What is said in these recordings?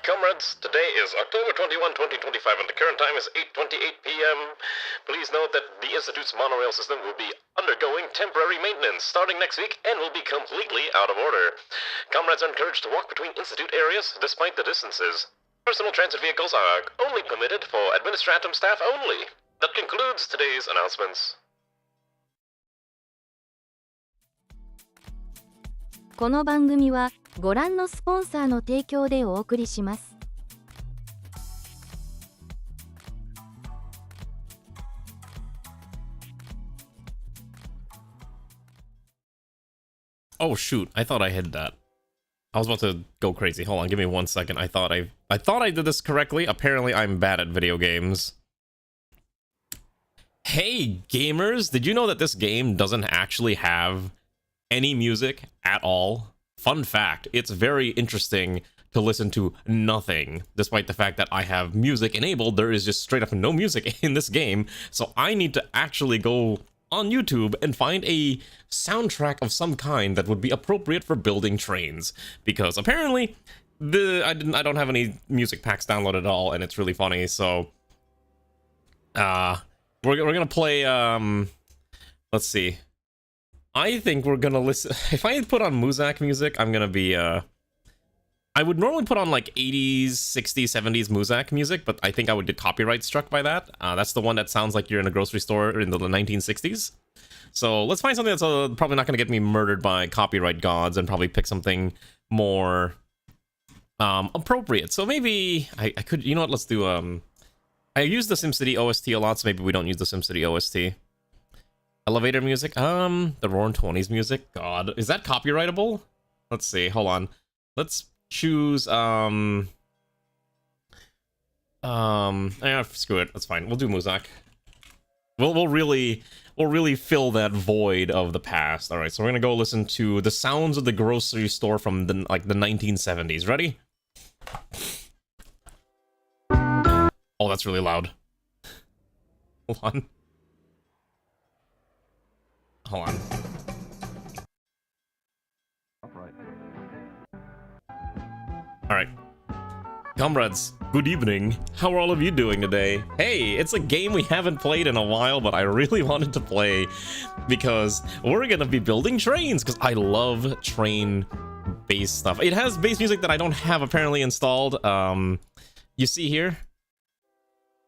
Comrades, today is October 21, 2025, and the current time is 8:28 p.m. Please note that the Institute's monorail system will be undergoing temporary maintenance starting next week and will be completely out of order. Comrades are encouraged to walk between Institute areas despite the distances. Personal transit vehicles are only permitted for administratum staff only. That concludes today's announcements. この番組はご覧のスポンサーの提供でお送りします。Oh shoot, I thought I hit that. I was about to go crazy. Hold on, give me 1 second. I thought I did this correctly. Apparently I'm bad at video games. Hey gamers, did you know that this game doesn't actually have any music at all? Fun fact, it's very interesting to listen to nothing. Despite the fact that I have music enabled, there is just straight up no music in this game. So I need to actually go on YouTube and find a soundtrack of some kind that would be appropriate for building trains. Because apparently, I don't have any music packs downloaded at all, and it's really funny. So, we're gonna play. Let's see. I think we're gonna listen. If I put on Muzak music, I'm gonna be. I would normally put on like 80s, 60s, 70s Muzak music, but I think I would get copyright struck by that. That's the one that sounds like you're in a grocery store in the 1960s. So let's find something that's probably not gonna get me murdered by copyright gods, and probably pick something more appropriate. So maybe I could. You know what? Let's do. I use the SimCity OST a lot, so maybe we don't use the SimCity OST. Elevator music, the Roaring 20s music. God, is that copyrightable? Let's see. Hold on. Let's choose. Screw it. That's fine. We'll do Muzak. We'll really fill that void of the past. All right. So we're gonna go listen to the sounds of the grocery store from the 1970s. Ready? Oh, that's really loud. Hold on. Hold on. Alright. Comrades, good evening. How are all of you doing today? Hey, it's a game we haven't played in a while, but I really wanted to play because we're gonna be building trains, because I love train-based stuff. It has base music that I don't have apparently installed. You see here?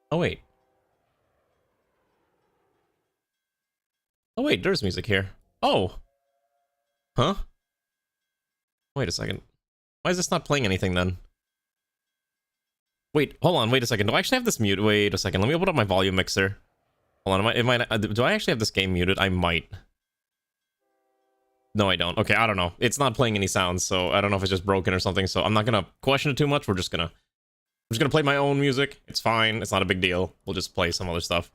Oh, wait. Oh wait, there's music here. Oh. Huh? Wait a second. Why is this not playing anything then? Wait, hold on, wait a second. Do I actually have this muted? Wait a second, let me open up my volume mixer. Hold on, do I actually have this game muted? I might. No, I don't. Okay, I don't know. It's not playing any sounds, so I don't know if it's just broken or something, so I'm not gonna question it too much. I'm just gonna play my own music. It's fine, it's not a big deal. We'll just play some other stuff.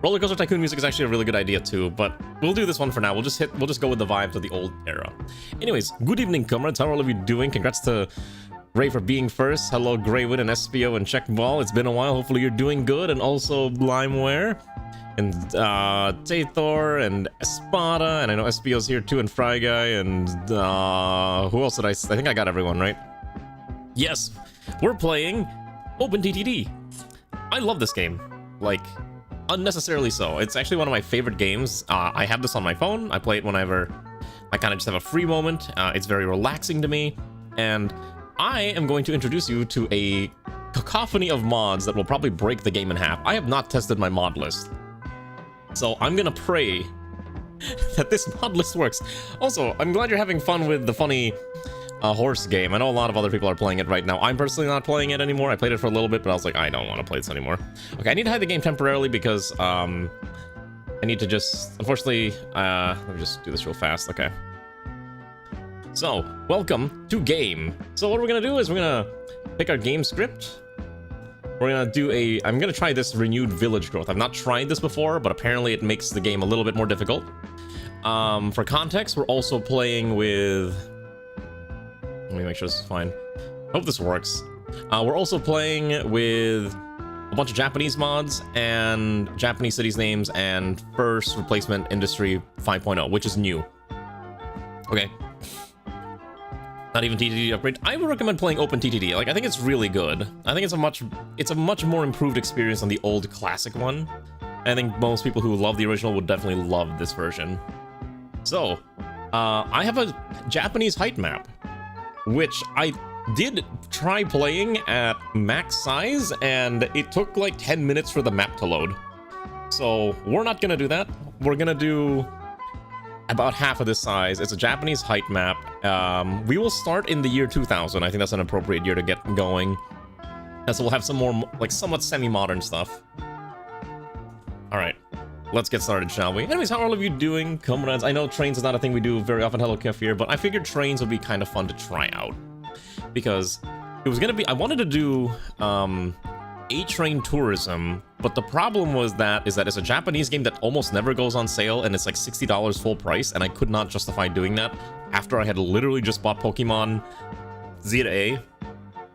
Roller Coaster Tycoon music is actually a really good idea too, but we'll do this one for now. We'll just go with the vibes of the old era. Anyways, good evening, comrades. How are all of you doing? Congrats to Ray for being first. Hello, Greywood and SPO and Checkball. It's been a while. Hopefully you're doing good. And also Limeware and Tathor and Espada, and I know SPO's here too, and Fry Guy, and who else did I think I got everyone right. Yes, we're playing OpenTTD. I love this game. Like, unnecessarily so. It's actually one of my favorite games. I have this on my phone. I play it whenever I kind of just have a free moment. It's very relaxing to me, and I am going to introduce you to a cacophony of mods that will probably break the game in half. I have not tested my mod list, so I'm gonna pray that this mod list works. Also, I'm glad you're having fun with the funny horse game. I know a lot of other people are playing it right now. I'm personally not playing it anymore. I played it for a little bit, but I was like, I don't want to play this anymore. Okay, I need to hide the game temporarily because I need to just, unfortunately, let me just do this real fast. Okay. So, welcome to game. So what we're gonna do is we're gonna pick our game script. We're gonna do I'm gonna try this renewed village growth. I've not tried this before, but apparently it makes the game a little bit more difficult. For context, we're also playing with, let me make sure this is fine. Hope this works. We're also playing with a bunch of Japanese mods and Japanese cities names and first replacement industry 5.0, which is new. Okay. Not even TTD upgrade. I would recommend playing OpenTTD. Like, I think it's really good. I think it's a much more improved experience than the old classic one. I think most people who love the original would definitely love this version. So, I have a Japanese height map, which I did try playing at max size, and it took like 10 minutes for the map to load. So, we're not gonna do that. We're gonna do about half of this size. It's a Japanese height map. We will start in the year 2000. I think that's an appropriate year to get going. And so we'll have some more, like, somewhat semi-modern stuff. Alright, let's get started, shall we? Anyways, how are all of you doing, comrades? I know trains is not a thing we do very often, hello Kefir, but I figured trains would be kind of fun to try out. Because it was gonna be, I wanted to do, A-Train Tourism, but the problem is that it's a Japanese game that almost never goes on sale, and it's like $60 full price, and I could not justify doing that after I had literally just bought Pokemon Z to A,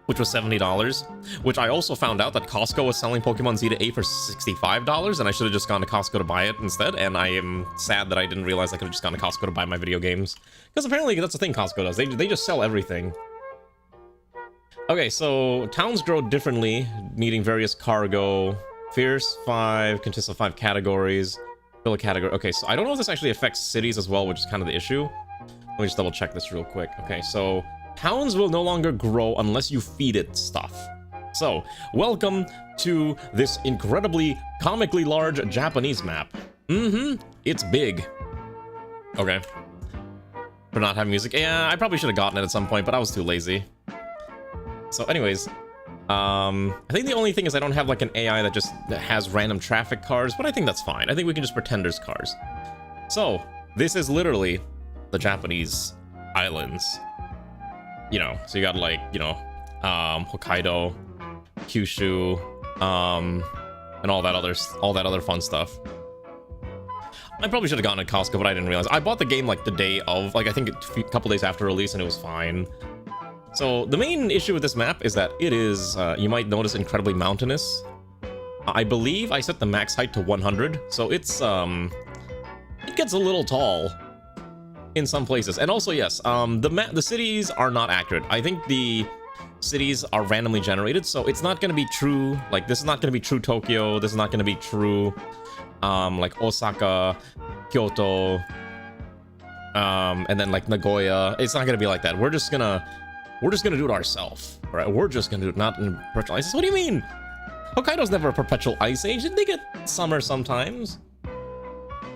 which was $70, which I also found out that Costco was selling Pokemon Z to A for $65, and I should have just gone to Costco to buy it instead, and I am sad that I didn't realize I could have just gone to Costco to buy my video games. Because apparently that's the thing Costco does, they just sell everything. Okay, so towns grow differently, needing various cargo. Fierce 5 consists of 5 categories. Fill a category. Okay, so I don't know if this actually affects cities as well, which is kind of the issue. Let me just double check this real quick. Okay, so towns will no longer grow unless you feed it stuff. So, welcome to this incredibly comically large Japanese map. It's big. Okay. For not having music. Yeah, I probably should have gotten it at some point, but I was too lazy. So anyways, I think the only thing is I don't have like an AI that has random traffic cars, but I think that's fine. I think we can just pretend there's cars. So, this is literally the Japanese islands. You know, so you got like, you know, Hokkaido, Kyushu, and all that other fun stuff. I probably should have gone to Costco, but I didn't realize. I bought the game like the day of, like I think a couple days after release, and it was fine. So the main issue with this map is that it is, you might notice, incredibly mountainous. I believe I set the max height to 100, so it's, it gets a little tall in some places. And also, yes, the cities are not accurate. I think the cities are randomly generated, so it's not going to be true. Like, this is not going to be true Tokyo. This is not going to be true, like, Osaka, Kyoto, and then, like, Nagoya. It's not going to be like that. We're just gonna do it ourselves, right? We're just gonna do it, not in perpetual ice. What do you mean? Hokkaido's never a perpetual ice age. They get summer sometimes.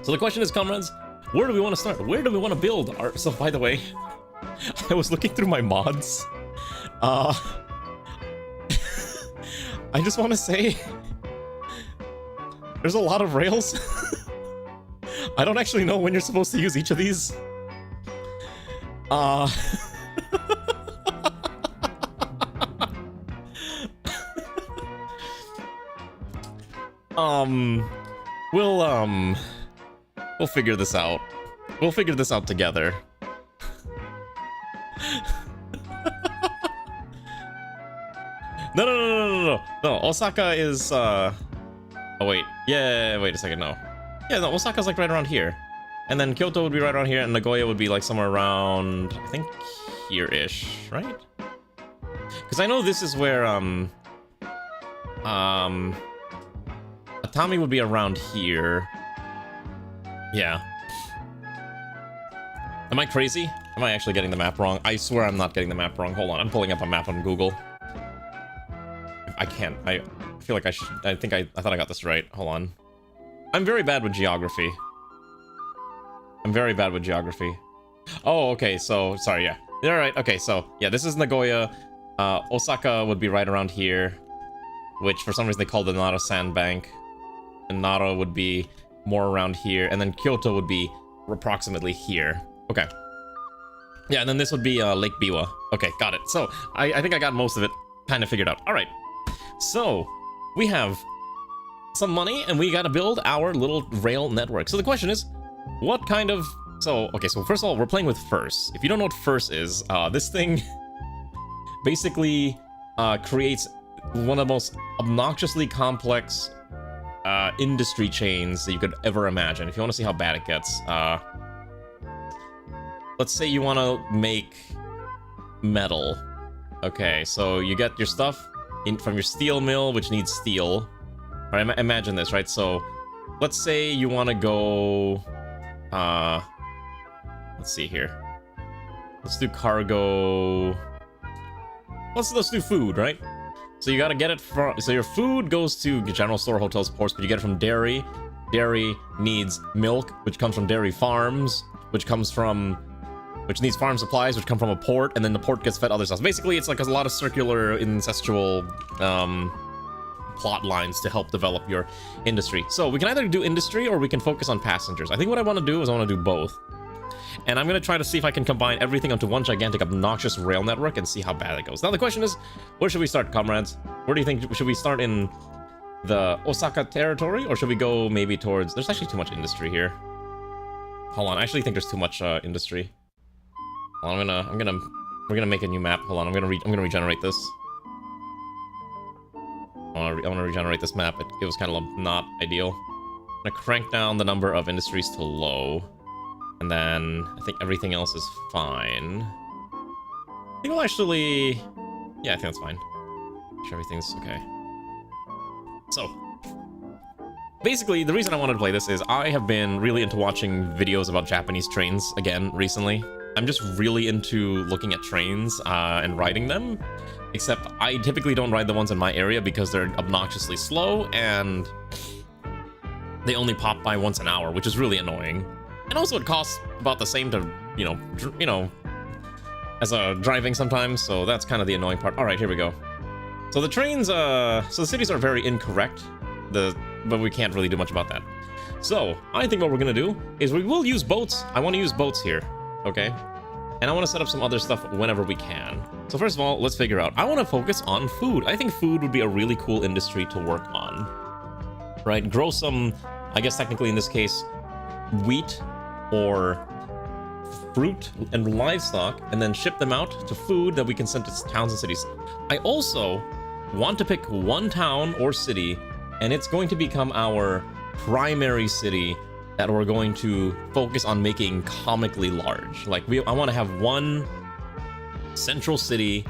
So the question is, comrades, where do we want to start? Where do we want to build our... So, by the way, I was looking through my mods. I just want to say, there's a lot of rails. I don't actually know when you're supposed to use each of these. We'll figure this out. We'll figure this out together. No, Osaka is, oh, wait. Yeah, wait a second, no. Yeah, no, Osaka's, like, right around here. And then Kyoto would be right around here, and Nagoya would be, like, somewhere around, I think, here-ish, right? Because I know this is where, Atami would be around here. Yeah. Am I crazy? Am I actually getting the map wrong? I swear I'm not getting the map wrong. Hold on, I'm pulling up a map on Google. I can't. I feel like I should. I thought I got this right. Hold on. I'm very bad with geography. Oh, okay, so, sorry, yeah. All right, okay, so, yeah, this is Nagoya. Osaka would be right around here, which for some reason they call the Nara Sandbank. And Nara would be more around here, and then Kyoto would be approximately here. Okay. Yeah, and then this would be Lake Biwa. Okay, got it. So, I think I got most of it kind of figured out. All right. So, we have some money, and we got to build our little rail network. So the question is, what kind of... So, okay, so first of all, we're playing with FIRS. If you don't know what FIRS is, this thing basically creates one of the most obnoxiously complex industry chains that you could ever imagine. If you want to see how bad it gets, let's say you want to make metal. Okay, so you get your stuff from your steel mill, which needs steel. All right, imagine this, right? So let's say you want to go... let's see here. Let's do cargo... Let's do food, right? So you gotta get it from... So your food goes to general store, hotels, ports, but you get it from dairy. Dairy needs milk, which comes from dairy farms, which needs farm supplies, which come from a port, and then the port gets fed other stuff. Basically, it's like a lot of circular, incestual plot lines to help develop your industry. So we can either do industry or we can focus on passengers. I think what I want to do is I want to do both. And I'm going to try to see if I can combine everything onto one gigantic, obnoxious rail network and see how bad it goes. Now, the question is, where should we start, comrades? Where do you think? Should we start in the Osaka territory, or should we go maybe towards... There's actually too much industry here. Hold on, I actually think there's too much industry. Hold on, we're gonna make a new map. Hold on, I'm gonna regenerate this. I wanna regenerate this map. It was kind of not ideal. I'm gonna crank down the number of industries to low. And then I think everything else is fine. I think we'll actually... Yeah, I think that's fine. Sure, everything's okay. So, basically, the reason I wanted to play this is I have been really into watching videos about Japanese trains again recently. I'm just really into looking at trains and riding them. Except I typically don't ride the ones in my area because they're obnoxiously slow and they only pop by once an hour, which is really annoying. And also it costs about the same to, you know, as a driving sometimes, so that's kind of the annoying part. All right, here we go. So the trains, so the cities are very incorrect, but we can't really do much about that. So I think what we're gonna do is we will use boats. I want to use boats here, okay? And I want to set up some other stuff whenever we can. So first of all, let's figure out. I want to focus on food. I think food would be a really cool industry to work on, right? Grow some, I guess technically in this case, wheat or fruit and livestock, and then ship them out to food that we can send to towns and cities. I also want to pick one town or city, and it's going to become our primary city that we're going to focus on making comically large. Like, I want to have one central city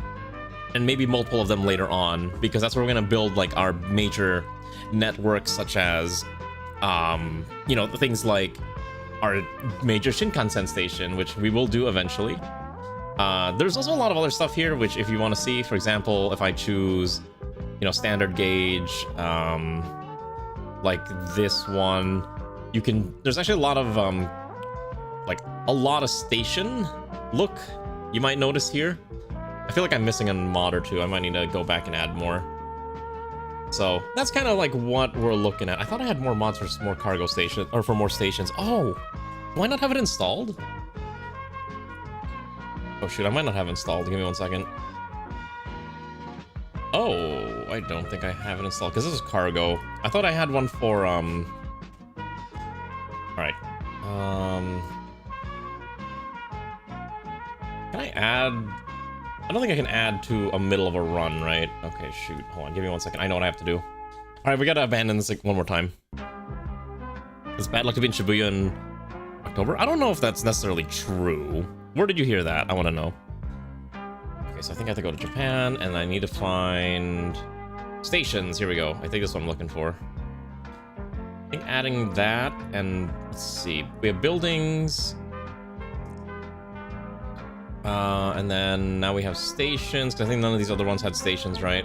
and maybe multiple of them later on, because that's where we're going to build like our major networks, such as you know, the things like our major Shinkansen station, which we will do eventually. There's also a lot of other stuff here, which if you want to see, for example, if I choose, you know, standard gauge, like this one, you can, there's actually a lot of, like a lot of station look you might notice here. I feel like I'm missing a mod or two. I might need to go back and add more. So that's kind of like what we're looking at. I thought I had more mods for more cargo stations, or for more stations. Oh, do I not have it installed? Oh shoot, I might not have it installed. Give me 1 second. Oh, I don't think I have it installed because this is cargo. I thought I had one for all right. Can I add? I don't think I can add to a middle of a run, right? Okay, shoot. Hold on, give me 1 second. I know what I have to do. All right, we gotta abandon this like one more time. It's bad luck to be in Shibuya in October. I don't know if that's necessarily true. Where did you hear that? I want to know. Okay, so I think I have to go to Japan, and I need to find stations. Here we go. I think that's what I'm looking for. I think adding that, and let's see. We have buildings. And then now we have stations, because I think none of these other ones had stations, right?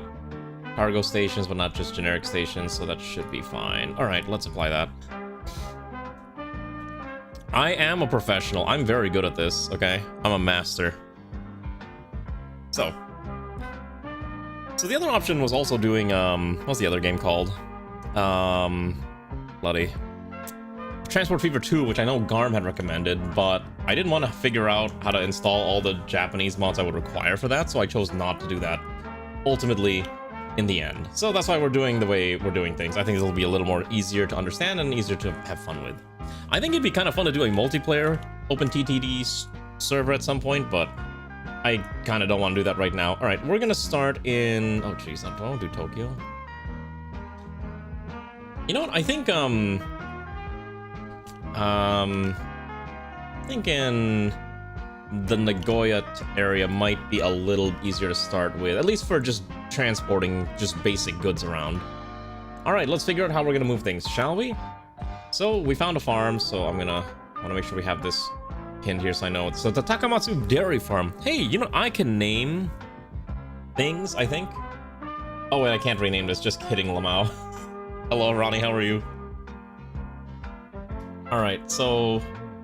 Cargo stations, but not just generic stations, so that should be fine. All right, let's apply that. I am a professional. I'm very good at this, okay? I'm a master. So the other option was also doing, what's the other game called? Bloody Transport Fever 2, which I know Garm had recommended, but I didn't want to figure out how to install all the Japanese mods I would require for that, so I chose not to do that ultimately in the end. So that's why we're doing the way we're doing things. I think it'll be a little more easier to understand and easier to have fun with. I think it'd be kind of fun to do a multiplayer OpenTTD server at some point, but I kind of don't want to do that right now. All right, we're going to start in... Oh, jeez, I don't do Tokyo. You know what? I think, thinking the Nagoya area might be a little easier to start with, at least for just transporting just basic goods around. Alright, let's figure out how we're gonna move things, shall we? So, we found a farm, so I wanna make sure we have this pinned here so I know. So, the Takamatsu Dairy Farm. Hey, you know, I can name things, I think. Oh wait, I can't rename this, just kidding, Lamau. Hello, Ronnie, how are you? Alright, so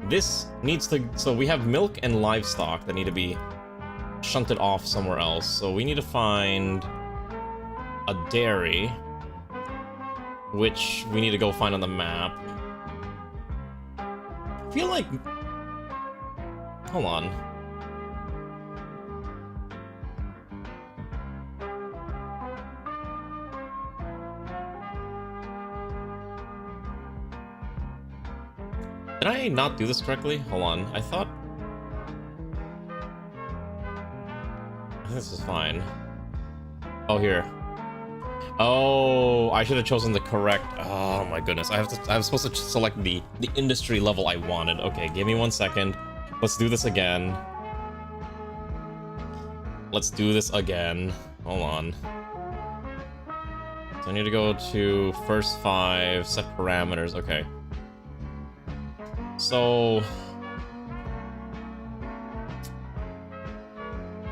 this needs to... So we have milk and livestock that need to be shunted off somewhere else. So we need to find a dairy, which we need to go find on the map. I feel like... Hold on. Did I not do this correctly? Hold on. I thought this is fine. Oh, here. Oh, I should have chosen the correct... Oh my goodness. I was supposed to select the industry level I wanted. Okay, give me 1 second. Let's do this again. Let's do this again. Hold on. So I need to go to first 5, set parameters. Okay. So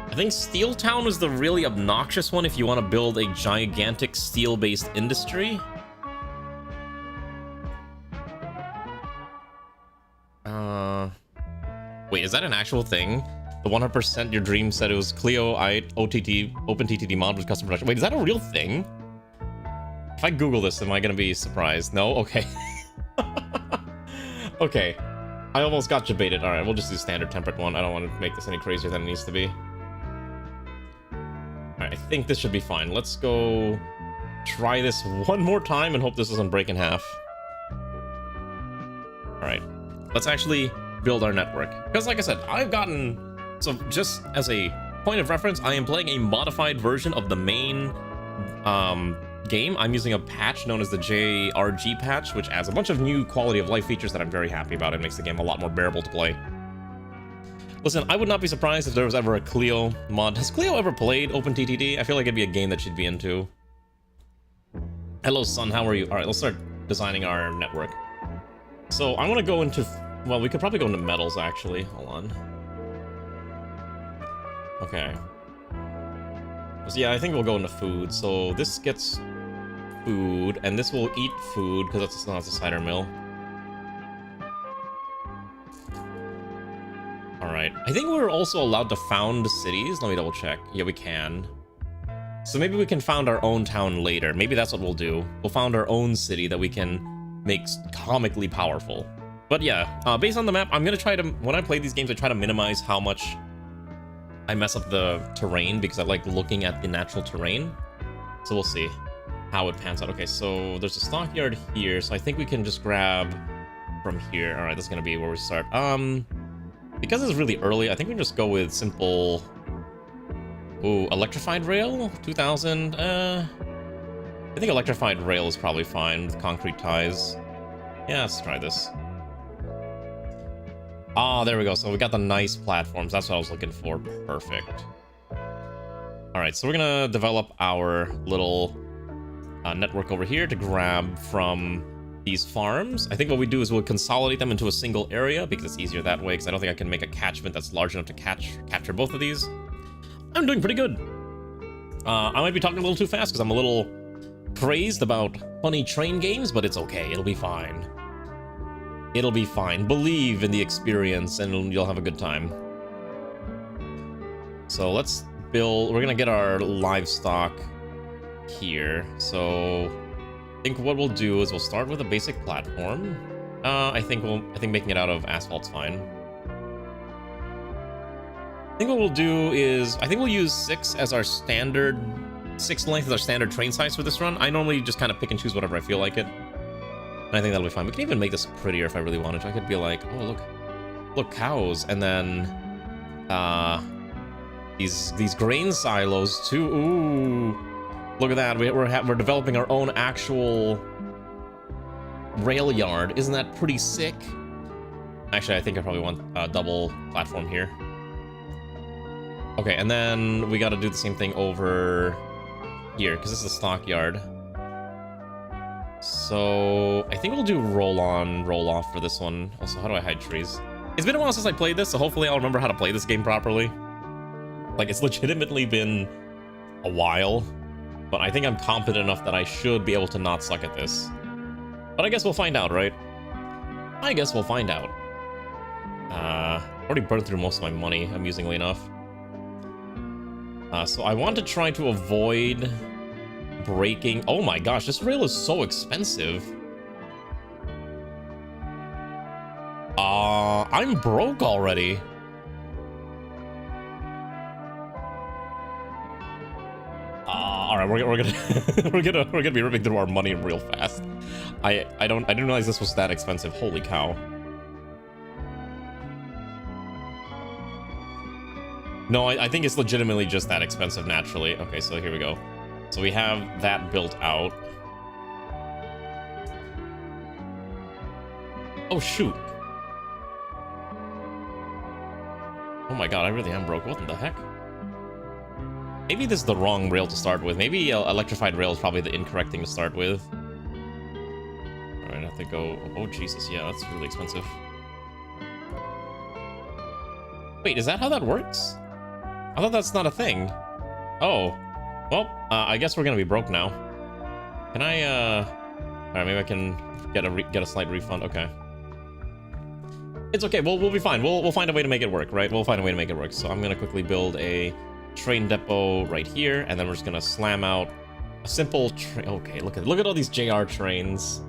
I think Steel Town is the really obnoxious one if you want to build a gigantic steel-based industry. Wait, is that an actual thing? The 100% your dream said it was Clio OpenTTD mod with custom production. Wait, is that a real thing? If I Google this, am I gonna be surprised? No? Okay. Okay. I almost got debated. Alright, we'll just do standard temperate one. I don't want to make this any crazier than it needs to be. Alright, I think this should be fine. Let's go try this one more time and hope this doesn't break in half. Alright. Let's actually build our network. Because like I said, I've gotten... So just as a point of reference, I am playing a modified version of the main game. I'm using a patch known as the JRG patch, which adds a bunch of new quality of life features that I'm very happy about. It makes the game a lot more bearable to play. Listen, I would not be surprised if there was ever a Clio mod. Has Clio ever played OpenTTD? I feel like it'd be a game that she'd be into. Hello, son. How are you? All right, let's start designing our network. So I want to go into... Well, we could probably go into metals, actually. Hold on. Okay. So yeah, I think we'll go into food. So this gets food, and this will eat food, because that's not a cider mill. Alright. I think we're also allowed to found cities. Let me double check. Yeah, we can. So maybe we can found our own town later. Maybe that's what we'll do. We'll found our own city that we can make comically powerful. But yeah, based on the map, I'm gonna try to... When I play these games, I try to minimize how much I mess up the terrain, because I like looking at the natural terrain. So we'll see how it pans out. Okay, so there's a stockyard here, so I think we can just grab from here. Alright, that's gonna be where we start. Because it's really early, I think we can just go with simple... Ooh, electrified rail? 2000? I think electrified rail is probably fine with concrete ties. Yeah, let's try this. Ah, there we go. So we got the nice platforms. That's what I was looking for. Perfect. Alright, so we're gonna develop our little network over here to grab from these farms. I think what we do is we'll consolidate them into a single area, because it's easier that way, because I don't think I can make a catchment that's large enough to capture both of these. I'm doing pretty good. I might be talking a little too fast, because I'm a little crazed about funny train games, but it's okay. It'll be fine. It'll be fine. Believe in the experience, and you'll have a good time. So let's build... We're gonna get our livestock here. So I think what we'll do is we'll start with a basic platform. I think making it out of asphalt's fine. I think what we'll do is... I think we'll use 6 as our standard... 6 length as our standard train size for this run. I normally just kind of pick and choose whatever I feel like it. And I think that'll be fine. We can even make this prettier if I really wanted to. I could be like, oh, look, cows. And then, these grain silos too. Ooh, look at that. We're developing our own actual rail yard. Isn't that pretty sick? Actually, I think I probably want a double platform here. Okay, and then we got to do the same thing over here, because this is a stockyard. So I think we'll do roll on, roll off for this one. Also, how do I hide trees? It's been a while since I played this, so hopefully I'll remember how to play this game properly. Like, it's legitimately been a while, but I think I'm competent enough that I should be able to not suck at this. But I guess we'll find out, right? I guess we'll find out. Already burned through most of my money, amusingly enough. So I want to try to avoid breaking... Oh my gosh, this rail is so expensive. I'm broke already. All right, we're gonna we're gonna be ripping through our money real fast. I didn't realize this was that expensive. Holy cow. No, I think it's legitimately just that expensive naturally. Okay, so here we go. So we have that built out. Oh shoot. Oh my god, I really am broke. What the heck? Maybe this is the wrong rail to start with. Maybe electrified rail is probably the incorrect thing to start with. Alright, I have to go... Oh, Jesus, yeah, that's really expensive. Wait, is that how that works? I thought that's not a thing. Oh. Well, I guess we're gonna be broke now. Can I, Alright, maybe I can get a slight refund. Okay. It's okay, we'll be fine. We'll find a way to make it work, right? We'll find a way to make it work. So I'm gonna quickly build a train depot right here, and then we're just gonna slam out a simple train. Okay, look at all these JR trains.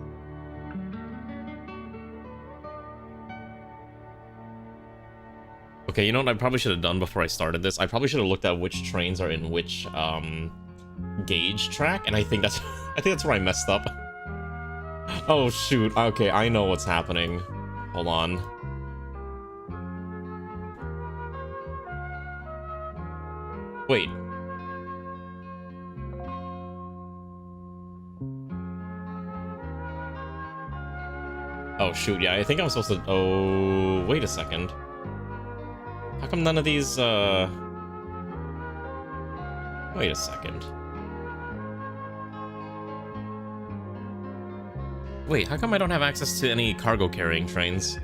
Okay, you know what I probably should have done before I started this? I probably should have looked at which trains are in which gauge track, and I think that's where I messed up. Oh shoot. Okay, I know what's happening. Hold on. Wait. Oh shoot, yeah, I think I'm supposed to... Oh, wait a second. How come none of these, Wait a second. Wait, how come I don't have access to any cargo carrying trains?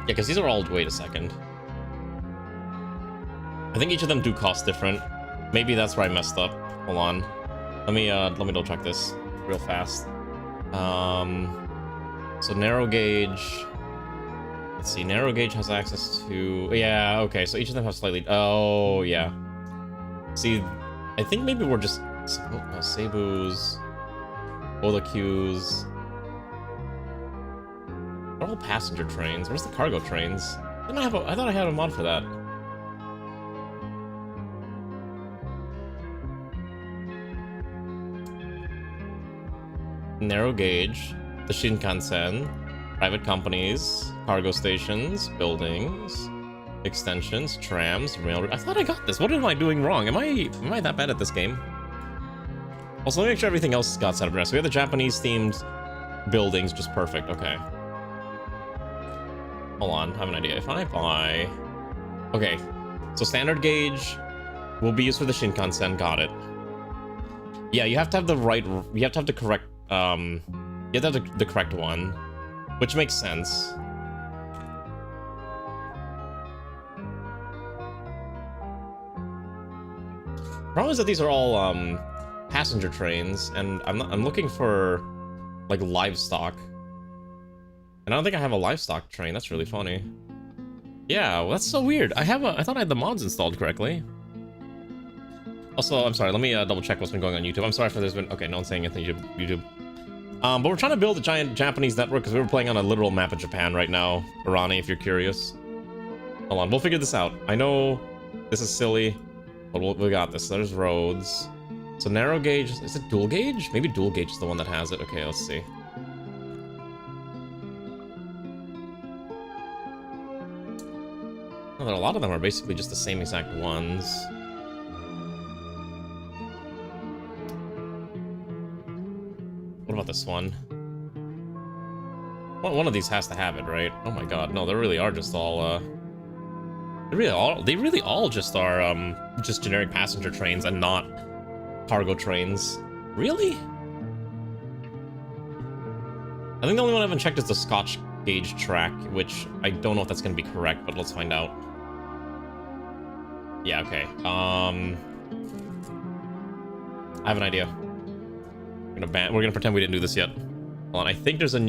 Yeah, because these are all... Wait a second. I think each of them do cost different. Maybe that's where I messed up. Hold on. Let me double check this real fast. So narrow gauge. Let's see. Narrow gauge has access to... Yeah, okay. So each of them have slightly... Oh, yeah. See, I think maybe we're just... Cebu's... Olacu's... They're all passenger trains. Where's the cargo trains? I thought I had a mod for that. Narrow gauge, the Shinkansen, private companies, cargo stations, buildings, extensions, trams, railroad. I thought I got this. What am I doing wrong? Am I that bad at this game? Also, let me make sure everything else got set up right. So we have the Japanese themed buildings, just perfect. Okay. Hold on, I have an idea. If I buy... Okay, so standard gauge will be used for the Shinkansen. Got it. Yeah, you have to have the right... You have to have the correct... You have to have the correct one, which makes sense. Problem is that these are all passenger trains, and I'm looking for like livestock, and I don't think I have a livestock train. That's really funny. Yeah, well, that's so weird. I thought I had the mods installed correctly. Also, I'm sorry, let me double check what's been going on YouTube. I'm sorry for this. Okay, no one's saying anything YouTube. But we're trying to build a giant Japanese network because we were playing on a literal map of Japan right now. Irani, if you're curious. Hold on, we'll figure this out. I know this is silly, but we got this. There's roads. So narrow gauge, is it dual gauge? Maybe dual gauge is the one that has it. Okay, let's see. Well, a lot of them are basically just the same exact ones. What about this one? Well, one of these has to have it, right? Oh my god, no, they really are just all, they really all just are, just generic passenger trains and not cargo trains. Really? I think the only one I haven't checked is the Scotch gauge track, which I don't know if that's gonna be correct, but let's find out. Yeah, okay. I have an idea. We're gonna pretend we didn't do this yet. Hold on, I think there's a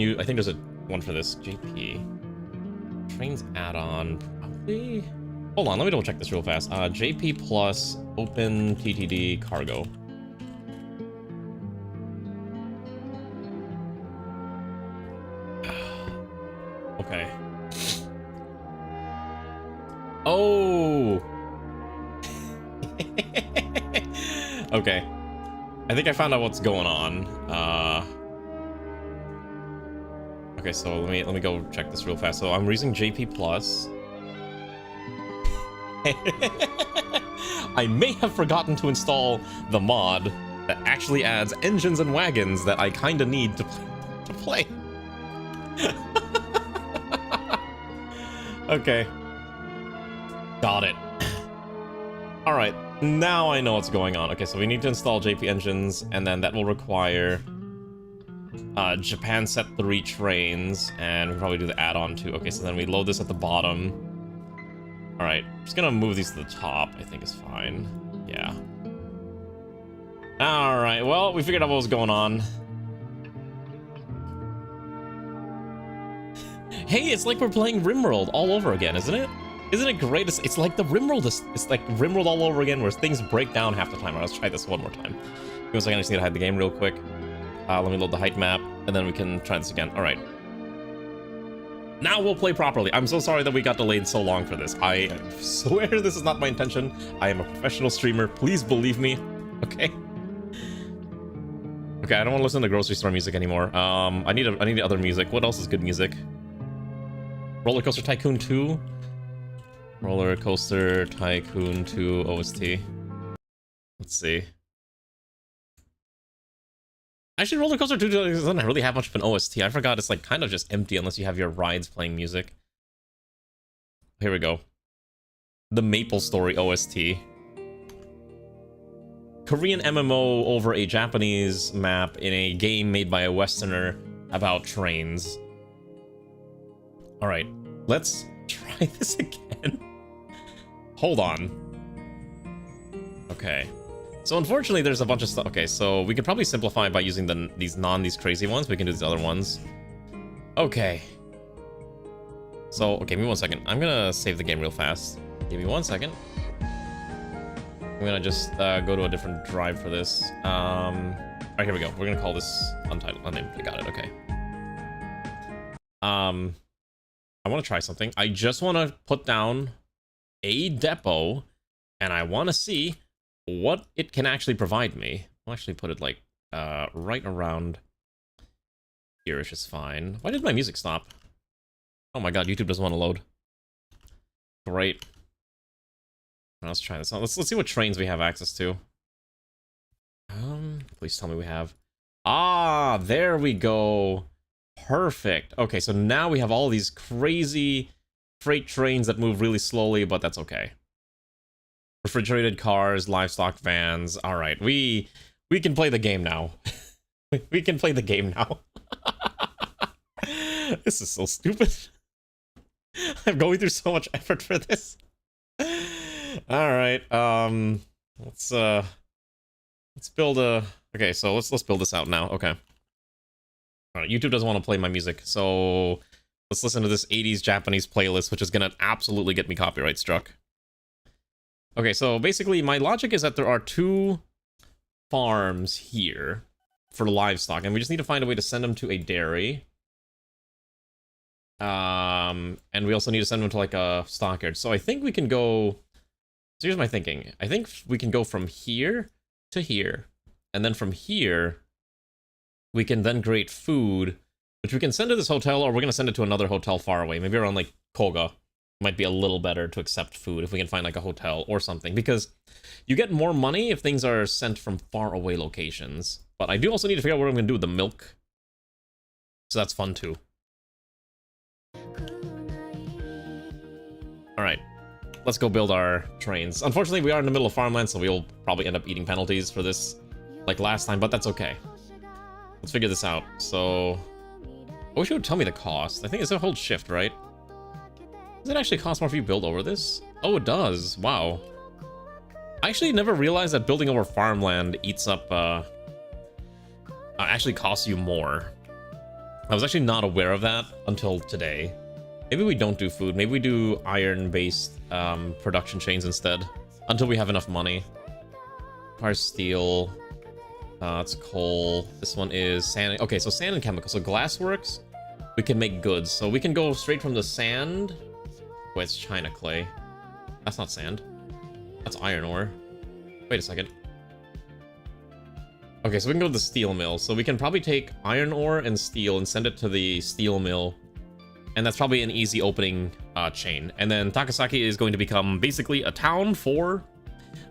one for this. JP. Trains add-on, probably. Hold on, let me double check this real fast. JP plus OpenTTD cargo. Okay. Oh! Okay. I think I found out what's going on. Okay, so let me go check this real fast. So I'm using JP plus. I may have forgotten to install the mod that actually adds engines and wagons that I kinda need to play. Okay. Got it. Alright, now I know what's going on. Okay, so we need to install JP engines, and then that will require Japan set 3 trains, and we'll probably do the add-on too. Okay, so then we load this at the bottom. Alright, just gonna move these to the top, I think is fine. Yeah. Alright, well, we figured out what was going on. Hey, it's like we're playing RimWorld all over again, isn't it? Isn't it great? It's like the RimWorld. It's like RimWorld all over again, where things break down half the time. Right, let's try this one more time. Give me a second, I just need to hide the game real quick. Let me load the height map, and then we can try this again. All right. Now we'll play properly. I'm so sorry that we got delayed so long for this. I swear this is not my intention. I am a professional streamer. Please believe me. Okay. Okay, I don't want to listen to grocery store music anymore. I need other music. What else is good music? Roller Coaster Tycoon 2. Roller Coaster Tycoon 2 OST. Let's see. Actually, Roller Coaster 2 doesn't really have much of an OST. I forgot it's like kind of just empty unless you have your rides playing music. Here we go. The Maple Story OST. Korean MMO over a Japanese map in a game made by a Westerner about trains. Alright, let's try this again. Hold on. Okay. So unfortunately, there's a bunch of stuff. Okay, so we could probably simplify by using these crazy ones. We can do these other ones. Okay. So, okay, give me 1 second. I'm gonna save the game real fast. Give me 1 second. I'm gonna just go to a different drive for this. Alright, here we go. We're gonna call this untitled, unnamed. I got it, okay. I want to try something. I just want to put down a depot, and I want to see what it can actually provide me. I'll actually put it like right around here-ish is fine. Why did my music stop? Oh my god, YouTube doesn't want to load. Great. Let's try this out. Let's see what trains we have access to. Please tell me we have. Ah, there we go. Perfect. Okay, so now we have all these crazy freight trains that move really slowly, but that's okay. Refrigerated cars, livestock vans. All right, we can play the game now. We can play the game now. This is so stupid. I'm going through so much effort for this. All right, let's build a. Okay, so let's build this out now. Okay. All right, YouTube doesn't want to play my music, so let's listen to this 80s Japanese playlist, which is gonna absolutely get me copyright struck. Okay, so basically my logic is that there are 2 farms here for livestock, and we just need to find a way to send them to a dairy. And we also need to send them to like a stockyard. So I think we can go. So here's my thinking. I think we can go from here to here, and then from here we can then create food, which we can send to this hotel, or we're going to send it to another hotel far away. Maybe around, like, Koga. Might be a little better to accept food if we can find, like, a hotel or something. Because you get more money if things are sent from far away locations. But I do also need to figure out what I'm going to do with the milk. So that's fun too. Alright. Let's go build our trains. Unfortunately, we are in the middle of farmland, so we'll probably end up eating penalties for this, like last time, but that's okay. Let's figure this out. So, I wish you would tell me the cost. I think it's a hold shift, right? Does it actually cost more if you build over this? Oh, it does. Wow. I actually never realized that building over farmland eats up, actually costs you more. I was actually not aware of that until today. Maybe we don't do food. Maybe we do iron-based production chains instead. Until we have enough money. Requires steel. That's coal. This one is sand. Okay, so sand and chemicals. So glassworks, we can make goods. So we can go straight from the sand. Wait, it's China clay. That's not sand. That's iron ore. Wait a second. Okay, so we can go to the steel mill. So we can probably take iron ore and steel and send it to the steel mill. And that's probably an easy opening chain. And then Takasaki is going to become basically a town for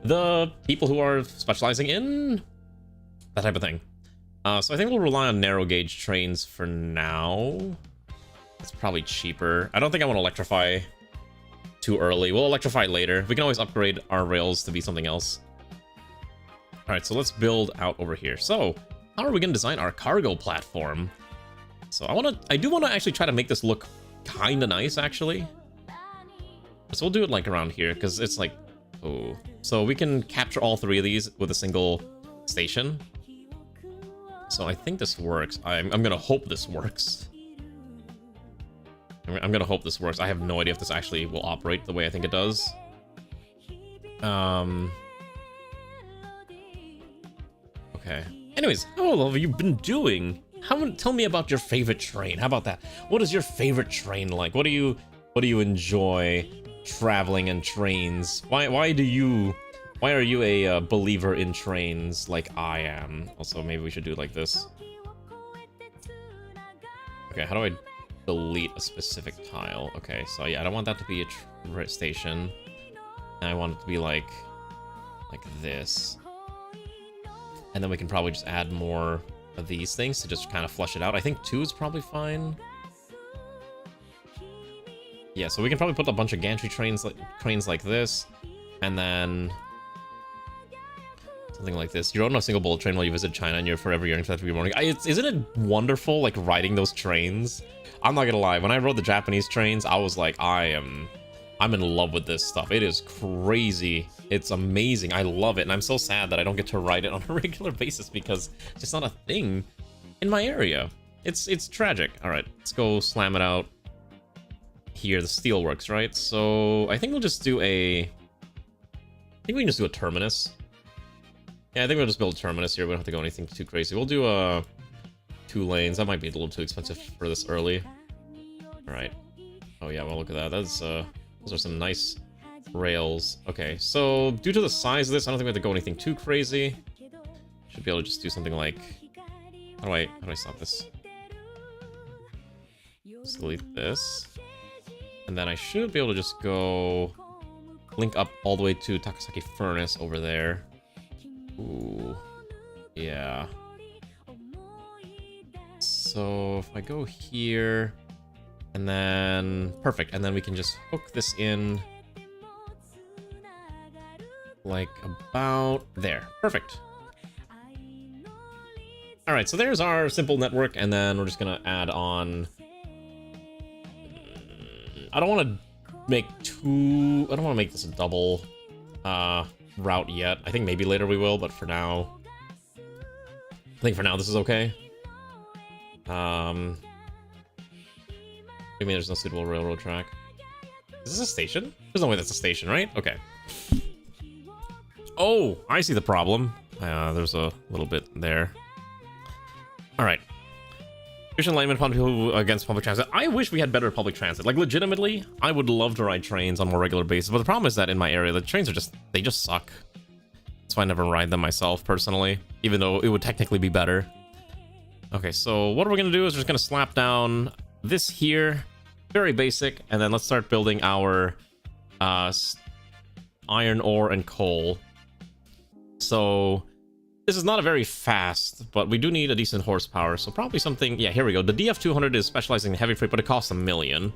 the people who are specializing in that type of thing. So I think we'll rely on narrow gauge trains for now. It's probably cheaper. I don't think I want to electrify too early. We'll electrify later. We can always upgrade our rails to be something else. All right, so let's build out over here. So how are we going to design our cargo platform? So I do want to actually try to make this look kind of nice, actually. So we'll do it like around here, because it's like, oh. So we can capture all three of these with a single station. So I think this works. I'm going to hope this works. I'm going to hope this works. I have no idea if this actually will operate the way I think it does. Okay. Anyways, how have you been doing? Tell me about your favorite train. How about that? What is your favorite train like? What do you enjoy traveling in trains? Why are you a believer in trains like I am? Also, maybe we should do it like this. Okay, how do I delete a specific tile? Okay, so yeah, I don't want that to be a station. I want it to be like this. And then we can probably just add more of these things to just kind of flush it out. I think 2 is probably fine. Yeah, so we can probably put a bunch of gantry trains like this, and then something like this. You rode on a single bullet train while you visit China, and you're forever yearning for that every morning. Isn't it wonderful, like, riding those trains? I'm not gonna lie, when I rode the Japanese trains, I was like, I'm in love with this stuff. It is crazy. It's amazing. I love it, and I'm so sad that I don't get to ride it on a regular basis because it's just not a thing in my area. It's tragic. All right, let's go slam it out here. The steelworks, right? So I think we'll just do I think we can just do a terminus. Yeah, I think we'll just build a terminus here. We don't have to go anything too crazy. We'll do 2 lanes. That might be a little too expensive for this early. All right. Oh yeah, well look at that. That's those are some nice rails. Okay, so due to the size of this, I don't think we have to go anything too crazy. Should be able to just do something like, how do I stop this? Just delete this. And then I should be able to just go link up all the way to Takasaki Furnace over there. Ooh, yeah. So if I go here, and then perfect, and then we can just hook this in like about there. Perfect. All right, so there's our simple network, and then we're just gonna add on. I don't want to make this a double route yet. I think maybe later we will, but for now, I think for now this is okay. I mean, there's no suitable railroad track. Is this a station? There's no way that's a station, right? Okay. Oh, I see the problem. There's a little bit there. All right. Efficient enlightenment upon people against public transit. I wish we had better public transit. Like, legitimately, I would love to ride trains on a more regular basis. But the problem is that in my area, the trains are they just suck. That's why I never ride them myself, personally. Even though it would technically be better. Okay, so what we're going to do is we're just going to slap down this here. Very basic. And then let's start building our iron ore and coal. So This is not a very fast, but we do need a decent horsepower, so probably something... Yeah, here we go. The DF200 is specializing in heavy freight, but it costs 1 million.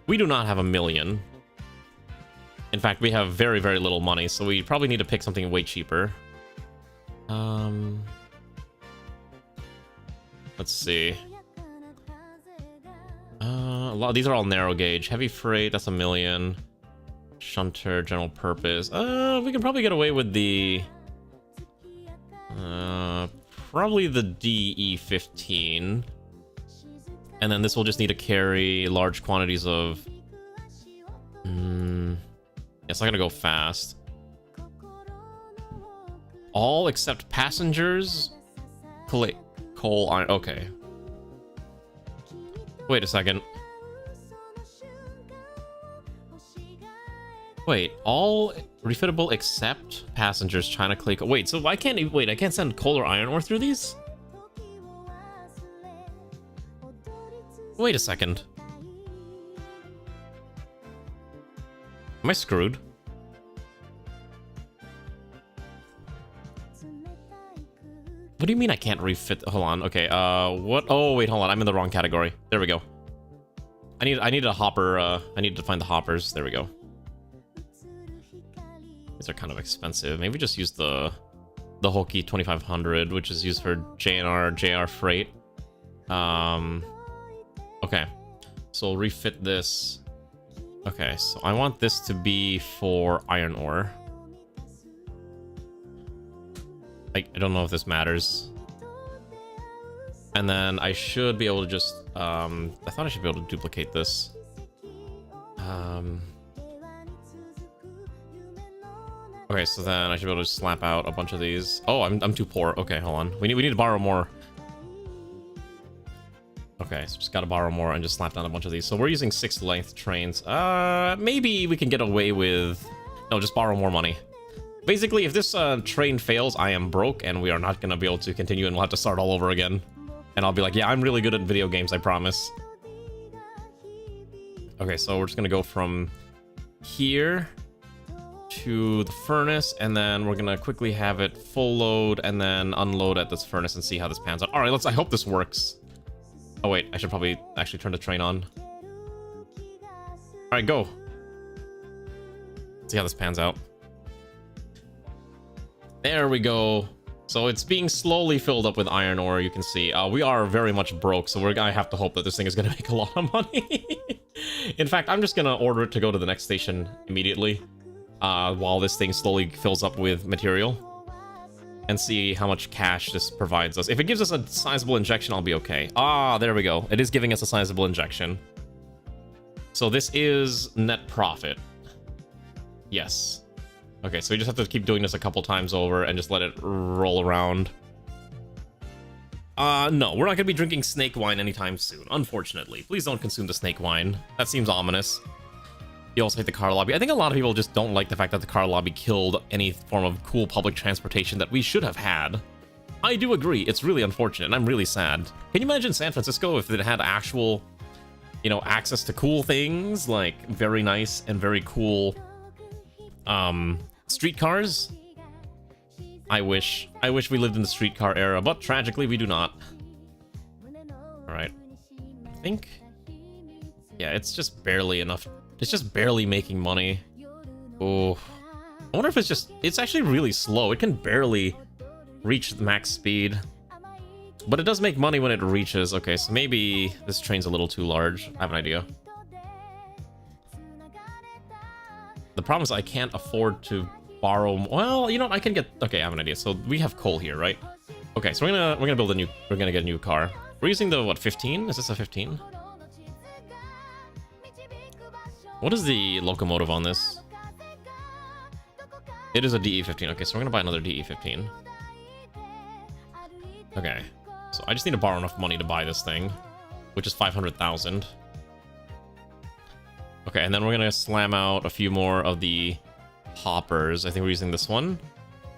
We do not have 1 million. In fact, we have very, very little money, so we probably need to pick something way cheaper. Let's see. A lot. These are all narrow gauge. Heavy freight, that's 1 million. Shunter, general purpose. We can probably get away with the... probably the DE15. And then this will just need to carry large quantities of... It's not gonna go fast. All except passengers? Coal, iron... Okay. Wait a second. Wait, all refittable except passengers, China, clay... Wait, so I can't... Wait, I can't send coal or iron ore through these? Wait a second. Am I screwed? What do you mean I can't refit? Hold on. Okay. What? Oh, wait. Hold on. I'm in the wrong category. There we go. I need a hopper. I need to find the hoppers. There we go. These are kind of expensive. Maybe just use the Hoki 2500, which is used for JR freight. Okay. So we'll refit this. Okay. So I want this to be for iron ore. I don't know if this matters. And then I should be able to just... I thought I should be able to duplicate this. Okay, so then I should be able to slap out a bunch of these. Oh, I'm too poor. Okay, hold on. We need to borrow more. Okay, so just gotta borrow more and just slap down a bunch of these. So we're using 6 length trains. Maybe we can get away with... No, just borrow more money. Basically, if this train fails, I am broke, and we are not going to be able to continue, and we'll have to start all over again. And I'll be like, yeah, I'm really good at video games, I promise. Okay, so we're just going to go from here to the furnace, and then we're going to quickly have it full load, and then unload at this furnace and see how this pans out. All right, I hope this works. Oh, wait, I should probably actually turn the train on. All right, go. See how this pans out. There we go. So it's being slowly filled up with iron ore, you can see. We are very much broke, so we're gonna have to hope that this thing is gonna make a lot of money. In fact, I'm just gonna order it to go to the next station immediately, while this thing slowly fills up with material, and see how much cash this provides us. If it gives us a sizable injection, I'll be okay. Ah, there we go. It is giving us a sizable injection. So this is net profit. Yes. Okay, so we just have to keep doing this a couple times over and just let it roll around. No, we're not gonna be drinking snake wine anytime soon, unfortunately. Please don't consume the snake wine. That seems ominous. You also hate the car lobby. I think a lot of people just don't like the fact that the car lobby killed any form of cool public transportation that we should have had. I do agree, it's really unfortunate, and I'm really sad. Can you imagine San Francisco if it had actual, you know, access to cool things, like very nice and very cool streetcars? I wish we lived in the streetcar era, but tragically we do not. All right, I think, yeah, it's just barely enough. It's just barely making money. Oh, I wonder if it's actually really slow. It can barely reach the max speed, but it does make money when it reaches. Okay, so maybe this train's a little too large. I have an idea. The problem is I can't afford to borrow. Well, you know what? I can get. Okay, I have an idea. So we have coal here, right? Okay, so we're gonna build a new. We're gonna get a new car. We're using the what? 15? Is this a 15? What is the locomotive on this? It is a DE15. Okay, so we're gonna buy another DE15. Okay, so I just need to borrow enough money to buy this thing, which is 500,000. Okay, and then we're gonna slam out a few more of the hoppers. I think we're using this one,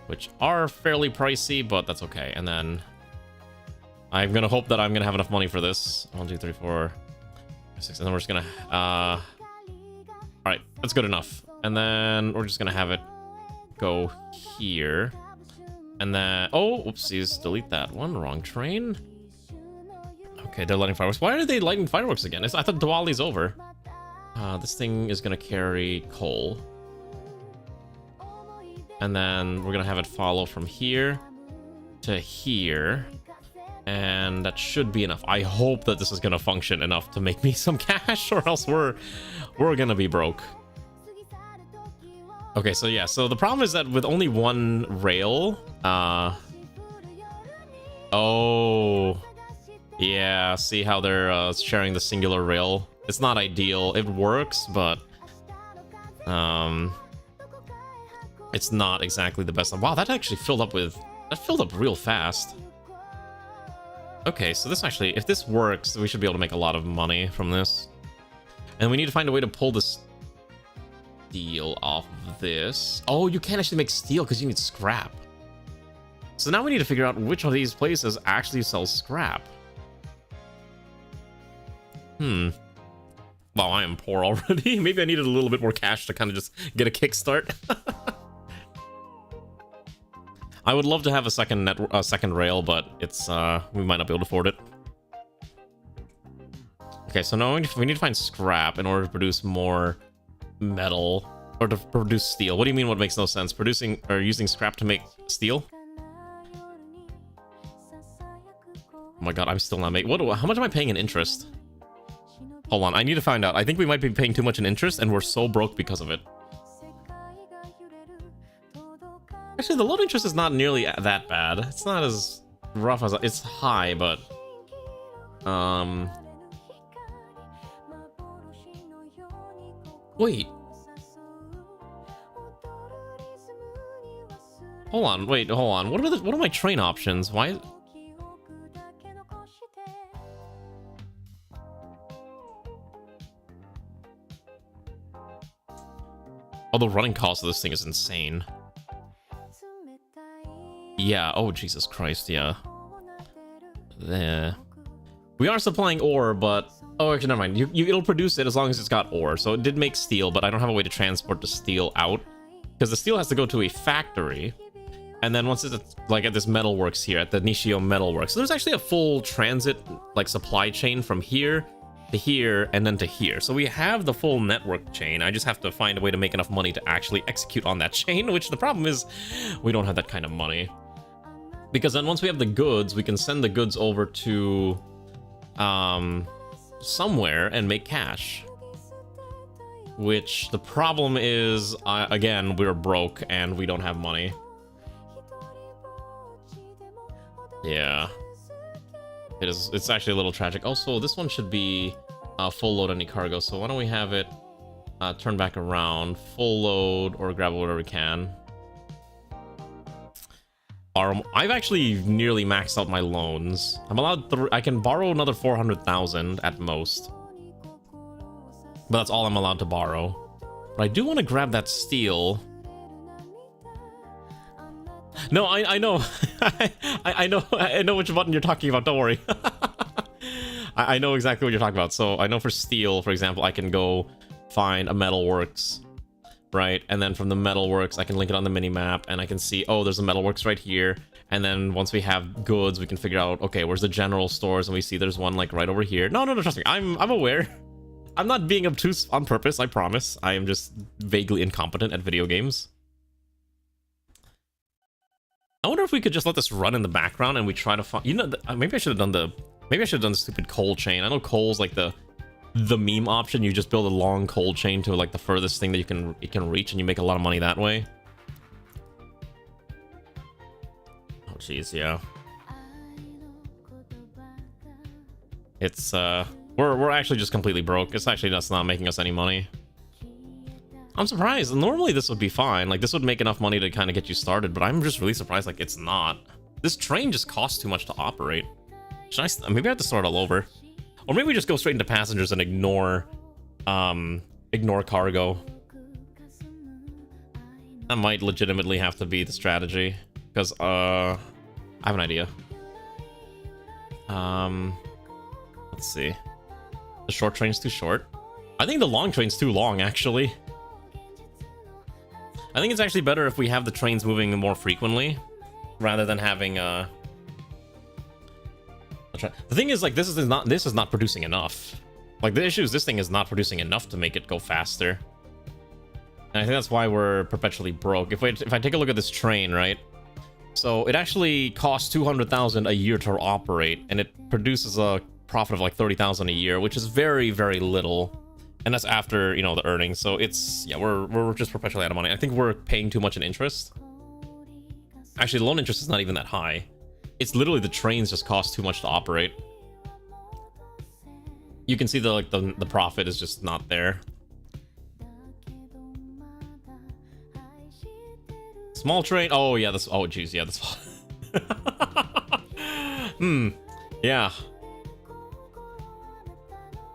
which are fairly pricey, but that's okay. And then I'm gonna hope that I'm gonna have enough money for this. 1, 2, 3, 4, 5, 6, and then we're just gonna all right, that's good enough. And then we're just gonna have it go here. And then, oh, oopsies, delete that one, wrong train. Okay, they're lighting fireworks. Why are they lighting fireworks again? I thought Diwali's over. This thing is gonna carry coal. And then we're gonna have it follow from here to here. And that should be enough. I hope that this is gonna function enough to make me some cash, or else we're gonna be broke. Okay, so yeah, so the problem is that with only one rail, oh, yeah, see how they're sharing the singular rail? It's not ideal. It works, but it's not exactly the best. Wow, that actually filled up real fast. Okay, so this actually, if this works, we should be able to make a lot of money from this. And we need to find a way to pull this steel off of this. Oh, you can't actually make steel because you need scrap. So now we need to figure out which of these places actually sells scrap. Wow, I am poor already. Maybe I needed a little bit more cash to kind of just get a kickstart. I would love to have a second rail, but it's we might not be able to afford it. Okay, so now we need to find scrap in order to produce more metal, or to produce steel. What do you mean? What makes no sense? Producing or using scrap to make steel? Oh my god, I'm still not making. How much am I paying in interest? Hold on, I need to find out. I think we might be paying too much in interest, and we're so broke because of it. Actually, the loan interest is not nearly that bad. It's not as rough as it's high, but wait. Hold on, wait, hold on. What are my train options? Why? Oh, the running cost of this thing is insane. Yeah, oh Jesus Christ, yeah. There. We are supplying ore, but... Oh, actually, never mind. It'll produce it as long as it's got ore. So it did make steel, but I don't have a way to transport the steel out. Because the steel has to go to a factory. And then once it's, like, at this metalworks here, at the Nishio Metalworks. So there's actually a full transit, like, supply chain from here to here and then to here. So we have the full network chain. I just have to find a way to make enough money to actually execute on that chain, which the problem is we don't have that kind of money. Because then once we have the goods, we can send the goods over to somewhere and make cash. Which the problem is, again, we're broke and we don't have money. Yeah. It's actually a little tragic. Also, this one should be full load any cargo. So why don't we have it turn back around, full load, or grab whatever we can. I've actually nearly maxed out my loans. I'm allowed I can borrow another 400,000 at most. But that's all I'm allowed to borrow. But I do want to grab that steel. No, I know. I know which button you're talking about, don't worry. I know exactly what you're talking about. So I know for steel, for example, I can go find a metalworks. Right, and then from the metalworks, I can link it on the mini-map, and I can see, oh, there's a metalworks right here, and then once we have goods, we can figure out, okay, where's the general stores, and we see there's one, like, right over here. No, trust me, I'm aware. I'm not being obtuse on purpose, I promise. I am just vaguely incompetent at video games. I wonder if we could just let this run in the background, and we try to find, you know, maybe I should have done the stupid coal chain. I know coal's like the meme option. You just build a long coal chain to like the furthest thing that you can reach, and you make a lot of money that way. Oh jeez, yeah. It's we're actually just completely broke. It's actually just not making us any money. I'm surprised. Normally this would be fine. Like this would make enough money to kind of get you started, but I'm just really surprised like it's not. This train just costs too much to operate. Should I maybe I have to start all over? Or maybe we just go straight into passengers and ignore cargo. That might legitimately have to be the strategy. Because, I have an idea. Let's see. The short train's too short. I think the long train's too long, actually. I think it's actually better if we have the trains moving more frequently. rather than having the thing is, like, this is not producing enough. Like, the issue is this thing is not producing enough to make it go faster. And I think that's why we're perpetually broke. If I take a look at this train, right? So it actually costs 200,000 a year to operate, and it produces a profit of like 30,000 a year, which is very, very little. And that's after, you know, the earnings. So it's, yeah, we're just perpetually out of money. I think we're paying too much in interest. Actually, the loan interest is not even that high. It's literally the trains just cost too much to operate. You can see the profit is just not there. Small train. Oh yeah, this. Oh geez, yeah, this. Yeah.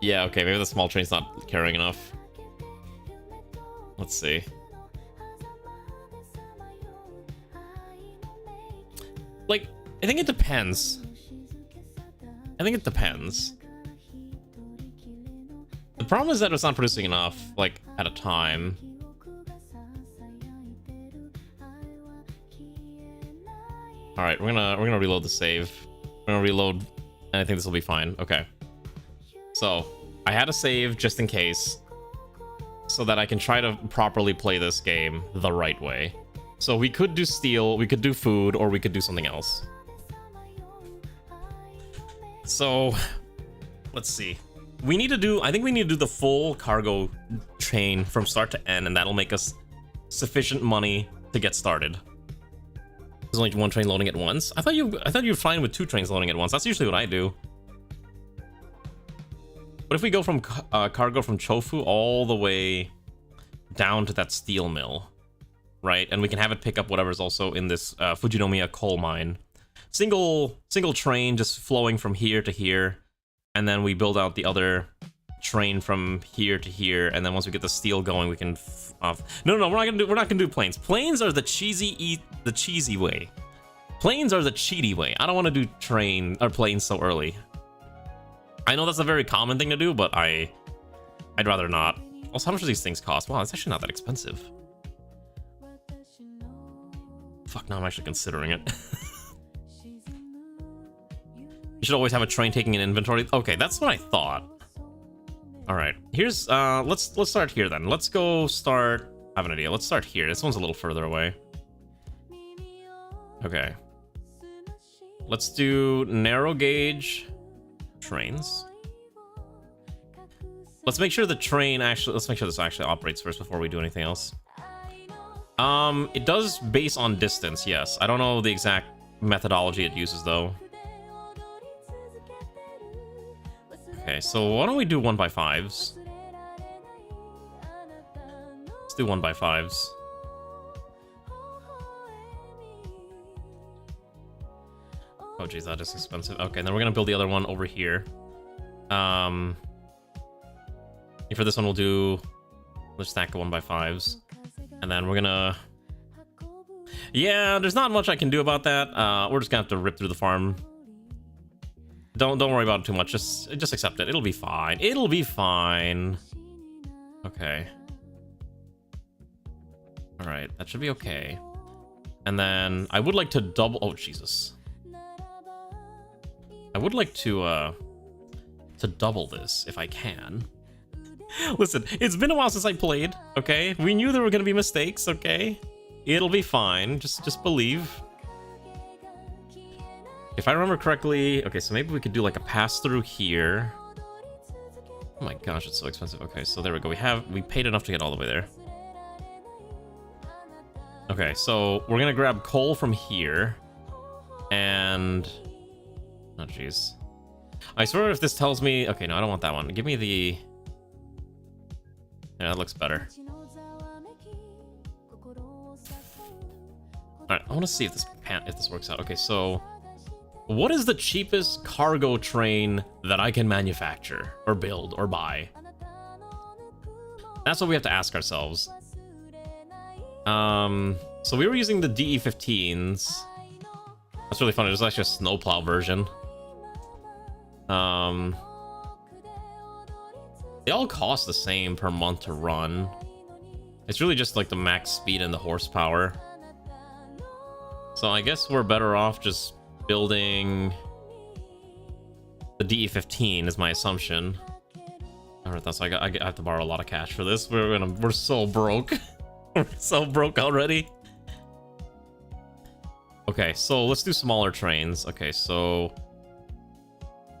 Yeah. Okay, maybe the small train's not carrying enough. Let's see. Like, I think it depends. I think it depends. The problem is that it's not producing enough, like, at a time. Alright, we're gonna reload the save. We're gonna reload, and I think this will be fine. Okay. So, I had a save just in case, so that I can try to properly play this game the right way. So we could do steel, we could do food, or we could do something else. So, let's see. We need to do, I think we need to do the full cargo chain from start to end, and that'll make us sufficient money to get started. There's only one train loading at once. I thought you were fine with 2 trains loading at once. That's usually what I do. But if we go from cargo from Chofu all the way down to that steel mill, right? And we can have it pick up whatever's also in this Fujinomiya coal mine. Single train just flowing from here to here, and then we build out the other train from here to here, and then once we get the steel going, we can no, we're not gonna do planes. Planes are the cheesy way. Planes are the cheaty way. I don't want to do train or planes so early. I know that's a very common thing to do, but I'd rather not. Also, how much do these things cost? Wow, it's actually not that expensive. Fuck, now I'm actually considering it. You should always have a train taking an inventory. Okay, that's what I thought. All right, here's let's start here then. Let's go start. I have an idea. Let's start here. This one's a little further away. Okay. Let's do narrow gauge trains. Let's make sure the train actually. Let's make sure this actually operates first before we do anything else. It does base on distance. Yes, I don't know the exact methodology it uses though. Okay, so why don't we do 1x5s? Let's do 1x5s. Oh geez, that is expensive. Okay, then we're gonna build the other one over here. For this one, we'll do. Let's stack 1x5s, and then we're gonna. Yeah, there's not much I can do about that. We're just gonna have to rip through the farm. Don't worry about it too much. Just accept it. It'll be fine. It'll be fine. Okay. All right, that should be okay. And then I would like to double. Oh Jesus. I would like to double this if I can. Listen, it's been a while since I played. Okay, we knew there were gonna be mistakes. Okay, it'll be fine. Just believe. If I remember correctly, okay, so maybe we could do like a pass through here. Oh my gosh, it's so expensive. Okay, so there we go. We paid enough to get all the way there. Okay, so we're gonna grab coal from here, and oh jeez, I swear if this tells me. Okay, no, I don't want that one. Give me the. Yeah, that looks better. All right, I want to see if this works out. Okay, so. What is the cheapest cargo train that I can manufacture, or build, or buy? That's what we have to ask ourselves. So we were using the DE15s. That's really funny. There's actually a snowplow version. They all cost the same per month to run. It's really just like the max speed and the horsepower. So I guess we're better off just building the DE15 is my assumption. Alright, that's I have to borrow a lot of cash for this. We're so broke. We're so broke already. Okay, so let's do smaller trains. Okay, so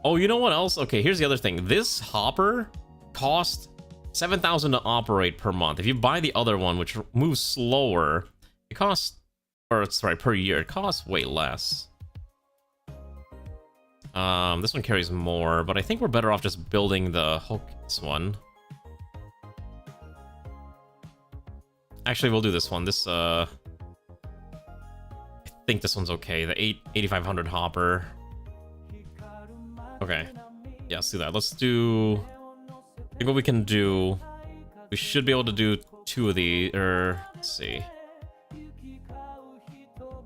oh, you know what else? Okay, here's the other thing. This hopper costs 7,000 to operate per month. If you buy the other one, which moves slower, it costs, or sorry, per year, it costs way less. This one carries more, but I think we're better off just building the this one. Actually, we'll do this one. This, I think this one's okay. The 8500 hopper. Okay. Yeah, let's do that. Let's do... I think what we can do... We should be able to do 2 of these, or... Let's see.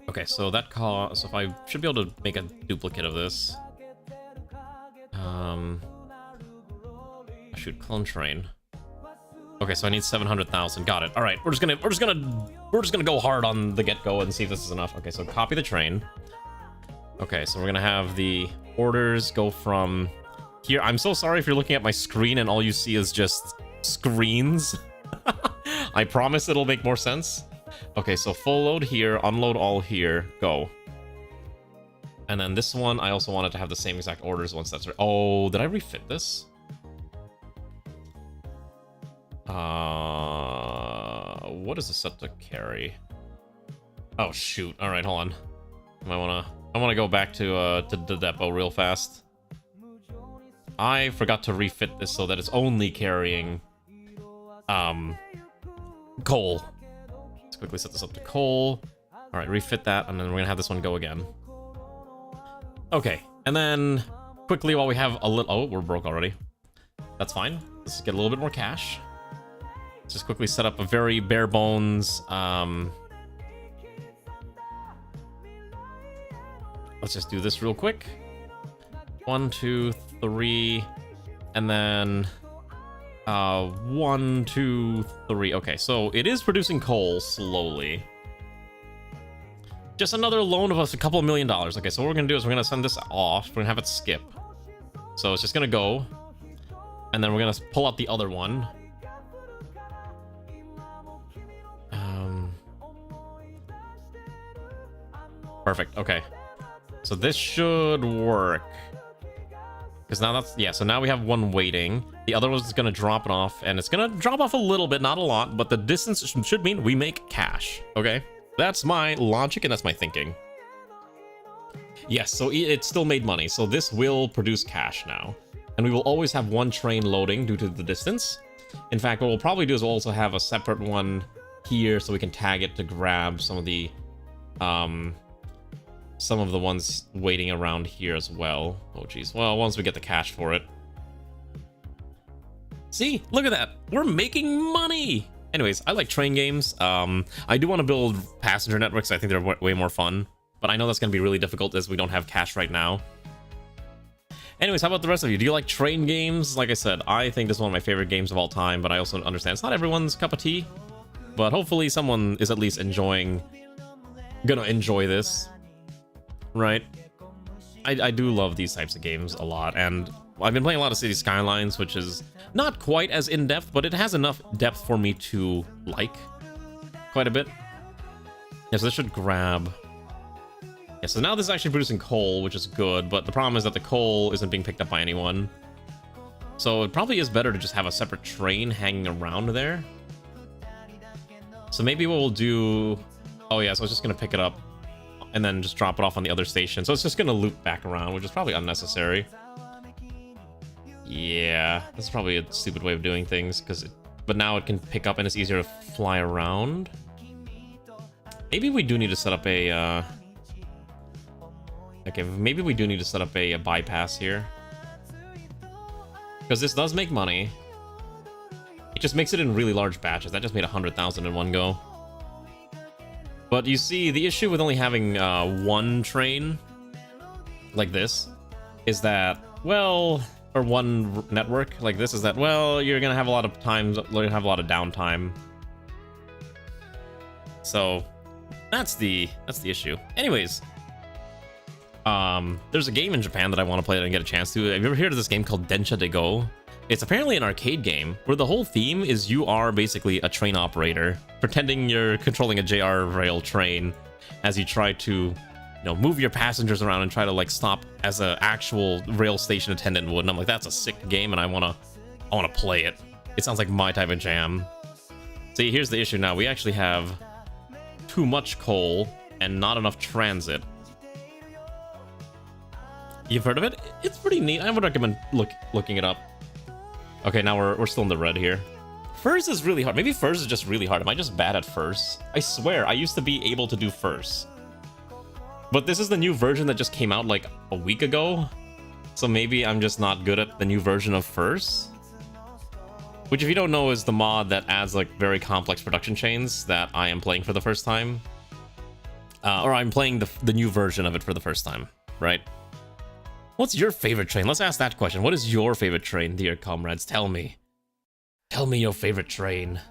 Okay, so that cost... So if I should be able to make a duplicate of this. Shoot, clone train. Okay, so I need 700,000. Got it. All right, we're just gonna go hard on the get-go and see if this is enough. Okay, so copy the train. Okay, so we're gonna have the orders go from here. I'm so sorry if you're looking at my screen and all you see is just screens. I promise it'll make more sense. Okay, so full load here, unload all here, go. And then this one, I also wanted to have the same exact orders once that's right. Oh, did I refit this? What is the set to carry? Oh shoot! All right, hold on. I wanna go back to the depot real fast. I forgot to refit this so that it's only carrying coal. Let's quickly set this up to coal. All right, refit that, and then we're gonna have this one go again. Okay, and then quickly while we have a little... Oh, we're broke already. That's fine. Let's get a little bit more cash. Let's just quickly set up a very bare bones... Let's just do this real quick. 1, 2, 3, and then... 1, 2, 3. Okay, so it is producing coal slowly. Just another loan of us a couple of $1 million. Okay, so what we're gonna do is we're gonna send this off. We're gonna have it skip. So it's just gonna go. And then we're gonna pull out the other one. Perfect, okay. So this should work. Because now that's... Yeah, so now we have one waiting. The other one's gonna drop it off. And it's gonna drop off a little bit, not a lot. But the distance should mean we make cash. Okay? That's my logic and that's my thinking. Yes, so it still made money. So this will produce cash now. And we will always have one train loading due to the distance. In fact, what we'll probably do is we'll also have a separate one here so we can tag it to grab some of the ones waiting around here as well. Oh geez. Well, once we get the cash for it. See, look at that. We're making money. Anyways, I like train games. I do want to build passenger networks. I think they're way more fun. But I know that's going to be really difficult as we don't have cash right now. Anyways, how about the rest of you? Do you like train games? Like I said, I think this is one of my favorite games of all time. But I also understand it's not everyone's cup of tea. But hopefully someone is at least gonna enjoy this. Right? I do love these types of games a lot. And I've been playing a lot of City Skylines, which is not quite as in-depth, but it has enough depth for me to like quite a bit. Yeah, so this should grab... Yeah, so now this is actually producing coal, which is good, but the problem is that the coal isn't being picked up by anyone. So it probably is better to just have a separate train hanging around there. So maybe what we'll do... Oh yeah, so I was just going to pick it up and then just drop it off on the other station. So it's just going to loop back around, which is probably unnecessary. Yeah, that's probably a stupid way of doing things, but now it can pick up and it's easier to fly around. Maybe we do need to set up a, okay, maybe we do need to set up a bypass here. Because this does make money. It just makes it in really large batches. That just made 100,000 in one go. But you see, the issue with only having one train like this is that, well... Or one network like this is that, well, you're gonna have a lot of downtime. So That's the issue. Anyways, there's a game in Japan that I want to play that I didn't get a chance to. Have you ever heard of this game called Densha de Go? It's apparently an arcade game where the whole theme is you are basically a train operator, pretending you're controlling a JR rail train as you try to, move your passengers around and try to like stop as an actual rail station attendant would. And I'm like, that's a sick game, and I wanna play it. It sounds like my type of jam. See, here's the issue now. We actually have too much coal and not enough transit. You've heard of it? It's pretty neat. I would recommend looking it up. Okay, now we're still in the red here. First is really hard. Maybe first is just really hard. Am I just bad at first? I swear, I used to be able to do first. But this is the new version that just came out like a week ago. So maybe I'm just not good at the new version of first. Which, if you don't know, is the mod that adds like very complex production chains that I am playing for the first time. Or I'm playing the new version of it for the first time, right? What's your favorite train? Let's ask that question. What is your favorite train, dear comrades? Tell me. Tell me your favorite train.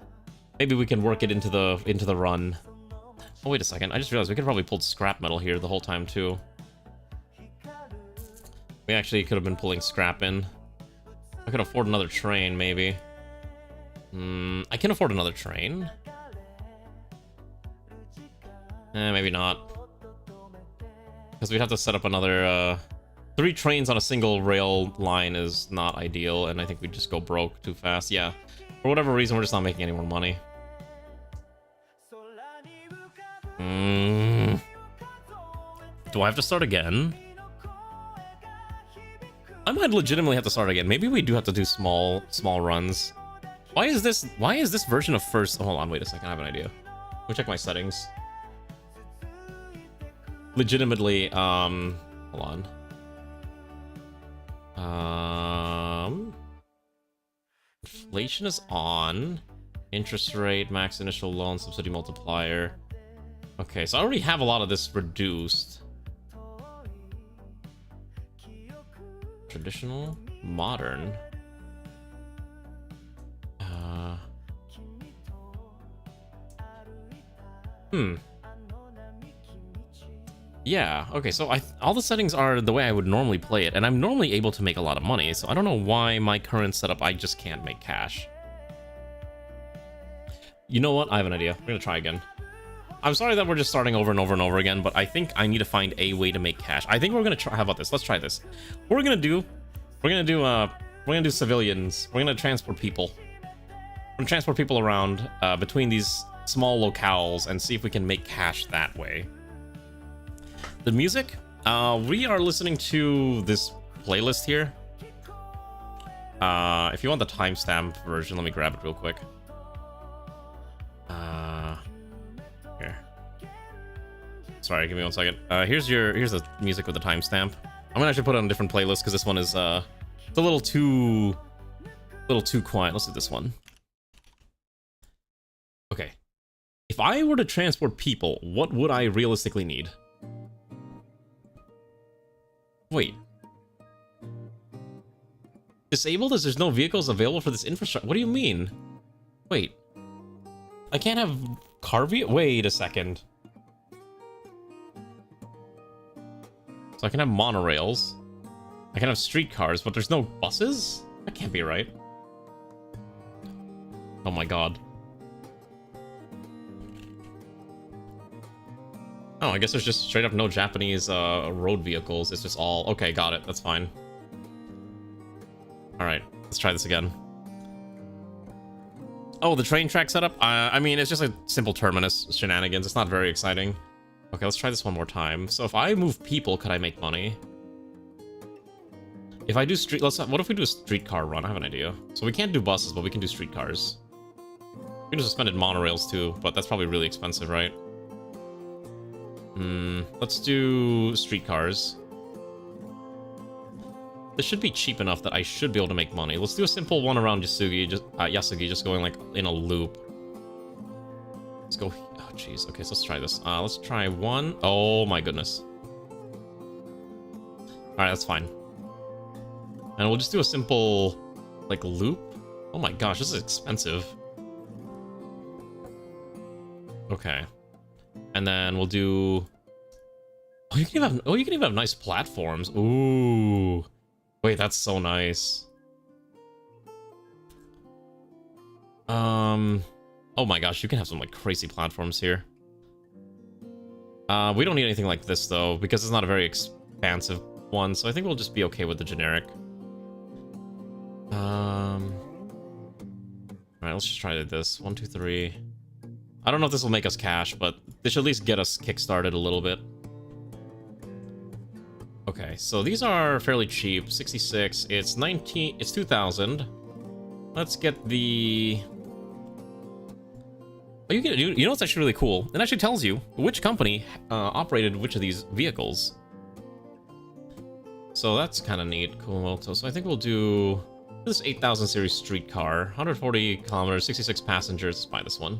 Maybe we can work it into the run. Oh, wait a second. I just realized we could probably pull scrap metal here the whole time, too. We actually could have been pulling scrap in. I could afford another train, maybe. I can afford another train. Maybe not. Because we'd have to set up another, 3 trains on a single rail line is not ideal, and I think we'd just go broke too fast. Yeah. For whatever reason, we're just not making any more money. Do I have to start again? I might legitimately have to start again. Maybe we do have to do small runs. Why is this version of first? Hold on, wait a second. I have an idea. Let me check my settings. Legitimately, hold on. Inflation is on. Interest rate, max initial loan, subsidy multiplier. Okay, so I already have a lot of this reduced. Traditional, modern. Yeah, okay, so all the settings are the way I would normally play it, and I'm normally able to make a lot of money, so I don't know why my current setup, I just can't make cash. You know what? I have an idea. We're gonna try again. I'm sorry that we're just starting over and over and over again, but I think I need to find a way to make cash. I think we're gonna try. How about this? Let's try this. What we're gonna do civilians. We're gonna transport people. We're gonna transport people around between these small locales and see if we can make cash that way. The music, we are listening to this playlist here. If you want the timestamp version, let me grab it real quick. Here. Sorry, give me 1 second. Here's the music with the timestamp. I'm gonna actually put it on a different playlist because this one is it's a little too quiet. Let's do this one. Okay. If I were to transport people, what would I realistically need? Wait. Disabled as there's no vehicles available for this infrastructure? What do you mean? Wait. I can't have car Wait a second. So I can have monorails. I can have streetcars, but there's no buses? That can't be right. Oh my god. Oh, I guess there's just straight up no Japanese road vehicles. It's just all... Okay, got it. That's fine. Alright, let's try this again. Oh, the train track setup? I mean, it's just a simple terminus shenanigans. It's not very exciting. Okay, let's try this one more time. So if I move people, could I make money? If I do what if we do a streetcar run? I have an idea. So we can't do buses, but we can do streetcars. We can do suspended monorails too, but that's probably really expensive, right? Let's do streetcars. This should be cheap enough that I should be able to make money. Let's do a simple one around Yasugi, just going like in a loop. Let's go. Oh, jeez. Okay, so let's try this. Let's try one. Oh my goodness. All right, that's fine. And we'll just do a simple like loop. Oh my gosh, this is expensive. Okay. And then we'll do... Oh, you can even have nice platforms. Ooh. Wait, that's so nice. Oh my gosh, you can have some like crazy platforms here. We don't need anything like this though, because it's not a very expansive one, so I think we'll just be okay with the generic. Alright, let's just try this. 1, 2, 3. I don't know if this will make us cash, but this should at least get us kickstarted a little bit. Okay, so these are fairly cheap. 66. It's 19. It's 2,000. Let's get the... Oh, you know what's actually really cool? It actually tells you which company operated which of these vehicles. So that's kind of neat. Cool. So I think we'll do this 8000 series streetcar. 140 kilometers, 66 passengers. Let's buy this one.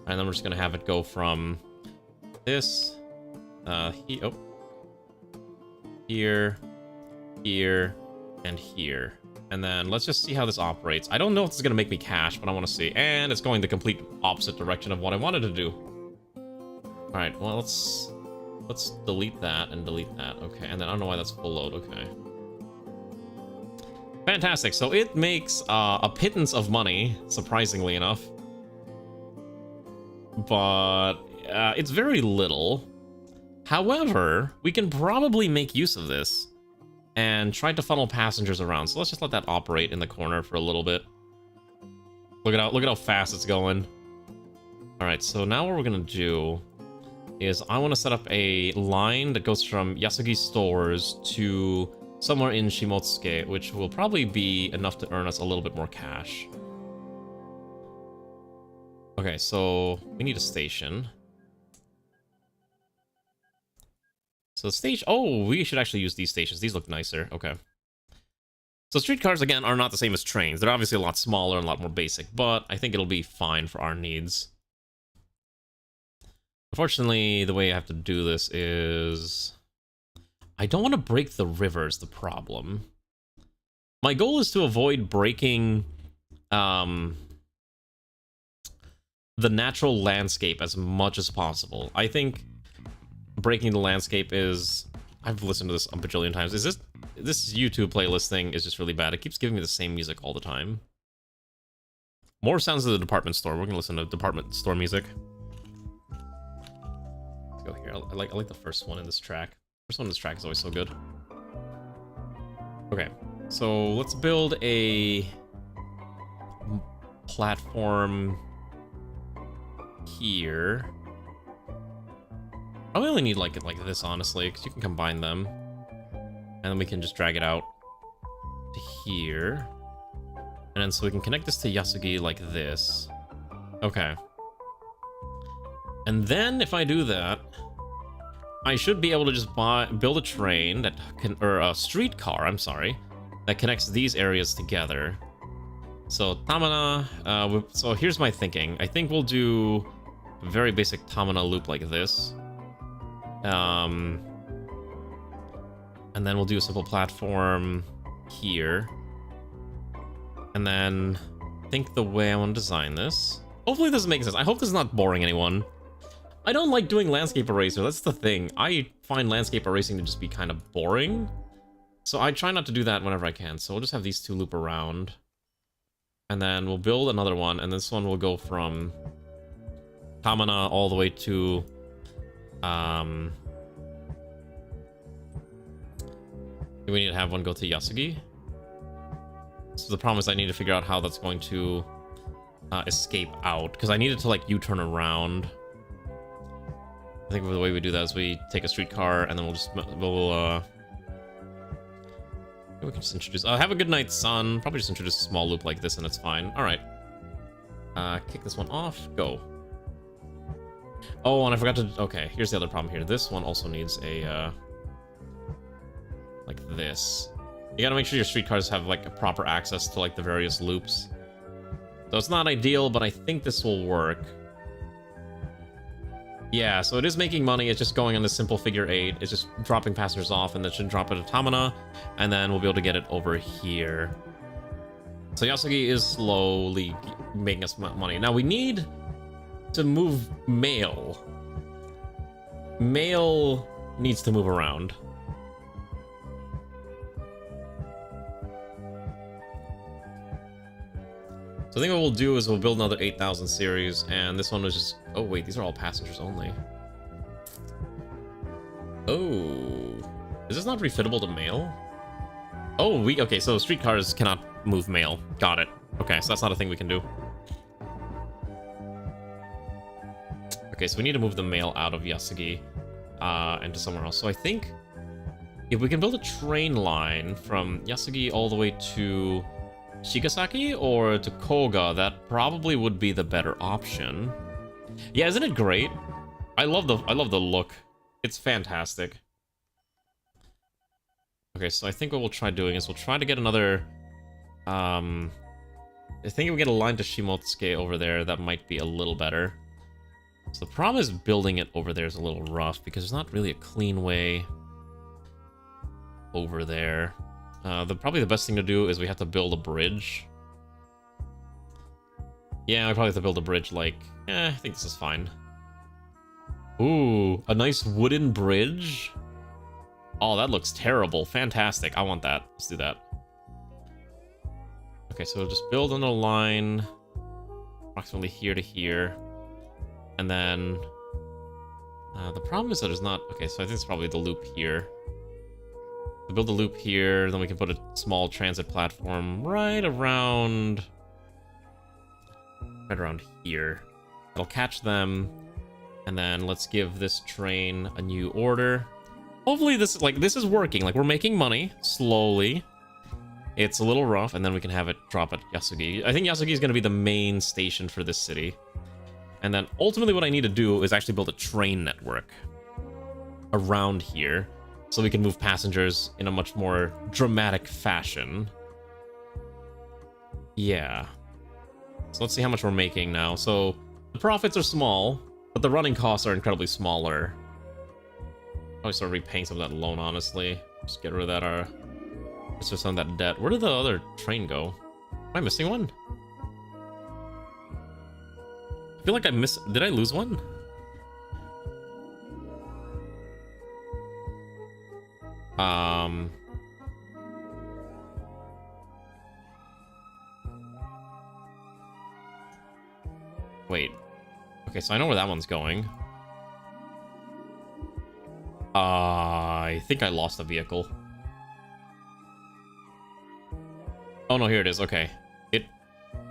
And then we're just going to have it go from this, here, here, and here. And then let's just see how this operates. I don't know if this is going to make me cash, but I want to see. And it's going the complete opposite direction of what I wanted to do. Alright, well, let's delete that and delete that. Okay, and then I don't know why that's full load. Okay. Fantastic. So it makes a pittance of money, surprisingly enough. But it's very little. However, we can probably make use of this and try to funnel passengers around. So let's just let that operate in the corner for a little bit. Look at how fast it's going. All right, so now what we're gonna do is I want to set up a line that goes from Yasugi stores to somewhere in Shimotsuke, which will probably be enough to earn us a little bit more cash. Okay, so we need a station. So station... Oh, we should actually use these stations. These look nicer. Okay. So streetcars, again, are not the same as trains. They're obviously a lot smaller and a lot more basic, but I think it'll be fine for our needs. Unfortunately, the way I have to do this is... I don't want to break the river is the problem. My goal is to avoid breaking the natural landscape as much as possible. I think breaking the landscape is... I've listened to this a bajillion times. This YouTube playlist thing is just really bad. It keeps giving me the same music all the time. More sounds of the department store. We're gonna listen to department store music. Let's go here. I like the first one in this track. First one in this track is always so good. Okay, so let's build a platform here. I only need like this, honestly, because you can combine them. And then we can just drag it out to here. And then so we can connect this to Yasugi like this. Okay. And then if I do that, I should be able to just build a train that can, or a streetcar, I'm sorry, that connects these areas together. So Tamana, so here's my thinking. I think we'll do a very basic Tamana loop like this. And then we'll do a simple platform here. And then I think the way I want to design this. Hopefully this makes sense. I hope this is not boring anyone. I don't like doing landscape eraser. That's the thing. I find landscape erasing to just be kind of boring. So I try not to do that whenever I can. So we'll just have these two loop around. And then we'll build another one. And this one will go from Tamana all the way to... we need to have one go to Yasugi. So the problem is I need to figure out how that's going to escape out. Because I need it to like U-turn around. I think the way we do that is we take a streetcar and then we can just introduce... have a good night, son. Probably just introduce a small loop like this and it's fine. Alright. Kick this one off. Go. Oh, and I forgot to... Okay, here's the other problem here. This one also needs a... like this. You gotta make sure your streetcars have like a proper access to like the various loops. So it's not ideal, but I think this will work. Yeah, so it is making money. It's just going on this simple figure 8. It's just dropping passengers off, and that should drop it at Tamana, and then we'll be able to get it over here. So Yasugi is slowly making us money. Now we need to move mail. Mail needs to move around. So I think what we'll do is we'll build another 8,000 series, and this one was just... Oh, wait, these are all passengers only. Oh. Is this not refittable to mail? Oh, okay, so streetcars cannot move mail. Got it. Okay, so that's not a thing we can do. Okay, so we need to move the mail out of Yasugi and to somewhere else. So I think if we can build a train line from Yasugi all the way to Shigasaki or to Koga, that probably would be the better option. Yeah, isn't it great? I love the look. It's fantastic. Okay, so I think what we'll try doing is we'll try to get another... I think if we get a line to Shimotsuke over there, that might be a little better. So the problem is building it over there is a little rough, because there's not really a clean way over there. Probably the best thing to do is we have to build a bridge. Yeah, we probably have to build a bridge, like... I think this is fine. Ooh, a nice wooden bridge? Oh, that looks terrible. Fantastic. I want that. Let's do that. Okay, so we'll just build on a line approximately here to here. And then... the problem is that there's not... Okay, so I think it's probably the loop here. We'll build a loop here, then we can put a small transit platform right around here. It'll catch them, and then let's give this train a new order. Hopefully this is working. Like, we're making money slowly. It's a little rough, and then we can have it drop at Yasugi. I think Yasugi is going to be the main station for this city. And then ultimately what I need to do is actually build a train network around here, so we can move passengers in a much more dramatic fashion. Yeah. So let's see how much we're making now. So the profits are small, but the running costs are incredibly smaller. Probably start repaying some of that loan, honestly. Just get rid of that, let's just some of that debt. Where did the other train go? Am I missing one? I feel like did I lose one? Wait. Okay, so I know where that one's going. I think I lost the vehicle. Oh no, here it is. Okay. It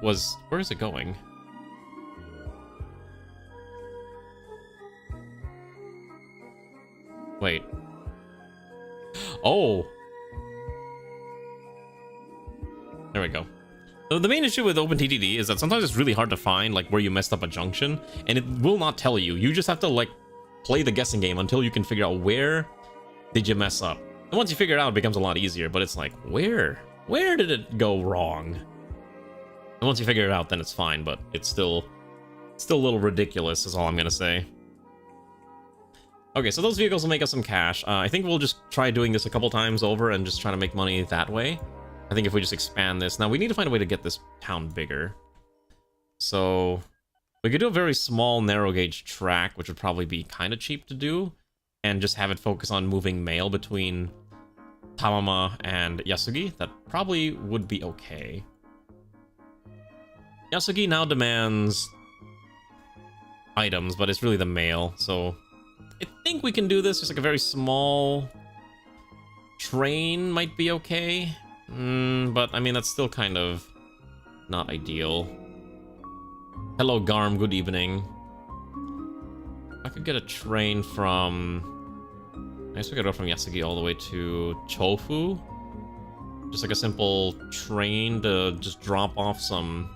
was... Where is it going? Wait. Oh! There we go. So the main issue with OpenTTD is that sometimes it's really hard to find, like, where you messed up a junction, and it will not tell you. You just have to, like, play the guessing game until you can figure out where did you mess up. And once you figure it out, it becomes a lot easier, but it's like, where? Where did it go wrong? And once you figure it out, then it's fine, but it's still a little ridiculous, is all I'm gonna say. Okay, so those vehicles will make us some cash. I think we'll just try doing this a couple times over and just try to make money that way. I think if we just expand this... Now, we need to find a way to get this town bigger. So, we could do a very small, narrow-gauge track, which would probably be kind of cheap to do, and just have it focus on moving mail between Tamama and Yasugi. That probably would be okay. Yasugi now demands items, but it's really the mail, so... I think we can do this. Just like a very small train might be okay. But, I mean, that's still kind of not ideal. Hello, Garm. Good evening. I could get a train from... I guess we could go from Yasugi all the way to Chofu. Just like a simple train to just drop off some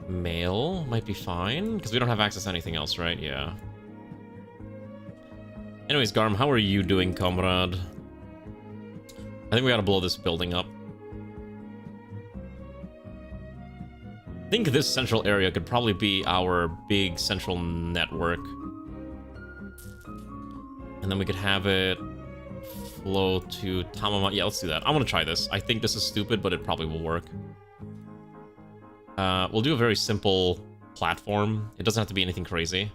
mail. Might be fine. Because we don't have access to anything else, right? Yeah. Anyways, Garm, how are you doing, comrade? I think we gotta blow this building up. I think this central area could probably be our big central network. And then we could have it flow to Tamama. Yeah, let's do that. I want to try this. I think this is stupid, but it probably will work. We'll do a very simple platform. It doesn't have to be anything crazy.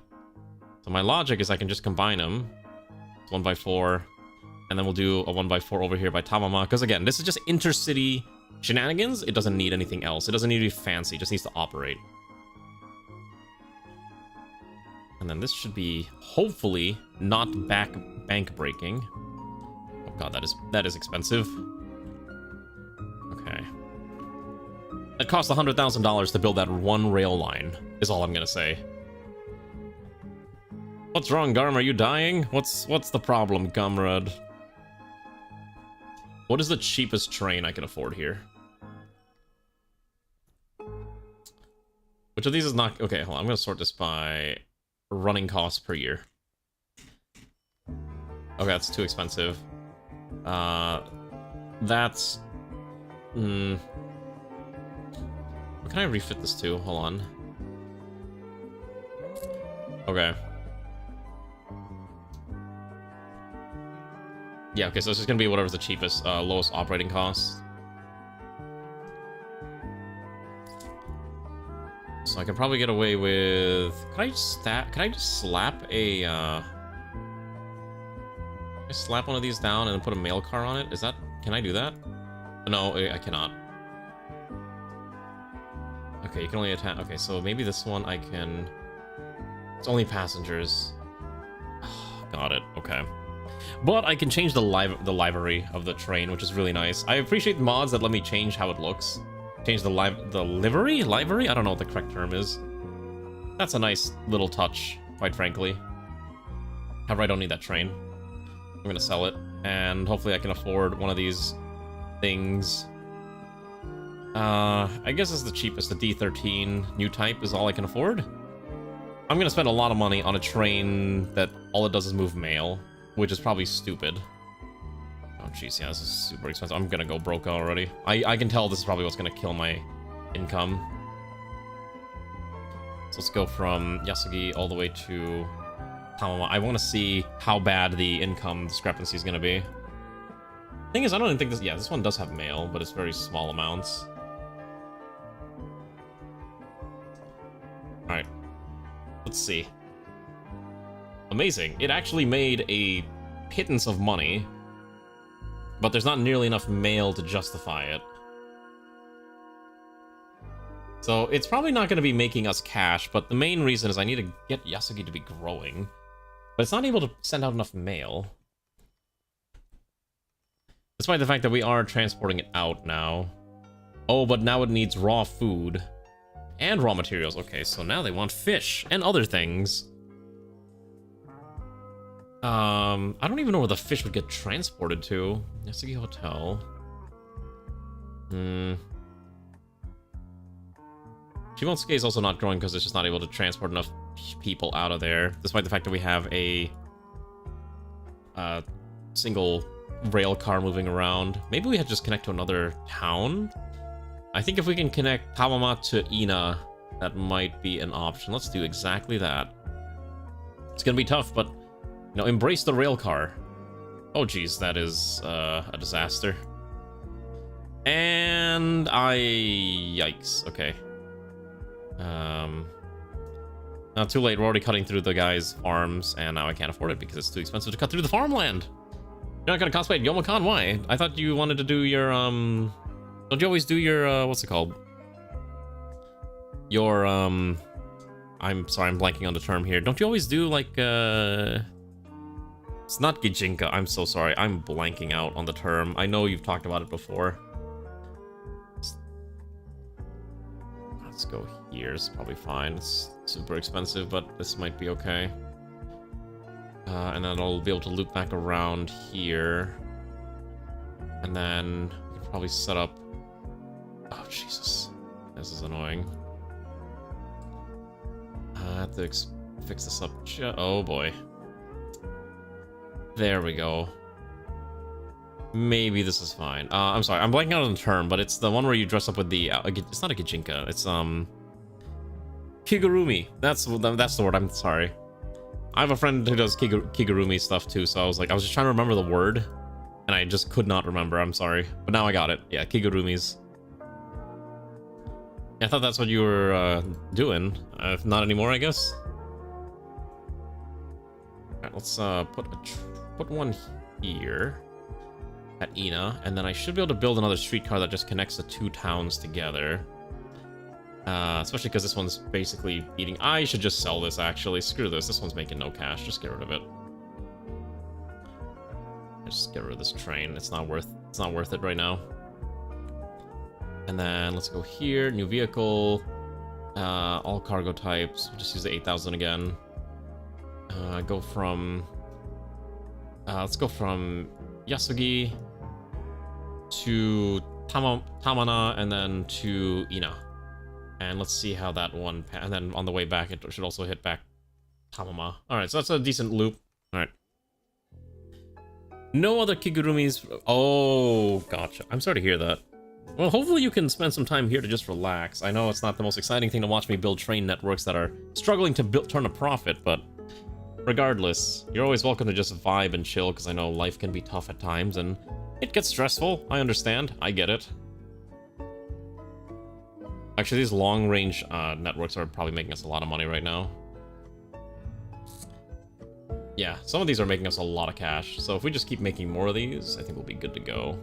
So my logic is I can just combine them. 1x4. And then we'll do a 1x4 over here by Tamama. Because again, this is just intercity shenanigans. It doesn't need anything else. It doesn't need to be fancy. It just needs to operate. And then this should be, hopefully, not bank breaking. Oh god, that is expensive. Okay. It cost $100,000 to build that one rail line, is all I'm gonna say. What's wrong, Garm? Are you dying? What's the problem, comrade? What is the cheapest train I can afford here? Which of these is not... Okay, hold on. I'm gonna sort this by running costs per year. Okay, that's too expensive. That's... What can I refit this to? Hold on. Okay. Yeah, okay, so it's just gonna be whatever's the cheapest, lowest operating cost. So I can probably get away with... Can I just slap a, Can I slap one of these down and then put a mail car on it? Is that... Can I do that? No, I cannot. Okay, you can only attach... Okay, so maybe this one I can... It's only passengers. Got it, okay. But I can change the livery of the train, which is really nice. I appreciate mods that let me change how it looks. Change the livery? Livery? I don't know what the correct term is. That's a nice little touch, quite frankly. However, I don't need that train. I'm gonna sell it, and hopefully I can afford one of these things. I guess it's the cheapest. The D13 new type is all I can afford. I'm gonna spend a lot of money on a train that all it does is move mail, which is probably stupid. Oh jeez, yeah, this is super expensive. I'm gonna go broke already. I can tell this is probably what's gonna kill my income. So let's go from Yasugi all the way to Tamama. I want to see how bad the income discrepancy is gonna be. Thing is, I don't even think this... Yeah, this one does have mail, but it's very small amounts. Alright. Let's see. Amazing. It actually made a pittance of money, but there's not nearly enough mail to justify it. So it's probably not going to be making us cash, but the main reason is I need to get Yasugi to be growing. But it's not able to send out enough mail. Despite the fact that we are transporting it out now. Oh, but now it needs raw food. And raw materials. Okay, so now they want fish and other things. I don't even know where the fish would get transported to. Yasugi Hotel. Shimonosuke is also not growing because it's just not able to transport enough people out of there, despite the fact that we have a single rail car moving around. Maybe we had to just connect to another town? I think if we can connect Tamama to Ina, that might be an option. Let's do exactly that. It's gonna be tough, but, you know, embrace the rail car. Oh, geez, that is a disaster. And yikes, okay. Not too late, we're already cutting through the guy's farms, and now I can't afford it because it's too expensive to cut through the farmland. You're not gonna cosplay Yomokan? Why? I thought you wanted to do your, don't you always do your, what's it called? Your, I'm sorry, I'm blanking on the term here. Don't you always do, like, it's not Gijinka, I'm so sorry. I'm blanking out on the term. I know you've talked about it before. Let's go here, it's probably fine. It's super expensive, but this might be okay. And then I'll be able to loop back around here. And then we can probably set up... Oh, Jesus. This is annoying. I have to fix this up. Oh, boy. There we go. Maybe this is fine. I'm sorry, I'm blanking out on the term, but it's the one where you dress up with the... it's not a Gijinka, it's, Kigurumi. That's the word, I'm sorry. I have a friend who does Kigurumi stuff too, so I was just trying to remember the word, and I just could not remember, I'm sorry. But now I got it. Yeah, Kigurumis. I thought that's what you were doing. If not anymore, I guess. Alright, let's put one here at Ina, and then I should be able to build another streetcar that just connects the two towns together. Especially because this one's basically eating. I should just sell this, actually. Screw this. This one's making no cash. Just get rid of it. Just get rid of this train. It's not worth it right now. And then let's go here. New vehicle. All cargo types. We'll just use the 8,000 again. Go from... let's go from Yasugi to Tamana and then to Ina. And let's see how that one... And then on the way back, it should also hit back Tamama. Alright, so that's a decent loop. Alright. No other Kigurumis... Oh, gotcha. I'm sorry to hear that. Well, hopefully you can spend some time here to just relax. I know it's not the most exciting thing to watch me build train networks that are struggling to turn a profit, but regardless, you're always welcome to just vibe and chill, because I know life can be tough at times, and it gets stressful. I understand. I get it. Actually, these long-range networks are probably making us a lot of money right now. Yeah, some of these are making us a lot of cash, so if we just keep making more of these, I think we'll be good to go.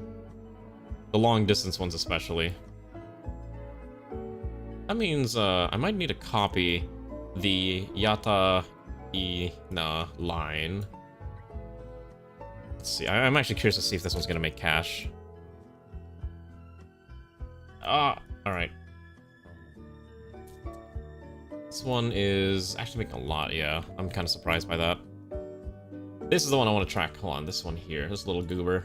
The long-distance ones especially. That means I might need to copy the Yata-Ina line. Let's see, I'm actually curious to see if this one's gonna make cash. Alright. This one is actually making a lot, yeah. I'm kind of surprised by that. This is the one I want to track. Hold on, this one here. This little goober.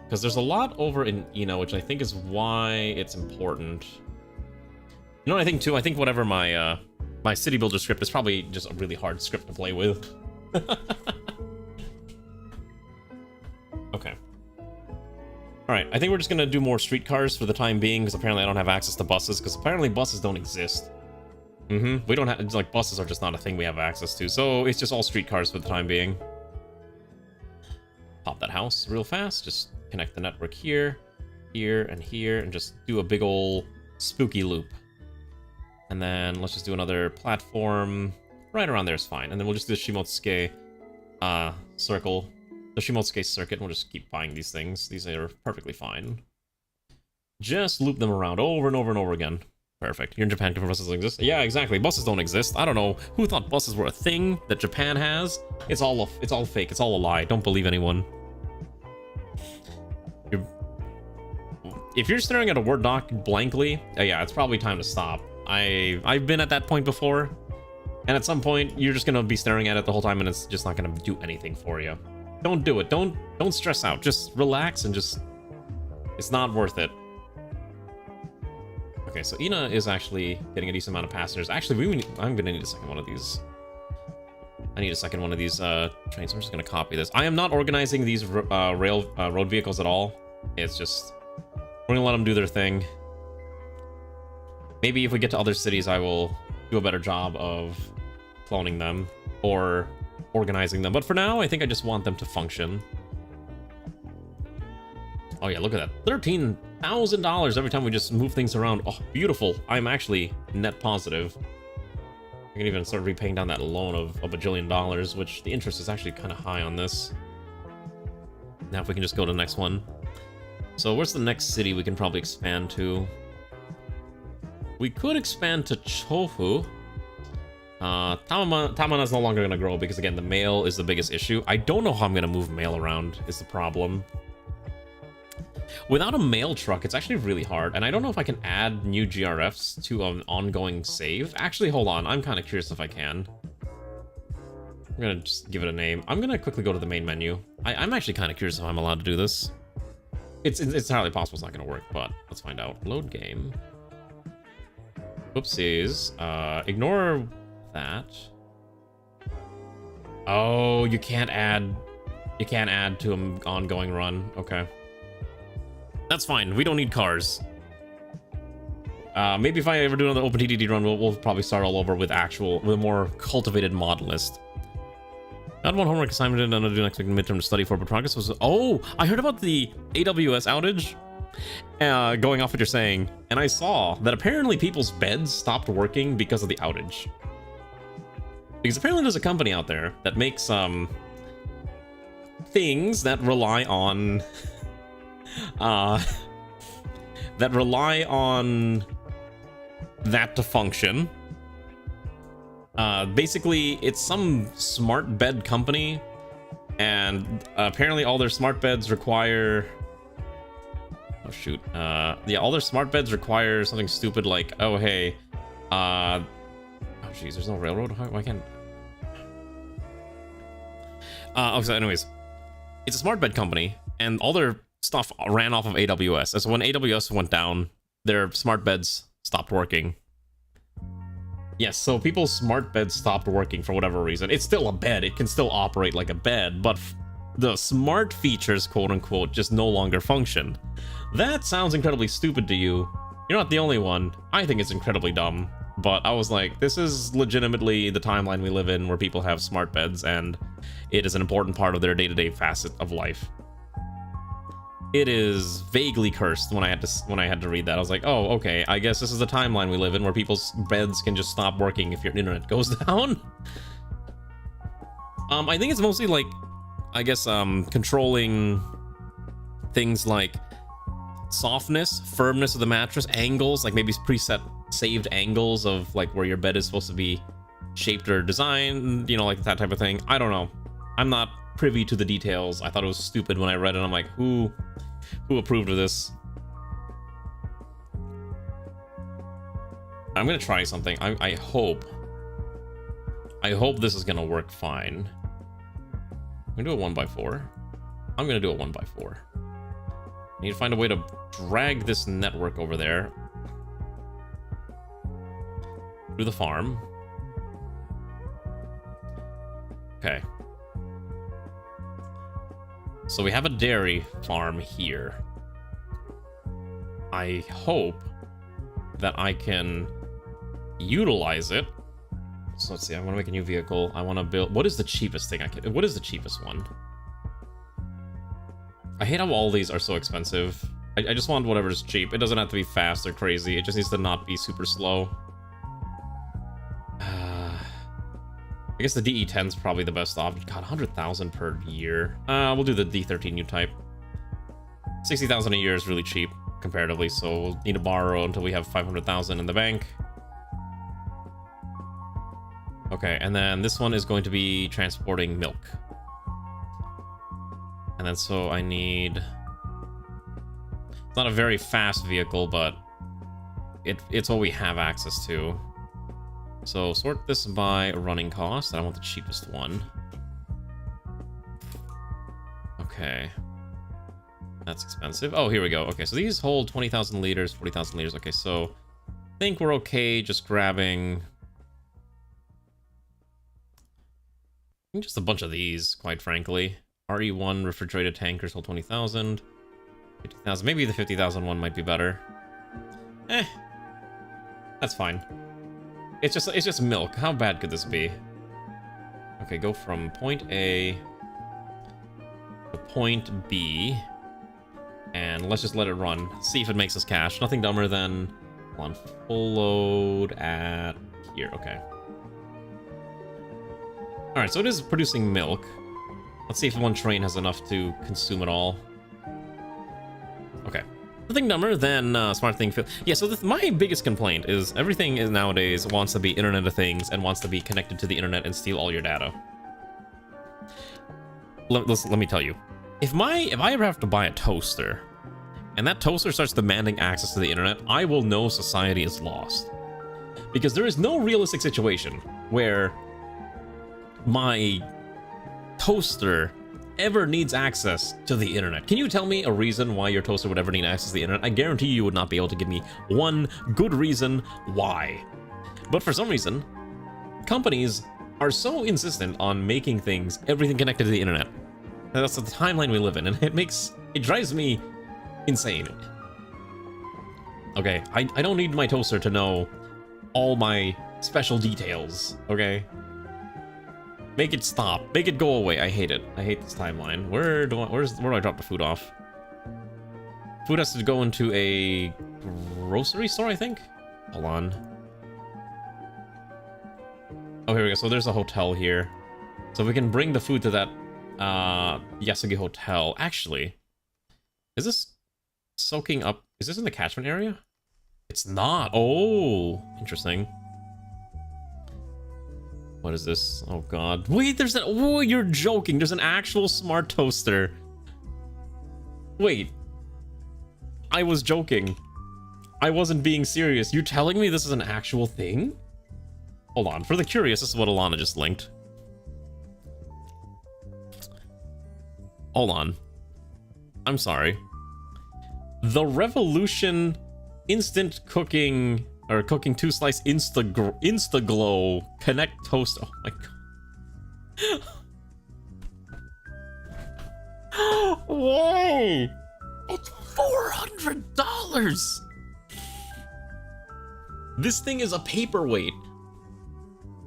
Because there's a lot over in Ina, which I think is why it's important. You know what I think, too? I think whatever my my city builder script is probably just a really hard script to play with. Okay. Alright, I think we're just going to do more streetcars for the time being, because apparently I don't have access to buses, because apparently buses don't exist. We don't have, like, buses are just not a thing we have access to, so it's just all streetcars for the time being. Pop that house real fast, just connect the network here, here, and here, and just do a big ol' spooky loop. And then let's just do another platform. Right around there is fine, and then we'll just do the Shimotsuke circle. The Shimotsuke circuit, and we'll just keep buying these things. These are perfectly fine. Just loop them around over and over and over again. Perfect. You're in Japan, confirm buses don't exist? Yeah, exactly. Buses don't exist. I don't know who thought buses were a thing that Japan has. It's all fake. It's all a lie. Don't believe anyone. If you're staring at a Word doc blankly, yeah, it's probably time to stop. I've been at that point before, and at some point you're just gonna be staring at it the whole time, and it's just not gonna do anything for you. Don't do it. Don't stress out. Just relax and just... It's not worth it. Okay, so Ina is actually getting a decent amount of passengers. Actually, I'm gonna need a second one of these. I need a second one of these trains. I'm just gonna copy this. I am not organizing these road vehicles at all. It's just... We're gonna let them do their thing. Maybe if we get to other cities, I will do a better job of cloning them. Or organizing them. But for now, I think I just want them to function. Oh yeah, look at that. $13,000 every time we just move things around. Oh, beautiful. I'm actually net positive. I can even start repaying down that loan of a bajillion dollars, which the interest is actually kind of high on this. Now if we can just go to the next one. So where's the next city we can probably expand to? We could expand to Chofu. Tamana's no longer going to grow because, again, the mail is the biggest issue. I don't know how I'm going to move mail around is the problem. Without a mail truck, it's actually really hard, and I don't know if I can add new GRFs to an ongoing save. Actually, hold on. I'm kind of curious if I can. I'm going to just give it a name. I'm going to quickly go to the main menu. I'm actually kind of curious if I'm allowed to do this. It's entirely possible it's not going to work, but let's find out. Load game. Whoopsies. Ignore... that. Oh, you can't add to an ongoing run. Okay. That's fine. We don't need cars. Maybe if I ever do another OpenTTD run, we'll probably start all over with a more cultivated mod list. I had one homework assignment and I'm do next week midterm to study for, but progress was... Oh, I heard about the AWS outage. Going off what you're saying, and I saw that apparently people's beds stopped working because of the outage. Because apparently there's a company out there that makes things that rely on that rely on that to function. Basically, it's some smart bed company, and apparently all their smart beds require... Oh, shoot. Yeah, all their smart beds require something stupid like, oh, hey, oh, jeez, there's no railroad? Why can't... Okay, so anyways, it's a smart bed company, and all their stuff ran off of AWS. And so when AWS went down, their smart beds stopped working. Yes, so people's smart beds stopped working for whatever reason. It's still a bed, it can still operate like a bed, but the smart features, quote unquote, just no longer function. That sounds incredibly stupid to you. You're not the only one. I think it's incredibly dumb, but I was like, this is legitimately the timeline we live in where people have smart beds, and it is an important part of their day-to-day facet of life. It is vaguely cursed when I had to read that. I was like, oh, okay, I guess this is the timeline we live in where people's beds can just stop working if your internet goes down. I think it's mostly like, I guess, controlling things like softness, firmness of the mattress, angles, like maybe preset saved angles of like where your bed is supposed to be shaped or designed, you know, like that type of thing. I don't know. I'm not privy to the details. I thought it was stupid when I read it. I'm like, who approved of this? I'm gonna try something. I hope this is gonna work fine. I'm gonna do a 1x4. I'm gonna do a 1x4. I need to find a way to drag this network over there through the farm. Okay. So we have a dairy farm here. I hope that I can utilize it. So let's see, I want to make a new vehicle. I want to build... What is the cheapest thing I can... What is the cheapest one? I hate how all these are so expensive. I just want whatever's cheap. It doesn't have to be fast or crazy. It just needs to not be super slow. I guess the DE10 is probably the best option. God, 100,000 per year. We'll do the D13 new type. 60,000 a year is really cheap comparatively, so we'll need to borrow until we have 500,000 in the bank. Okay, and then this one is going to be transporting milk. And then so I need... It's not a very fast vehicle, but it's what we have access to. So sort this by running cost. I want the cheapest one. Okay. That's expensive. Oh, here we go. Okay, so these hold 20,000 liters, 40,000 liters. Okay, so I think we're okay just grabbing... I think just a bunch of these, quite frankly. RE1 refrigerated tankers hold 20,000. 50,000. Maybe the 50,000 one might be better. That's fine. It's just milk. How bad could this be? Okay, go from point A to point B, and let's just let it run. See if it makes us cash. Nothing dumber than on full load at here. Okay. All right, so it is producing milk. Let's see if one train has enough to consume it all. Okay. Nothing dumber than Smart Thing. Yeah, so my biggest complaint is everything is nowadays wants to be Internet of Things and wants to be connected to the internet and steal all your data. Let me tell you, if I ever have to buy a toaster, and that toaster starts demanding access to the internet, I will know society is lost. Because there is no realistic situation where my toaster ever needs access to the internet. Can you tell me a reason why your toaster would ever need access to the internet? I guarantee you would not be able to give me one good reason why. But for some reason, companies are so insistent on making everything connected to the internet. And that's the timeline we live in, and it drives me insane. Okay, I don't need my toaster to know all my special details, okay? Make it stop. Make it go away. I hate it. I hate this timeline. Where do I drop the food off? Food has to go into a grocery store, I think? Hold on. Oh, here we go. So there's a hotel here. So we can bring the food to that Yasugi Hotel. Actually, is this soaking up? Is this in the catchment area? It's not. Oh, interesting. What is this? Oh god. Wait, there's an... Oh, you're joking. There's an actual smart toaster. Wait. I was joking. I wasn't being serious. You're telling me this is an actual thing? Hold on. For the curious, this is what Alana just linked. Hold on. I'm sorry. The Revolution Instant Cooking... Or cooking 2-slice Instaglow Connect Toast. Oh my god. Whoa! It's $400! This thing is a paperweight.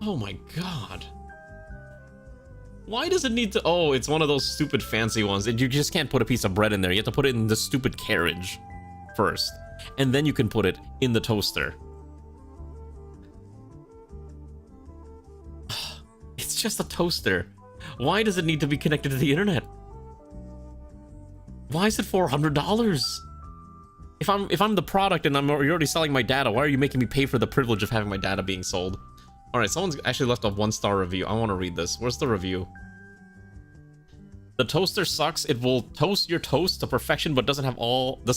Oh my god. Why does it need to... Oh, it's one of those stupid fancy ones. You just can't put a piece of bread in there. You have to put it in the stupid carriage first. And then you can put it in the toaster. It's just a toaster. Why does it need to be connected to the internet? Why is it $400? If I'm the product and you're already selling my data, why are you making me pay for the privilege of having my data being sold? All right, someone's actually left a 1-star review. I want to read this. Where's the review? The toaster sucks. It will toast your toast to perfection, but doesn't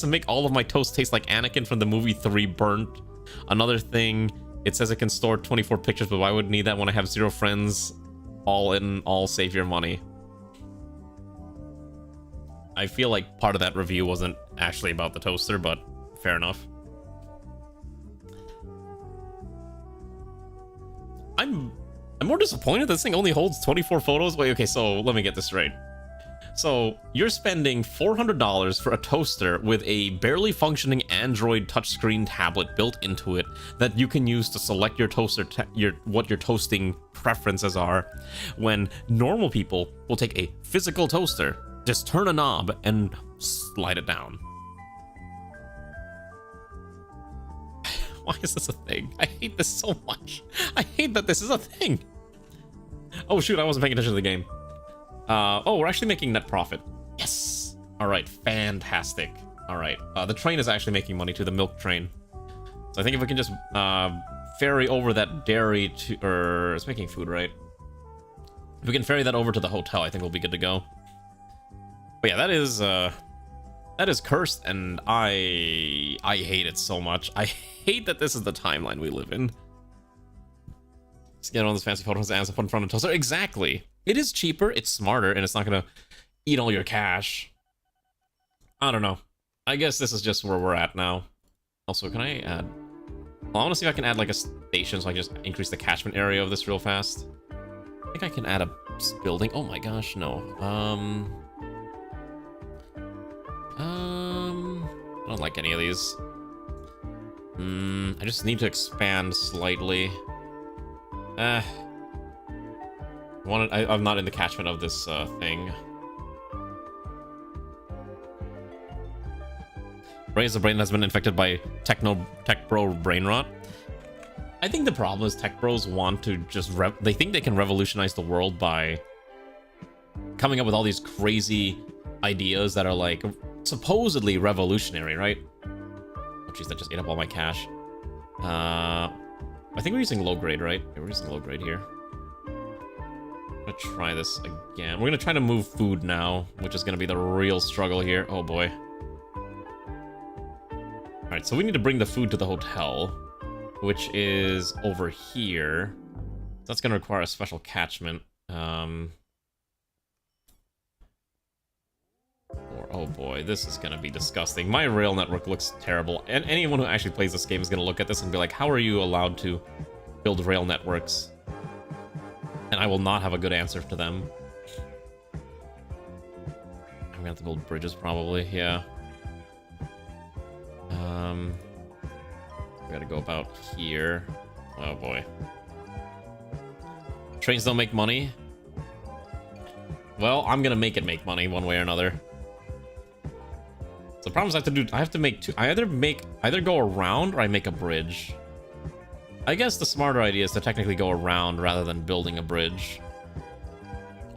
make all of my toast taste like Anakin from the movie 3 Burnt. Another thing, it says it can store 24 pictures, but why would I need that when I have 0 friends? All save your money. I feel like part of that review wasn't actually about the toaster, but fair enough. I'm more disappointed this thing only holds 24 photos. Wait, okay, so let me get this straight. So you're spending $400 for a toaster with a barely functioning Android touchscreen tablet built into it that you can use to select your toaster, what your toasting preferences are, when normal people will take a physical toaster, just turn a knob and slide it down. Why is this a thing? I hate this so much. I hate that this is a thing. Oh shoot, I wasn't paying attention to the game. Oh, we're actually making net profit. Yes! Alright, fantastic. Alright, the train is actually making money too, the milk train. So I think if we can just ferry over that dairy to... it's making food, right? If we can ferry that over to the hotel, I think we'll be good to go. But yeah, that is cursed, and I hate it so much. I hate that this is the timeline we live in. Just get on this fancy photos and put in front of a toaster. Exactly. It is cheaper, it's smarter, and it's not gonna eat all your cash. I don't know. I guess this is just where we're at now. Also, can I add... Well, I want to see if I can add like a station so I can just increase the catchment area of this real fast. I think I can add a building. Oh my gosh, no. I don't like any of these. I just need to expand slightly. I'm not in the catchment of this thing. Raise the brain has been infected by tech bro brain rot. I think the problem is tech bros want to just they think they can revolutionize the world by coming up with all these crazy ideas that are like supposedly revolutionary, right? Oh jeez, that just ate up all my cash. I think we're using low grade, right? Yeah, we're using low grade here. I'm gonna try this again. We're gonna try to move food now, which is gonna be the real struggle here. Oh boy. Alright, so we need to bring the food to the hotel, which is over here. That's gonna require a special catchment. Oh boy, this is gonna be disgusting. My rail network looks terrible, and anyone who actually plays this game is gonna look at this and be like, how are you allowed to build rail networks? And I will not have a good answer to them. I'm gonna have to build bridges probably, yeah. We gotta go about here. Oh boy. Trains don't make money. Well, I'm gonna make it make money one way or another. So the problem is I have to make two. I either go around or I make a bridge. I guess the smarter idea is to technically go around rather than building a bridge.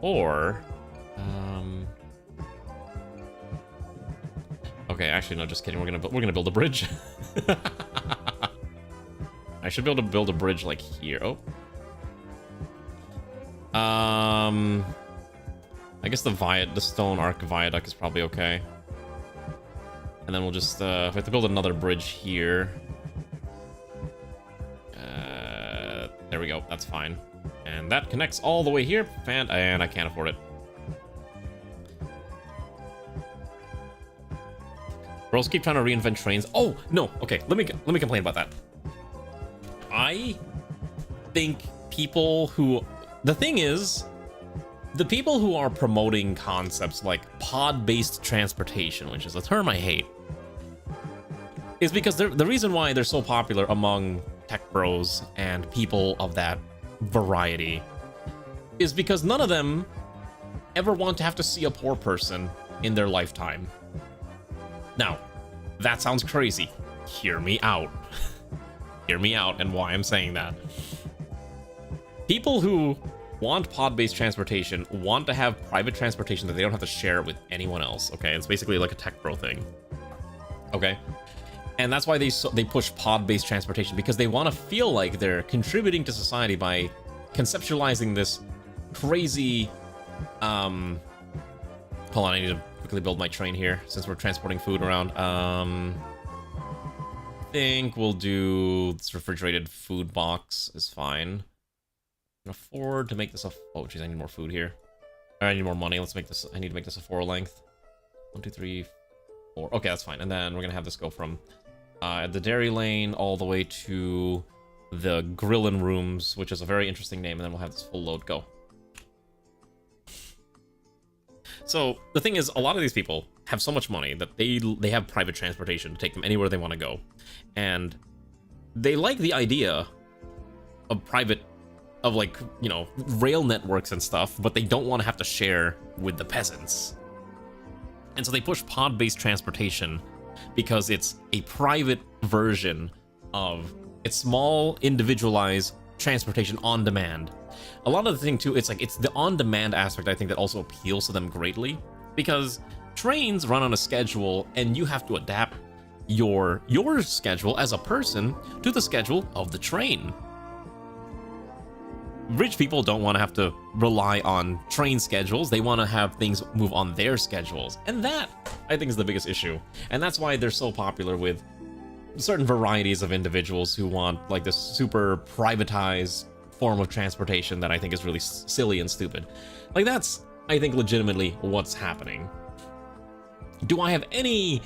Or, okay, actually, no, just kidding. We're gonna build a bridge. I should be able to build a bridge like here. Oh. I guess the stone arc viaduct is probably okay. And then we'll just, if I have to build another bridge here. There we go, that's fine. And that connects all the way here, and I can't afford it. Bros keep trying to reinvent trains. Oh, no, okay, let me complain about that. I think people who... The thing is, the people who are promoting concepts like pod-based transportation, which is a term I hate, is because the reason why they're so popular among tech bros and people of that variety is because none of them ever want to have to see a poor person in their lifetime. Now, that sounds crazy. Hear me out. Hear me out and why I'm saying that. People who want pod-based transportation want to have private transportation that they don't have to share with anyone else, okay? It's basically like a tech bro thing, okay? And that's why they push pod-based transportation, because they want to feel like they're contributing to society by conceptualizing this crazy, hold on, I need to quickly build my train here, since we're transporting food around. I think we'll do this refrigerated food box is fine. I can afford to make this a... Oh, jeez, I need more food here. I need more money. Let's make this... I need to make this a 4 length. 1, 2, 3, 4. Okay, that's fine. And then we're gonna have this go from the dairy lane all the way to the grillin' rooms, which is a very interesting name, and then we'll have this full load go. So the thing is, a lot of these people have so much money that they have private transportation to take them anywhere they want to go, and they like the idea of private, of like, you know, rail networks and stuff, but they don't want to have to share with the peasants. And so they push pod-based transportation because it's a private version of, it's small, individualized transportation on demand. A lot of the thing too, it's like, it's the on-demand aspect I think that also appeals to them greatly, because trains run on a schedule and you have to adapt your schedule as a person to the schedule of the train. Rich people don't want to have to rely on train schedules. They want to have things move on their schedules. And that, I think, is the biggest issue. And that's why they're so popular with certain varieties of individuals who want, like, this super privatized form of transportation that I think is really silly and stupid. Like, that's, I think, legitimately what's happening. Do I have any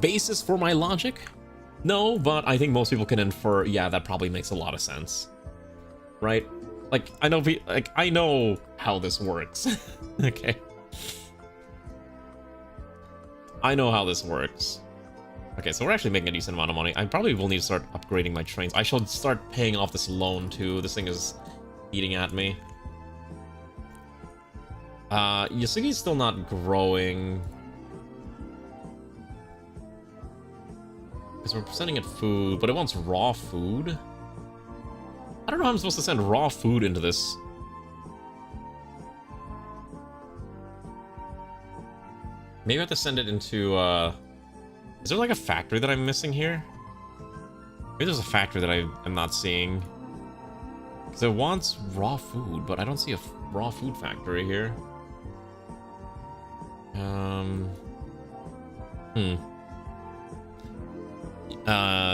basis for my logic? No, but I think most people can infer, yeah, that probably makes a lot of sense. Right? Like, I know how this works. Okay. I know how this works. Okay, so we're actually making a decent amount of money. I probably will need to start upgrading my trains. I should start paying off this loan, too. This thing is eating at me. Yasugi's still not growing. Because we're sending it food, but it wants raw food. I don't know how I'm supposed to send raw food into this. Maybe I have to send it into, is there like a factory that I'm missing here? Maybe there's a factory that I am not seeing. Because it wants raw food, but I don't see a raw food factory here.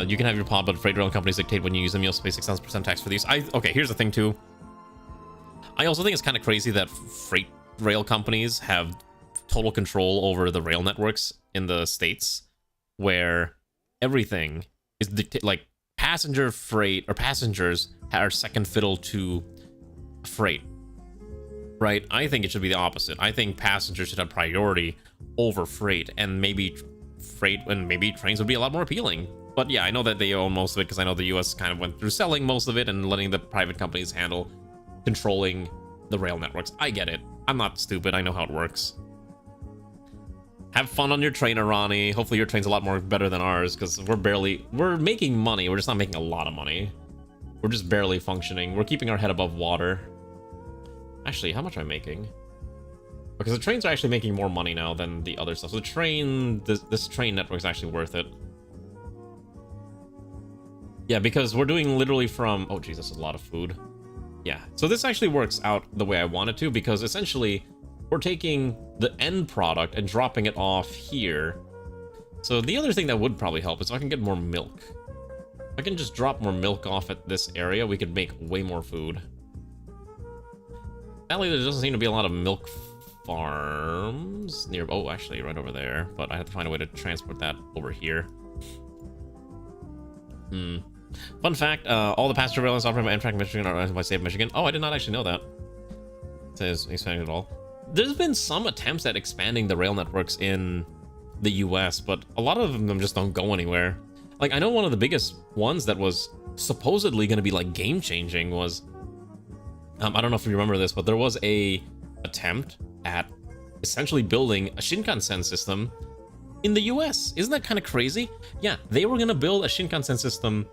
You can have your pod, but freight rail companies dictate when you use them. You'll pay 6,000% tax for these. Okay, here's the thing too. I also think it's kind of crazy that freight rail companies have total control over the rail networks in the States, where everything is like passenger freight, or passengers are second fiddle to freight. Right? I think it should be the opposite. I think passengers should have priority over freight, and maybe freight and maybe trains would be a lot more appealing. But yeah, I know that they own most of it, because I know the US kind of went through selling most of it and letting the private companies handle controlling the rail networks. I get it. I'm not stupid. I know how it works. Have fun on your train, Arani. Hopefully your train's a lot more better than ours, because we're making money. We're just not making a lot of money. We're just barely functioning. We're keeping our head above water. Actually, how much am I making? Because the trains are actually making more money now than the other stuff. So the train, this train network is actually worth it. Yeah, because we're doing literally from... Oh, geez, that's a lot of food. Yeah, so this actually works out the way I want it to, because essentially we're taking the end product and dropping it off here. So the other thing that would probably help is if I can get more milk. If I can just drop more milk off at this area, we could make way more food. Sadly, there doesn't seem to be a lot of milk farms near... Oh, actually, right over there. But I have to find a way to transport that over here. Fun fact, all the passenger rail lines operated by Amtrak Michigan are owned by the state of Michigan. Oh, I did not actually know that. It says expanding at all. There's been some attempts at expanding the rail networks in the US, but a lot of them just don't go anywhere. Like, I know one of the biggest ones that was supposedly going to be, like, game-changing was... I don't know if you remember this, but there was a attempt at essentially building a Shinkansen system in the US. Isn't that kind of crazy? Yeah, they were going to build a Shinkansen system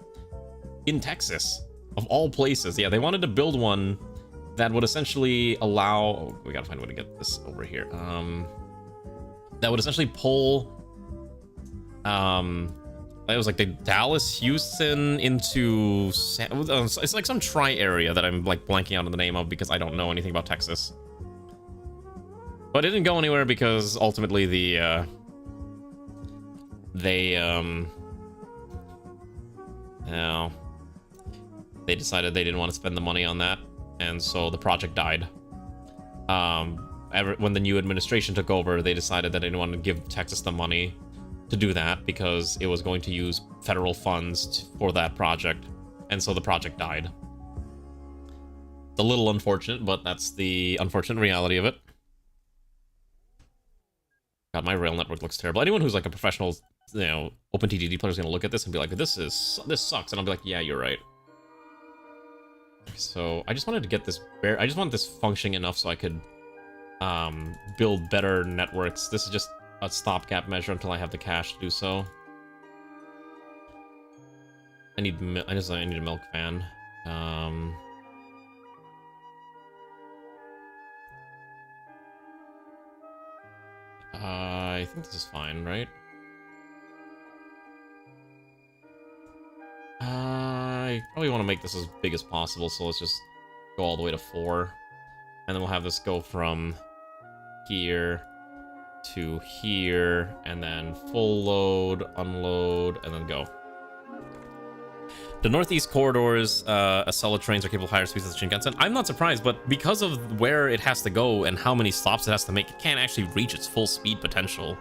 in Texas, of all places. Yeah, they wanted to build one that would essentially allow... Oh, we gotta find a way to get this over here. That would essentially pull... it was like the Dallas, Houston into... It's like some tri-area that I'm like blanking out on the name of because I don't know anything about Texas. But it didn't go anywhere because ultimately the... They decided they didn't want to spend the money on that, and so the project died. When the new administration took over, they decided that they didn't want to give Texas the money to do that because it was going to use federal funds for that project, and so the project died. It's a little unfortunate, but that's the unfortunate reality of it. God, my rail network looks terrible. Anyone who's like a professional, OpenTTD player is going to look at this and be like, this sucks, and I'll be like, yeah, you're right. So I just wanted to get this I just want this functioning enough so I could build better networks. This is just a stopgap measure until I have the cash to do so. I need a milk fan. I think this is fine, right? I probably want to make this as big as possible, so let's just go all the way to 4. And then we'll have this go from here to here, and then full load, unload, and then go. The northeast corridors, Acela trains are capable of higher speeds than the Shinkansen. I'm not surprised, but because of where it has to go and how many stops it has to make, it can't actually reach its full speed potential.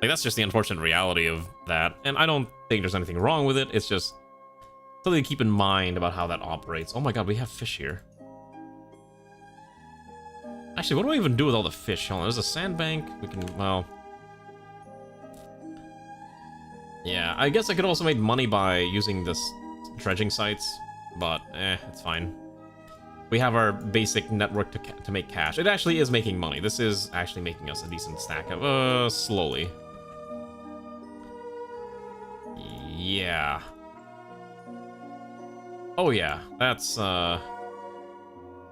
Like, that's just the unfortunate reality of that. And I don't think there's anything wrong with it. It's just something to keep in mind about how that operates. Oh my god, we have fish here. Actually, what do I even do with all the fish? Hold on, there's a sandbank. We can, well... Yeah, I guess I could also make money by using this dredging sites, but it's fine. We have our basic network to make cash. It actually is making money. This is actually making us a decent stack of, slowly. Yeah. Oh yeah, that's,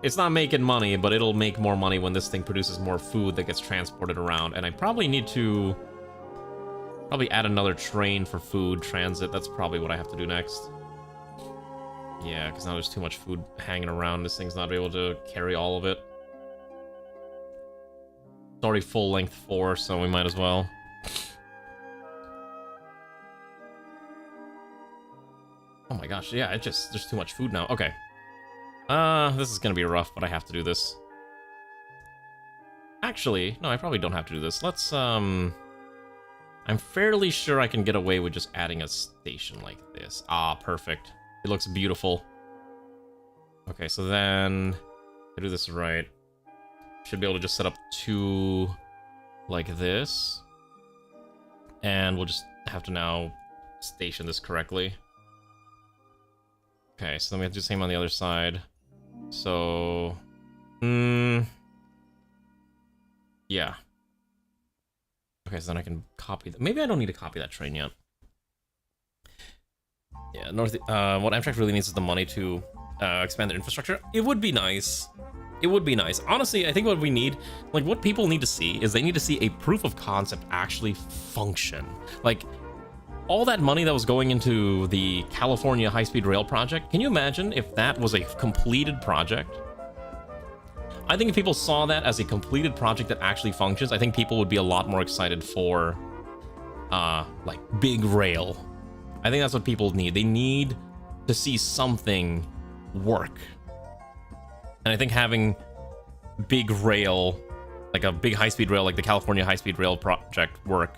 it's not making money, but it'll make more money when this thing produces more food that gets transported around, and I probably need to... add another train for food transit. That's probably what I have to do next. Yeah, because now there's too much food hanging around. This thing's not able to carry all of it. It's already full length 4, so we might as well. Oh my gosh, yeah, there's too much food now. Okay. This is gonna be rough, but I have to do this. Actually, no, I probably don't have to do this. Let's, I'm fairly sure I can get away with just adding a station like this. Ah, perfect. It looks beautiful. Okay, so then, if I do this right, should be able to just set up 2 like this. And we'll just have to now station this correctly. Okay, so then we have to do the same on the other side. So, yeah. Okay, so then I can copy that. Maybe I don't need to copy that train yet. Yeah, what Amtrak really needs is the money to expand their infrastructure. It would be nice. It would be nice. Honestly, I think what we need, like what people need to see is they need to see a proof of concept actually function. Like all that money that was going into the California high-speed rail project, can you imagine if that was a completed project? I think if people saw that as a completed project that actually functions, I think people would be a lot more excited for like big rail. I think that's what people need. They need to see something work. And I think having big rail, like a big high-speed rail, like the California high-speed rail project work,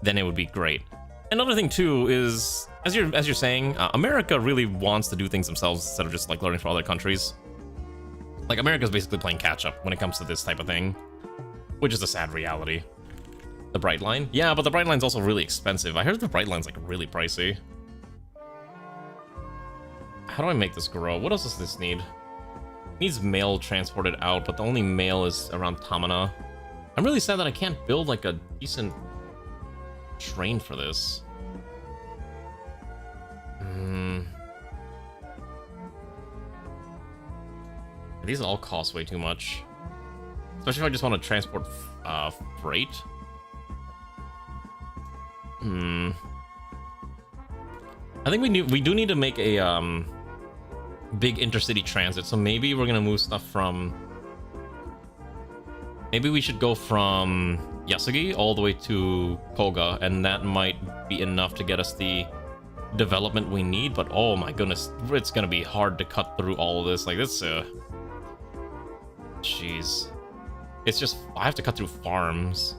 then it would be great. Another thing too is, as you're saying, America really wants to do things themselves instead of just like learning from other countries. Like America's basically playing catch-up when it comes to this type of thing, which is a sad reality. The Bright Line? Yeah, but the Bright Line's also really expensive. I heard the Bright Line's like really pricey. How do I make this grow? What else does this need? It needs mail transported out, but the only mail is around Tamana. I'm really sad that I can't build like a decent train for this. These all cost way too much. Especially if I just want to transport freight. I think we do need to make a big intercity transit, so maybe we're gonna move stuff from... Maybe we should go from Yasugi all the way to Koga, and that might be enough to get us the development we need, but oh my goodness, it's gonna be hard to cut through all of this. Like, this, jeez. It's just, I have to cut through farms.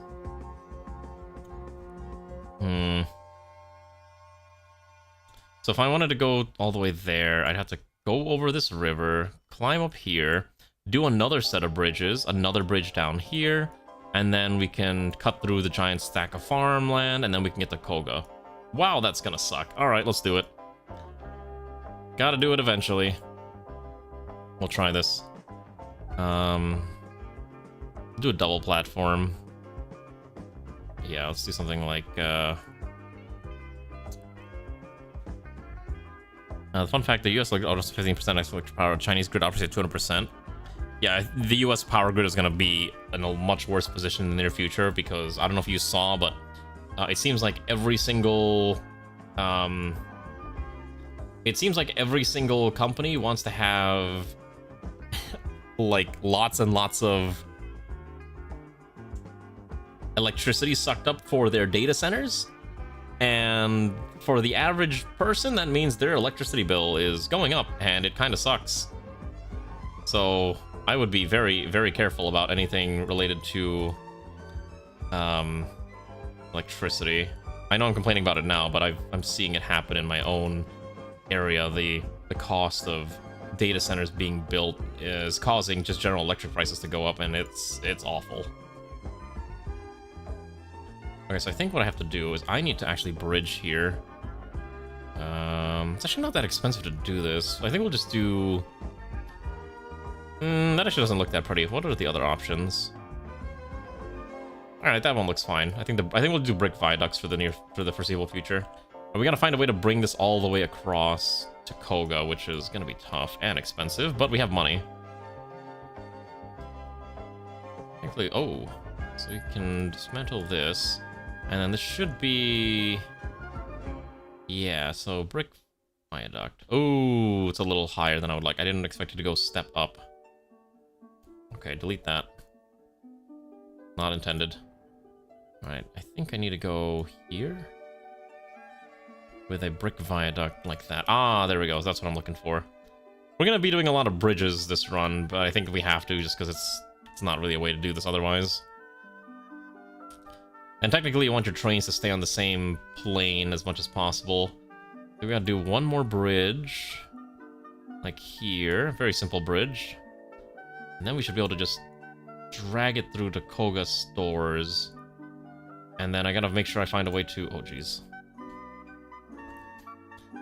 So if I wanted to go all the way there, I'd have to go over this river, climb up here, do another set of bridges, another bridge down here, and then we can cut through the giant stack of farmland, and then we can get to Koga. Wow, that's gonna suck. Alright, let's do it. Gotta do it eventually. We'll try this. Do a double platform. Yeah, let's do something like, the fun fact, the US offers 15% extra electric power, Chinese grid operates at 200%. Yeah, the US power grid is going to be in a much worse position in the near future because, I don't know if you saw, but it seems like every single... it seems like every single company wants to have, like, lots and lots of electricity sucked up for their data centers. And for the average person, that means their electricity bill is going up, and it kind of sucks. So I would be very, very careful about anything related to electricity. I know I'm complaining about it now, but I'm seeing it happen in my own area. The cost of data centers being built is causing just general electric prices to go up, and it's awful. Okay, so I think what I have to do is I need to actually bridge here. It's actually not that expensive to do this. I think we'll just do... that actually doesn't look that pretty. What are the other options? Alright, that one looks fine. I think we'll do brick viaducts for the foreseeable future. And we gotta find a way to bring this all the way across to Koga, which is gonna be tough and expensive, but we have money. Thankfully, oh, so we can dismantle this. And then this should be... Yeah, so brick viaduct. Oh, it's a little higher than I would like. I didn't expect it to go step up. Okay, delete that. Not intended. Alright, I think I need to go here? With a brick viaduct like that. Ah, there we go. That's what I'm looking for. We're gonna be doing a lot of bridges this run, but I think we have to just because it's not really a way to do this otherwise. And technically you want your trains to stay on the same plane as much as possible. So we gotta do one more bridge. Like here. Very simple bridge. And then we should be able to just drag it through to Koga stores. And then I gotta make sure I find a way to... Oh, jeez.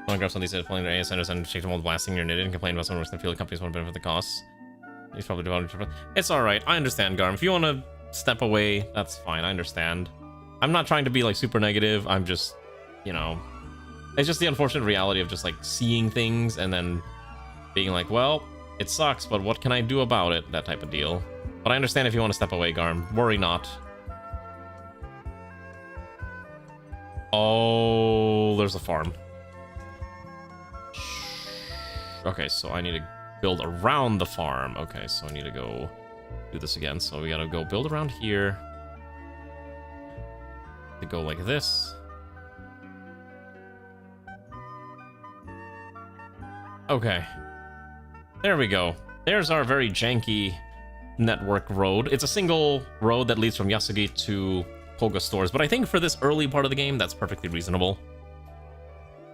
Photographs on these pulling their AS centers and shake them while blasting your knitted and complain about some Western field companies want to benefit the costs. He's probably developing... It's alright. I understand, Garm. If you want to step away, that's fine. I understand. I'm not trying to be, like, super negative. I'm just, you know... It's just the unfortunate reality of just like seeing things and then being like, well, it sucks, but what can I do about it? That type of deal. But I understand if you want to step away, Garm. Worry not. Oh, there's a farm. Okay, so I need to build around the farm. Okay, so I need to go do this again. So we gotta go build around here. To go like this. Okay. There we go. There's our very janky network road. It's a single road that leads from Yasugi to Koga stores, but I think for this early part of the game, that's perfectly reasonable.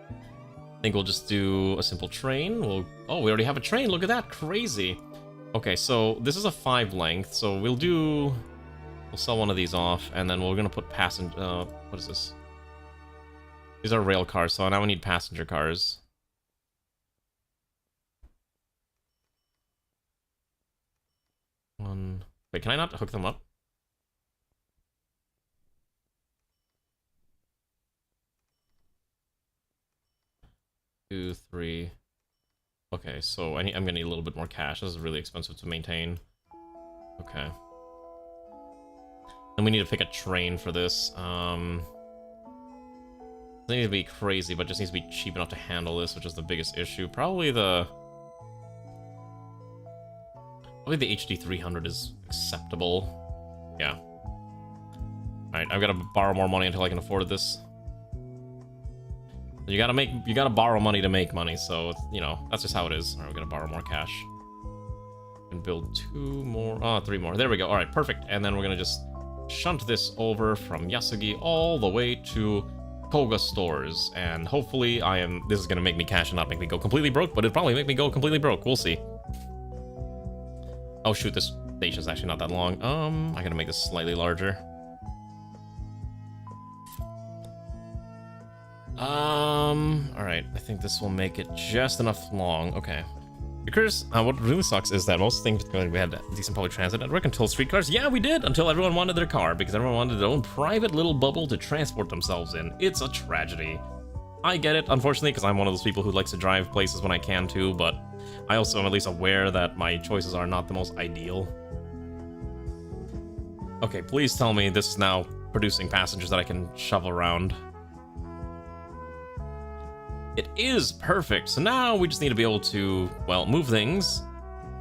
I think we'll just do a simple train. Oh, we already have a train. Look at that. Crazy. Okay, so this is a 5 length, so we'll sell one of these off, and then we're gonna put passenger. What is this? These are rail cars, so now we need passenger cars. Wait, can I not hook them up? Two, three. Okay, so I'm gonna need a little bit more cash. This is really expensive to maintain. Okay. And we need to pick a train for this. Doesn't need to be crazy, but just needs to be cheap enough to handle this, which is the biggest issue. Probably the HD 300 is acceptable. Yeah. Alright, I've got to borrow more money until I can afford this. You gotta borrow money to make money, so it's, you know, that's just how it is. Alright, we're gonna borrow more cash. And build 3 more. There we go. Alright, perfect. And then we're gonna just shunt this over from Yasugi all the way to Koga stores. And hopefully this is gonna make me cash and not make me go completely broke, but it'll probably make me go completely broke. We'll see. Oh shoot, this station's actually not that long. I gotta make this slightly larger. Alright, I think this will make it just enough long. Okay. Because what really sucks is that most things we had a decent public transit network until streetcars. Yeah, we did, until everyone wanted their car, because everyone wanted their own private little bubble to transport themselves in. It's a tragedy. I get it, unfortunately, because I'm one of those people who likes to drive places when I can too, but I also am at least aware that my choices are not the most ideal. Okay, please tell me this is now producing passengers that I can shove around. It is perfect. So now we just need to be able to, well, move things.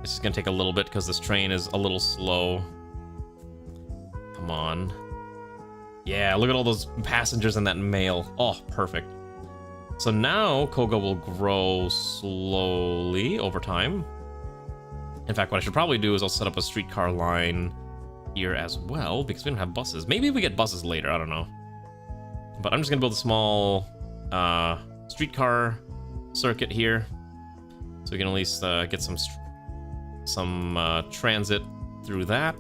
This is gonna take a little bit because this train is a little slow. Come on. Yeah, look at all those passengers in that mail. Oh, perfect. So now Koga will grow slowly over time. In fact, what I should probably do is I'll set up a streetcar line here as well, because we don't have buses. Maybe we get buses later, I don't know. But I'm just gonna build a small streetcar circuit here, so we can at least get some transit through that,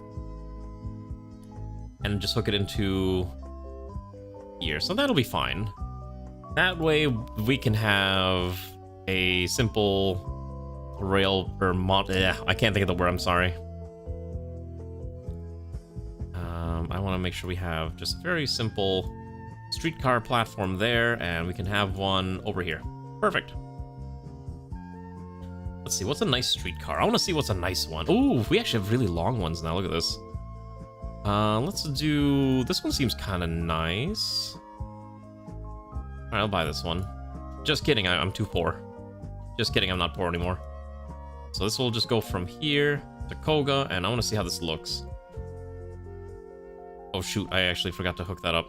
and just hook it into here. So that'll be fine. That way we can have a simple rail or I can't think of the word. I'm sorry. I want to make sure we have just a very simple streetcar platform there, and we can have one over here. Perfect. Let's see, what's a nice streetcar? I want to see what's a nice one. Ooh, we actually have really long ones now. Look at this. Let's do... This one seems kind of nice. Alright, I'll buy this one. Just kidding, I'm too poor. Just kidding, I'm not poor anymore. So this will just go from here to Koga, and I want to see how this looks. Oh shoot, I actually forgot to hook that up.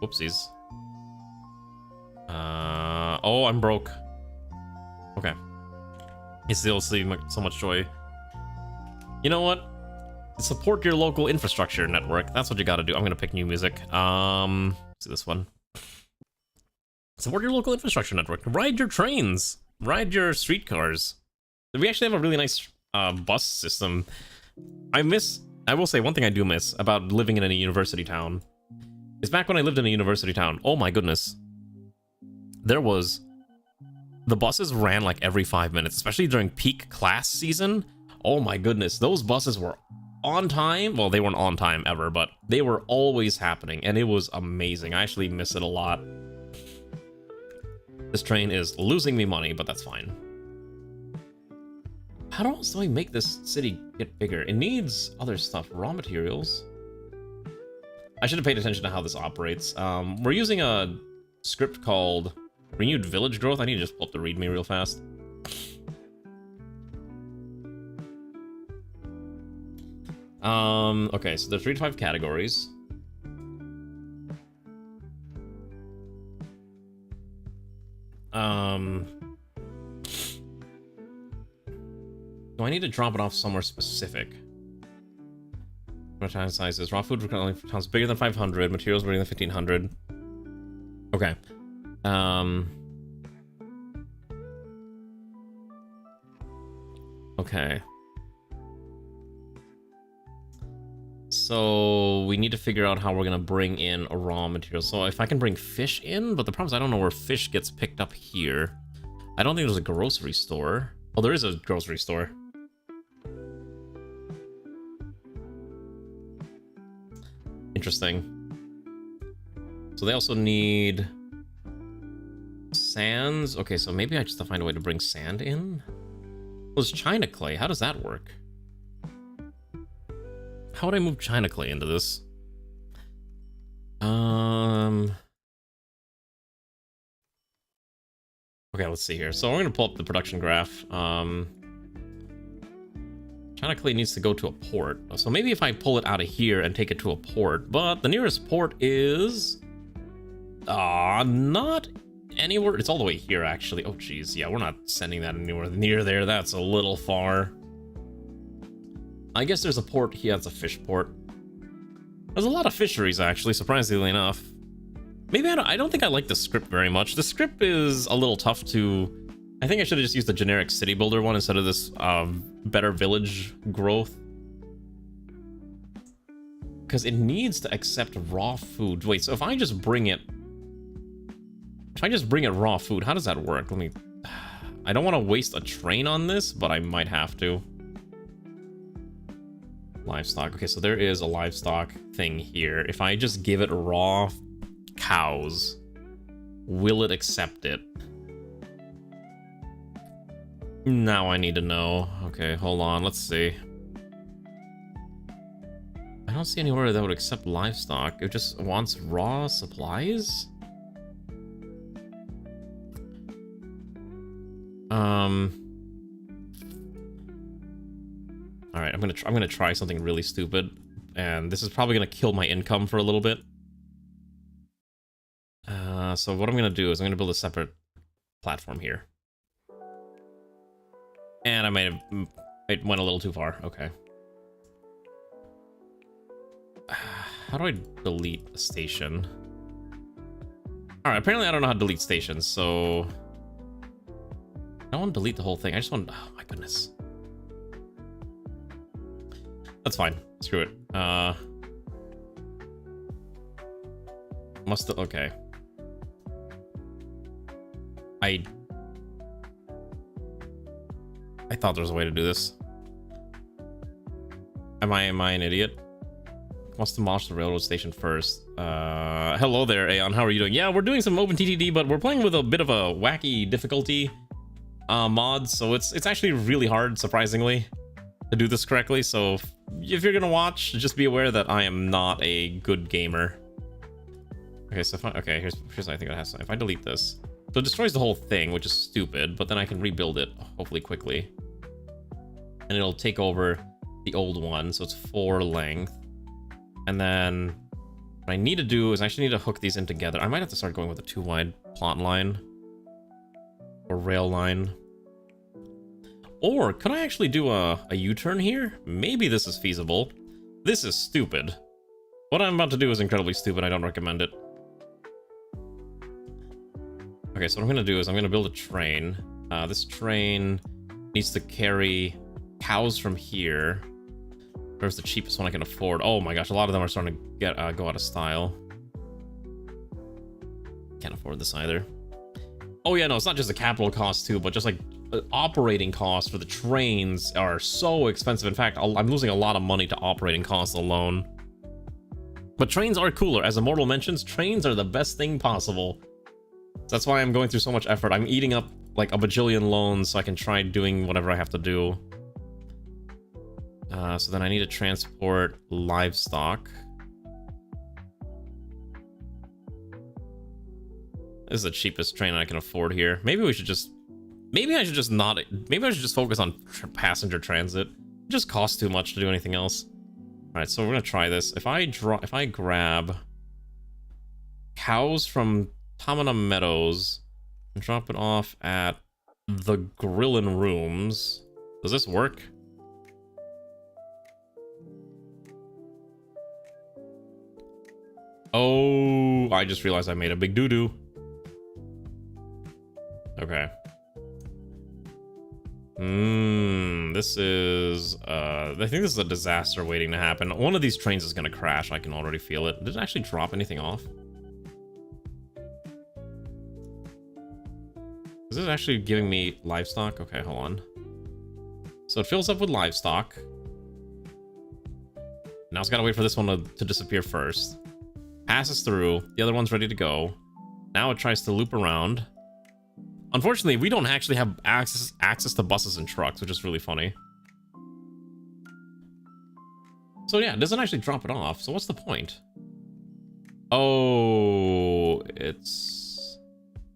Whoopsies. Oh, I'm broke. Okay. I still see so much joy. You know what? Support your local infrastructure network. That's what you gotta do. I'm gonna pick new music. Let's see this one. Support your local infrastructure network. Ride your trains. Ride your streetcars. We actually have a really nice bus system. I will say one thing I do miss about living in a university town is back when I lived in a university town. Oh my goodness. The buses ran like every 5 minutes, especially during peak class season. Oh my goodness, those buses were on time. Well, they weren't on time ever, but they were always happening, and it was amazing. I actually miss it a lot. This train is losing me money, but that's fine. How else do I make this city get bigger? It needs other stuff. Raw materials. I should have paid attention to how this operates. We're using a script called Renewed Village Growth. I need to just pull up the readme real fast. Okay, so there's 3 to 5 categories. Do I need to drop it off somewhere specific? Town sizes. Raw food towns bigger than 500. Materials bigger than 1500. Okay. Okay. So we need to figure out how we're gonna bring in a raw material. So if I can bring fish in, but the problem is I don't know where fish gets picked up here. I don't think there's a grocery store. Oh, there is a grocery store. Interesting. So they also need sands. Okay, so maybe I just have to find a way to bring sand in. Well, it's China clay. How does that work? How would I move China clay into this? Okay, let's see here. So we're gonna pull up the production graph. China clay needs to go to a port. So maybe if I pull it out of here and take it to a port, but the nearest port is not anywhere. It's all the way here, actually. Oh, geez. Yeah, we're not sending that anywhere near there. That's a little far. I guess there's a port here. It's a fish port. There's a lot of fisheries, actually, surprisingly enough. Maybe I don't think I like the script very much. The script is a little tough to... I think I should have just used the generic city builder one instead of this better village growth. Because it needs to accept raw food. Wait, so if I just bring it... If I just bring it raw food, how does that work? Let me... I don't want to waste a train on this, but I might have to. Livestock. Okay, so there is a livestock thing here. If I just give it raw cows, will it accept it? Now I need to know. Okay, hold on. Let's see. I don't see anywhere that would accept livestock. It just wants raw supplies? All right, I'm gonna try something really stupid, and this is probably gonna kill my income for a little bit. So what I'm gonna do is I'm gonna build a separate platform here, and I went a little too far. Okay. How do I delete a station? All right, apparently I don't know how to delete stations, so I don't want to delete the whole thing. I just want. Oh my goodness. That's fine. Screw it. Okay. I thought there was a way to do this. Am I an idiot? Wants to demolish the railroad station first. Hello there, Aeon. How are you doing? Yeah, we're doing some OpenTTD, but we're playing with a bit of a wacky difficulty mod, so it's actually really hard, surprisingly, to do this correctly. So if you're gonna watch, just be aware that I am not a good gamer. Okay, so here's what I think it has. If I delete this, so it destroys the whole thing, which is stupid, but then I can rebuild it hopefully quickly, and it'll take over the old one, so it's 4 length. And then what I need to do is I actually need to hook these in together. I might have to start going with a 2-wide plot line or rail line. Or could I actually do a U-turn here? Maybe this is feasible. This is stupid. What I'm about to do is incredibly stupid. I don't recommend it. Okay, so what I'm gonna do is I'm gonna build a train. This train needs to carry cows from here. Where's the cheapest one I can afford? Oh my gosh, a lot of them are starting to get go out of style. Can't afford this either. Oh yeah, no, it's not just the capital cost too, but just like operating costs for the trains are so expensive. In fact, I'm losing a lot of money to operating costs alone. But trains are cooler. As Immortal mentions, trains are the best thing possible. That's why I'm going through so much effort. I'm eating up like a bajillion loans so I can try doing whatever I have to do. So then I need to transport livestock. This is the cheapest train I can afford here. Maybe we should just... Maybe I should just not... Maybe I should just focus on passenger transit. It just costs too much to do anything else. Alright, so we're gonna try this. If I grab cows from Tamana Meadows and drop it off at the Grillin' Rooms, does this work? Oh, I just realized I made a big doo-doo. Okay. This is, I think this is a disaster waiting to happen. One of these trains is gonna crash, I can already feel it. Did it actually drop anything off? Is this actually giving me livestock? Okay, hold on. So it fills up with livestock. Now it's gotta wait for this one to disappear first. Passes through, the other one's ready to go. Now it tries to loop around. Unfortunately, we don't actually have access to buses and trucks, which is really funny. So yeah, it doesn't actually drop it off, so what's the point? Oh, it's...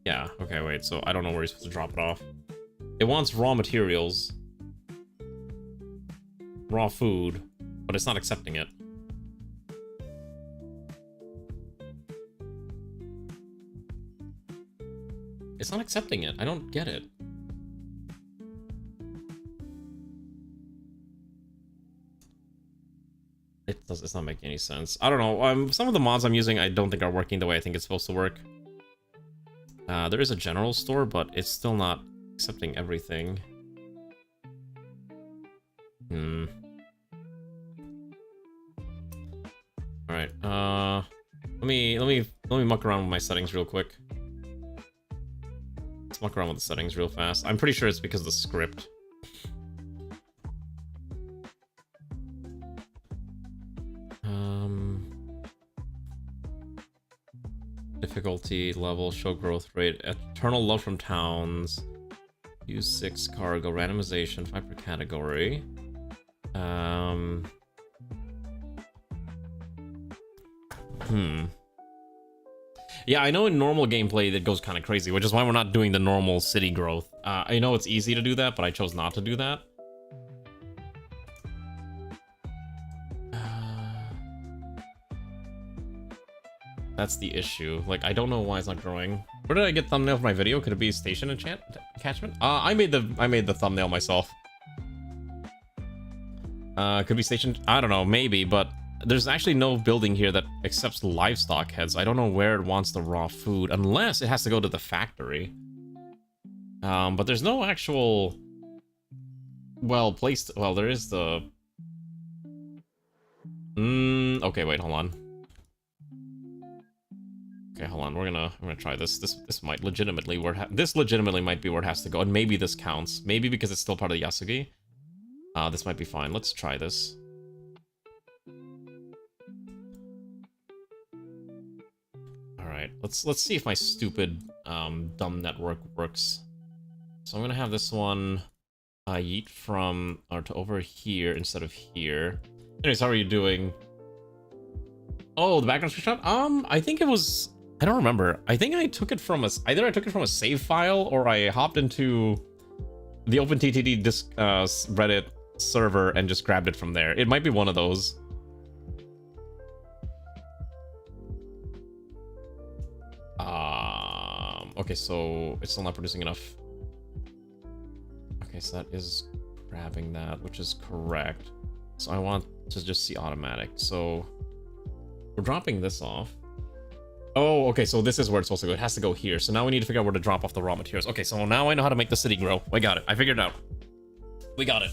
Yeah, okay, wait, so I don't know where you're supposed to drop it off. It wants raw materials. Raw food, but it's not accepting it. It's not accepting it. I don't get it. It's not making any sense. I don't know. Some of the mods I'm using I don't think are working the way I think it's supposed to work. There is a general store, but it's still not accepting everything. Alright, let me muck around with my settings real quick. Let's muck around with the settings real fast. I'm pretty sure it's because of the script. Difficulty level, show growth rate, eternal love from towns, use 6 cargo, randomization, 5 per category. Yeah, I know in normal gameplay that goes kind of crazy, which is why we're not doing the normal city growth. I know it's easy to do that, but I chose not to do that. That's the issue. Like, I don't know why it's not growing. Where did I get thumbnail for my video? Could it be station attachment? I made the thumbnail myself. Could be station. I don't know, maybe, but there's actually no building here that accepts livestock heads. I don't know where it wants the raw food, unless it has to go to the factory. But there's no actual placed. Well, there is the. Okay, wait, hold on. Okay, hold on. We're gonna try this. This might legitimately this legitimately might be where it has to go, and maybe this counts. Maybe because it's still part of the Yasugi. This might be fine. Let's try this. All right. Let's see if my stupid dumb network works. So I'm gonna have this one yeet from or to over here instead of here. Anyways, how are you doing? Oh, the background screenshot. I think it was. I don't remember. I think I took it from either I took it from a save file or I hopped into the OpenTTD Reddit server and just grabbed it from there. It might be one of those. Okay, so it's still not producing enough. Okay, so that is grabbing that, which is correct. So I want to just see automatic. So we're dropping this off. Oh, okay, so this is where it's supposed to go. It has to go here. So now we need to figure out where to drop off the raw materials. Okay, so now I know how to make the city grow. We got it. I figured it out. We got it.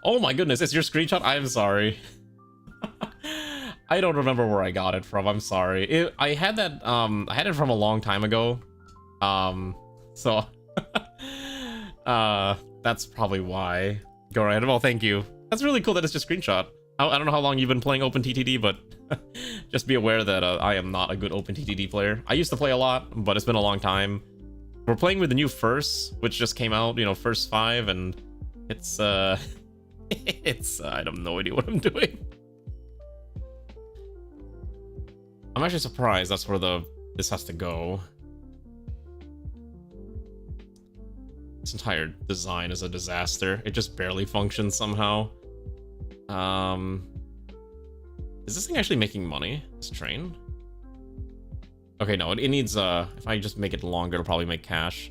Oh my goodness, it's your screenshot? I'm sorry. I don't remember where I got it from. I'm sorry. I had that, I had it from a long time ago. So, that's probably why. Go right. Well, thank you. That's really cool that it's just screenshot. I don't know how long you've been playing OpenTTD, but just be aware that I am not a good OpenTTD player. I used to play a lot, but it's been a long time. We're playing with the new First, which just came out, you know, First 5, and it's, it's, I have no idea what I'm doing. I'm actually surprised that's where this has to go. This entire design is a disaster. It just barely functions somehow. Is this thing actually making money? This train? Okay, no, it needs, if I just make it longer, it'll probably make cash.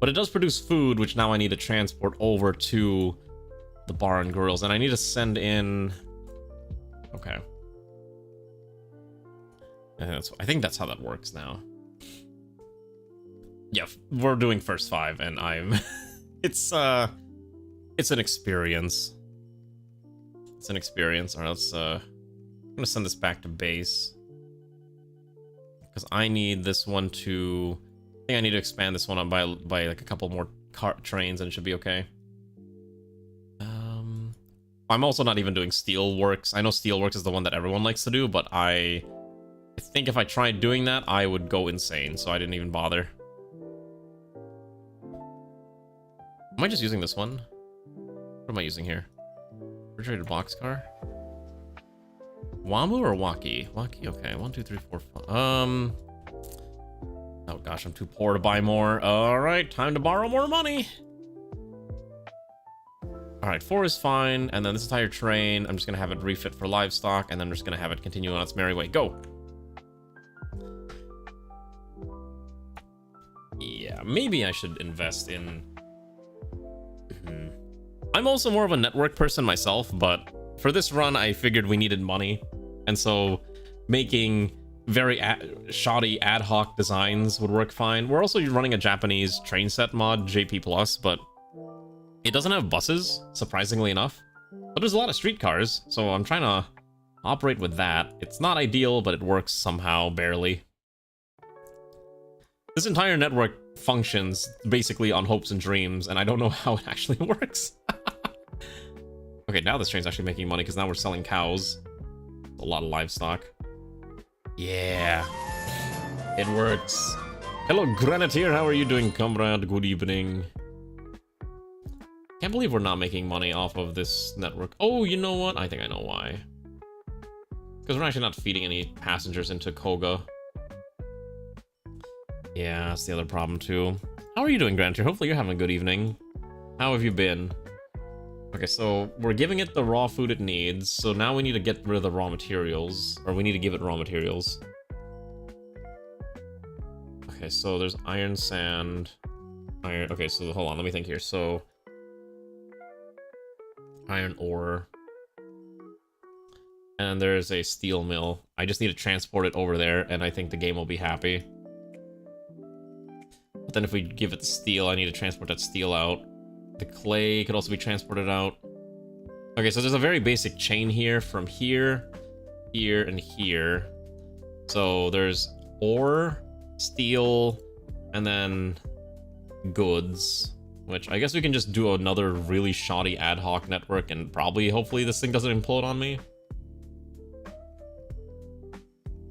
But it does produce food, which now I need to transport over to the bar and grills, and I need to send in... Okay. I think that's how that works now. Yeah, we're doing First 5, and I'm... it's an experience. It's an experience. Alright, let's, I'm gonna send this back to base. Because I need this one to... I think I need to expand this one up by like a couple more trains, and it should be okay. I'm also not even doing Steelworks. I know Steelworks is the one that everyone likes to do, but I think if I tried doing that, I would go insane, so I didn't even bother. Am I just using this one? What am I using here? Refrigerated boxcar? Wamu or Waki? Waki, okay. 1, 2, 3, 4, 5. Oh gosh, I'm too poor to buy more. Alright, time to borrow more money. Alright, 4 is fine, and then this entire train, I'm just gonna have it refit for livestock, and then I'm just gonna have it continue on its merry way. Go! Yeah, maybe I should invest in... I'm also more of a network person myself, but for this run, I figured we needed money, and so making very shoddy ad hoc designs would work fine. We're also running a Japanese train set mod, JP+, but it doesn't have buses, surprisingly enough. But there's a lot of streetcars, so I'm trying to operate with that. It's not ideal, but it works somehow, barely. This entire network functions basically on hopes and dreams, and I don't know how it actually works. Okay, now this train's actually making money, because now we're selling cows. A lot of livestock. Yeah. It works. Hello, Grenadier. How are you doing, comrade? Good evening. Can't believe we're not making money off of this network. Oh, you know what? I think I know why. Because we're actually not feeding any passengers into Koga. Yeah, that's the other problem, too. How are you doing, Grenadier? Hopefully you're having a good evening. How have you been? Okay, so we're giving it the raw food it needs, so now we need to get rid of the raw materials, or we need to give it raw materials. Okay, so there's iron, sand, iron... Okay, so hold on, let me think here. So, iron ore, and there's a steel mill. I just need to transport it over there, and I think the game will be happy. But then if we give it the steel, I need to transport that steel out. The clay could also be transported out. Okay, so there's a very basic chain here from here, here, and here. So there's ore, steel, and then goods, which I guess we can just do another really shoddy ad hoc network and probably, hopefully, this thing doesn't implode on me.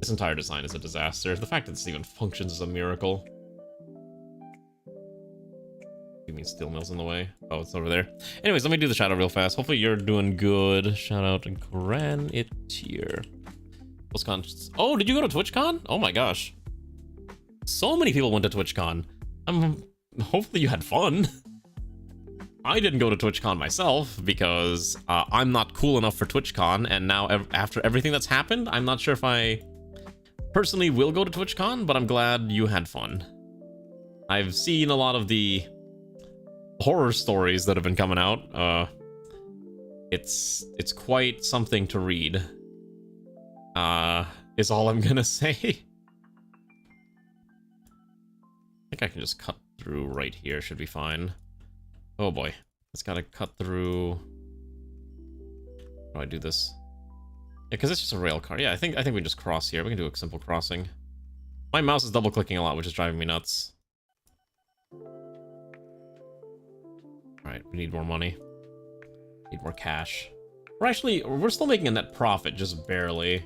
This entire design is a disaster. The fact that this even functions is a miracle. You mean steel mill's in the way? Oh, it's over there. Anyways, let me do the shout out real fast. Hopefully you're doing good. Shout out to Granitier. Oh, did you go to TwitchCon? Oh my gosh. So many people went to TwitchCon. Hopefully you had fun. I didn't go to TwitchCon myself because I'm not cool enough for TwitchCon, and now after everything that's happened, I'm not sure if I personally will go to TwitchCon, but I'm glad you had fun. I've seen a lot of the horror stories that have been coming out. It's quite something to read. Is all I'm gonna say. I think I can just cut through right here, should be fine. Oh boy, it's gotta cut through. How do I do this? Yeah, because it's just a rail car. Yeah, I think we just cross here. We can do a simple crossing. My mouse is double clicking a lot, which is driving me nuts. Alright, we need more money. Need more cash. We're still making a net profit, just barely,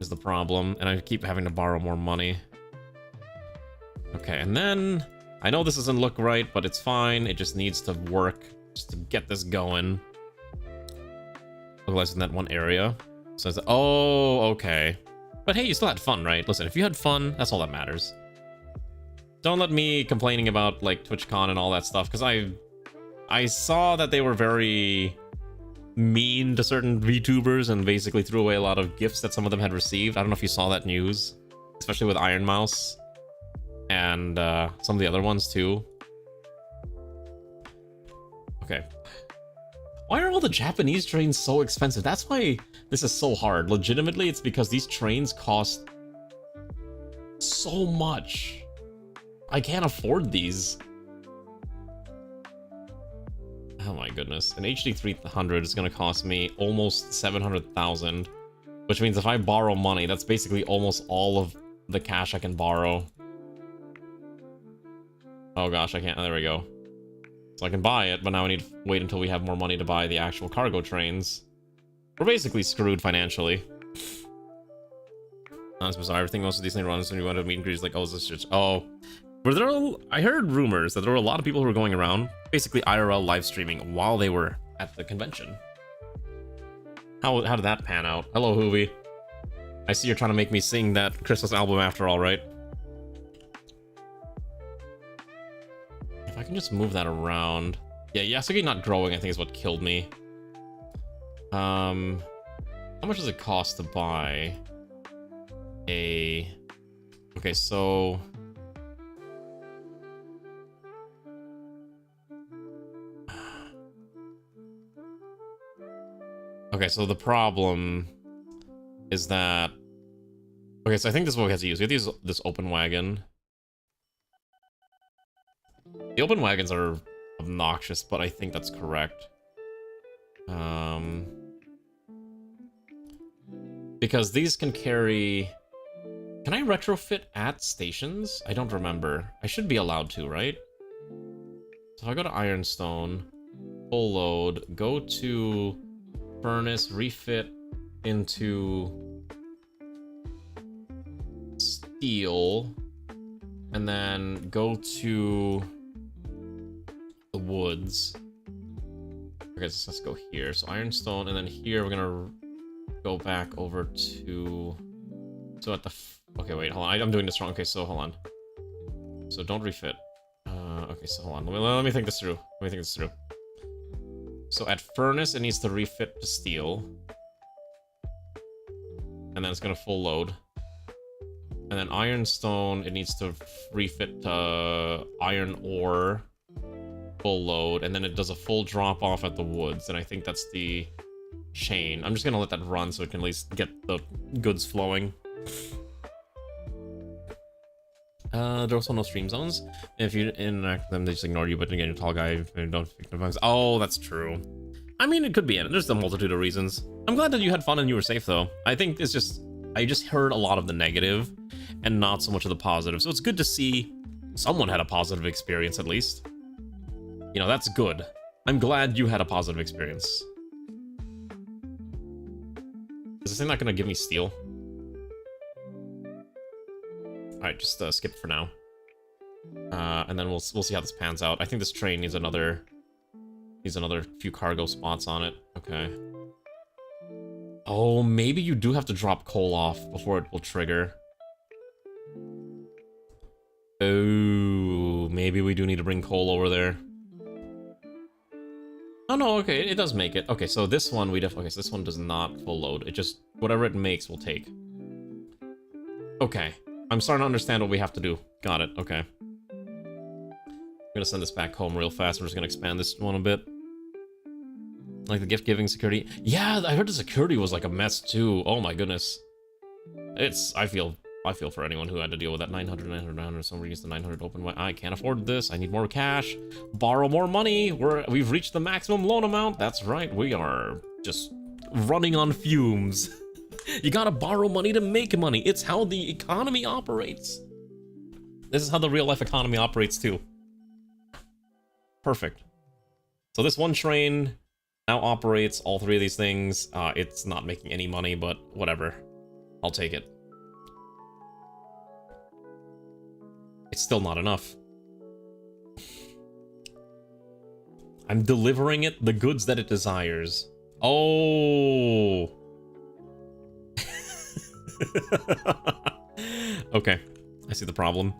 is the problem. And I keep having to borrow more money. Okay, and then... I know this doesn't look right, but it's fine. It just needs to work just to get this going. Localized in that one area. So it's... Oh, okay. But hey, you still had fun, right? Listen, if you had fun, that's all that matters. Don't let me complaining about, like, TwitchCon and all that stuff, because I saw that they were very mean to certain VTubers and basically threw away a lot of gifts that some of them had received. I don't know if you saw that news, especially with Iron Mouse and some of the other ones too. Okay. Why are all the Japanese trains so expensive? That's why this is so hard. Legitimately, it's because these trains cost so much. I can't afford these. Oh my goodness. An HD 300 is going to cost me almost 700,000, which means if I borrow money, that's basically almost all of the cash I can borrow. Oh gosh, I can't. There we go. So I can buy it, but now I need to wait until we have more money to buy the actual cargo trains. We're basically screwed financially. That's bizarre. Everything most of these things runs when you want to meet and greet. Like, oh, is this just... Oh. I heard rumors that there were a lot of people who were going around, basically IRL live streaming while they were at the convention. How did that pan out? Hello, Hoovy. I see you're trying to make me sing that Christmas album after all, right? If I can just move that around. Yeah, Yasugi not growing, I think, is what killed me. How much does it cost to buy a... Okay, so... Okay, so the problem is that... Okay, so I think this is what we have to use. We have to use this open wagon. The open wagons are obnoxious, but I think that's correct. Because these can carry... Can I retrofit at stations? I don't remember. I should be allowed to, right? So if I go to Ironstone, full load, go to furnace, refit into steel, and then go to the woods. Okay, so let's go here. So Ironstone, and then here we're gonna go back over to... So at the... Okay, wait, hold on. I'm doing this wrong. Okay, so hold on. So don't refit. Okay, so hold on. Let me think this through. So at furnace, it needs to refit to steel. And then it's gonna full load. And then ironstone, it needs to refit to iron ore, full load, and then it does a full drop off at the woods. And I think that's the chain. I'm just gonna let that run so it can at least get the goods flowing. There are also no stream zones. If you interact with them, they just ignore you, but again, you're a tall guy, you don't pick the bugs. Oh, that's true. I mean, it could be it. There's a multitude of reasons. I'm glad that you had fun and you were safe, though. I think it's just... I just heard a lot of the negative and not so much of the positive. So it's good to see someone had a positive experience, at least. You know, that's good. I'm glad you had a positive experience. Is this thing not gonna give me steel? Alright, just skip for now. And then we'll see how this pans out. I think this train needs another few cargo spots on it. Okay. Oh, maybe you do have to drop coal off before it will trigger. Oh, maybe we do need to bring coal over there. Oh no, okay, it does make it. Okay, so this one okay, so this one does not full load. It just, whatever it makes will take. Okay. I'm starting to understand what we have to do. Got it, okay. I'm gonna send this back home real fast. We're just gonna expand this one a bit. Like the gift-giving security. Yeah, I heard the security was like a mess too. Oh my goodness. I feel for anyone who had to deal with that 900. Somebody used the 900 open. I can't afford this. I need more cash. Borrow more money. We've reached the maximum loan amount. That's right. We are just running on fumes. You gotta borrow money to make money. It's how the economy operates. This is how the real-life economy operates too. Perfect. So this one train now operates all three of these things. It's not making any money, but whatever. I'll take it. It's still not enough. I'm delivering it the goods that it desires. Oh. Okay, I see the problem.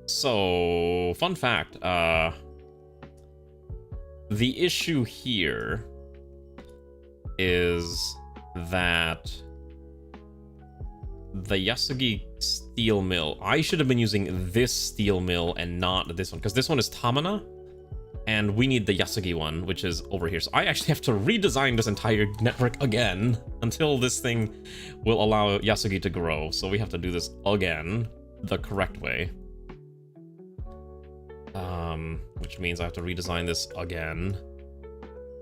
So, fun fact, the issue here is that the Yasugi steel mill, I should have been using this steel mill and not this one, because this one is Tamana, and we need the Yasugi one, which is over here. So I actually have to redesign this entire network again until this thing will allow Yasugi to grow. So we have to do this again the correct way. Which means I have to redesign this again.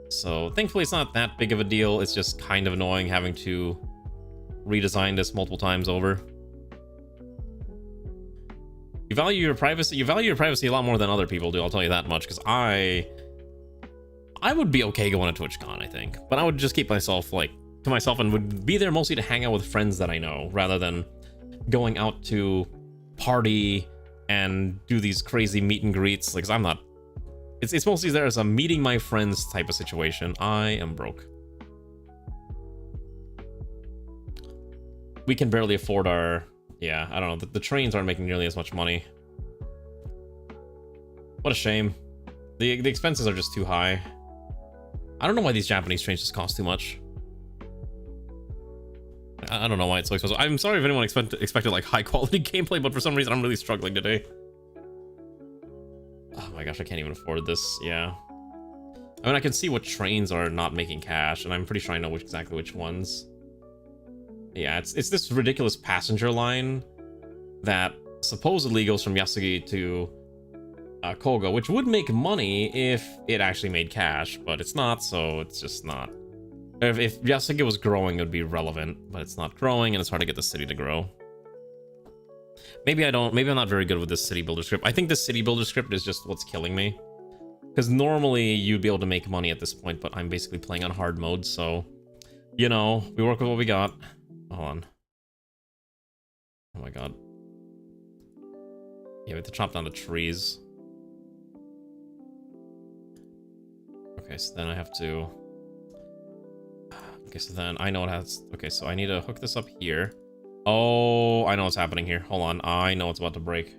So thankfully it's not that big of a deal. It's just kind of annoying having to redesign this multiple times over. You value your privacy a lot more than other people do, I'll tell you that much, because I would be okay going to TwitchCon, I think. But I would just keep myself, like, to myself and would be there mostly to hang out with friends that I know, rather than going out to party and do these crazy meet and greets. Like, 'cause I'm not... It's mostly there as a meeting my friends type of situation. I am broke. We can barely afford our... Yeah, I don't know. The trains aren't making nearly as much money. What a shame. The expenses are just too high. I don't know why these Japanese trains just cost too much. I don't know why it's so expensive. I'm sorry if anyone expected like high quality gameplay, but for some reason I'm really struggling today. Oh my gosh, I can't even afford this. Yeah. I mean, I can see what trains are not making cash, and I'm pretty sure I know exactly which ones. Yeah, it's this ridiculous passenger line that supposedly goes from Yasugi to Koga, which would make money if it actually made cash, but it's not, so it's just not. If Yasugi was growing, it would be relevant, but it's not growing, and it's hard to get the city to grow. Maybe I'm not very good with this city builder script. I think the city builder script is just what's killing me. Because normally you'd be able to make money at this point, but I'm basically playing on hard mode, so... You know, we work with what we got. Hold on. Oh my god. Yeah, we have to chop down the trees. Okay, so then I have to... Okay, so then I know what has... Okay, so I need to hook this up here. Oh, I know what's happening here. Hold on, I know what's about to break.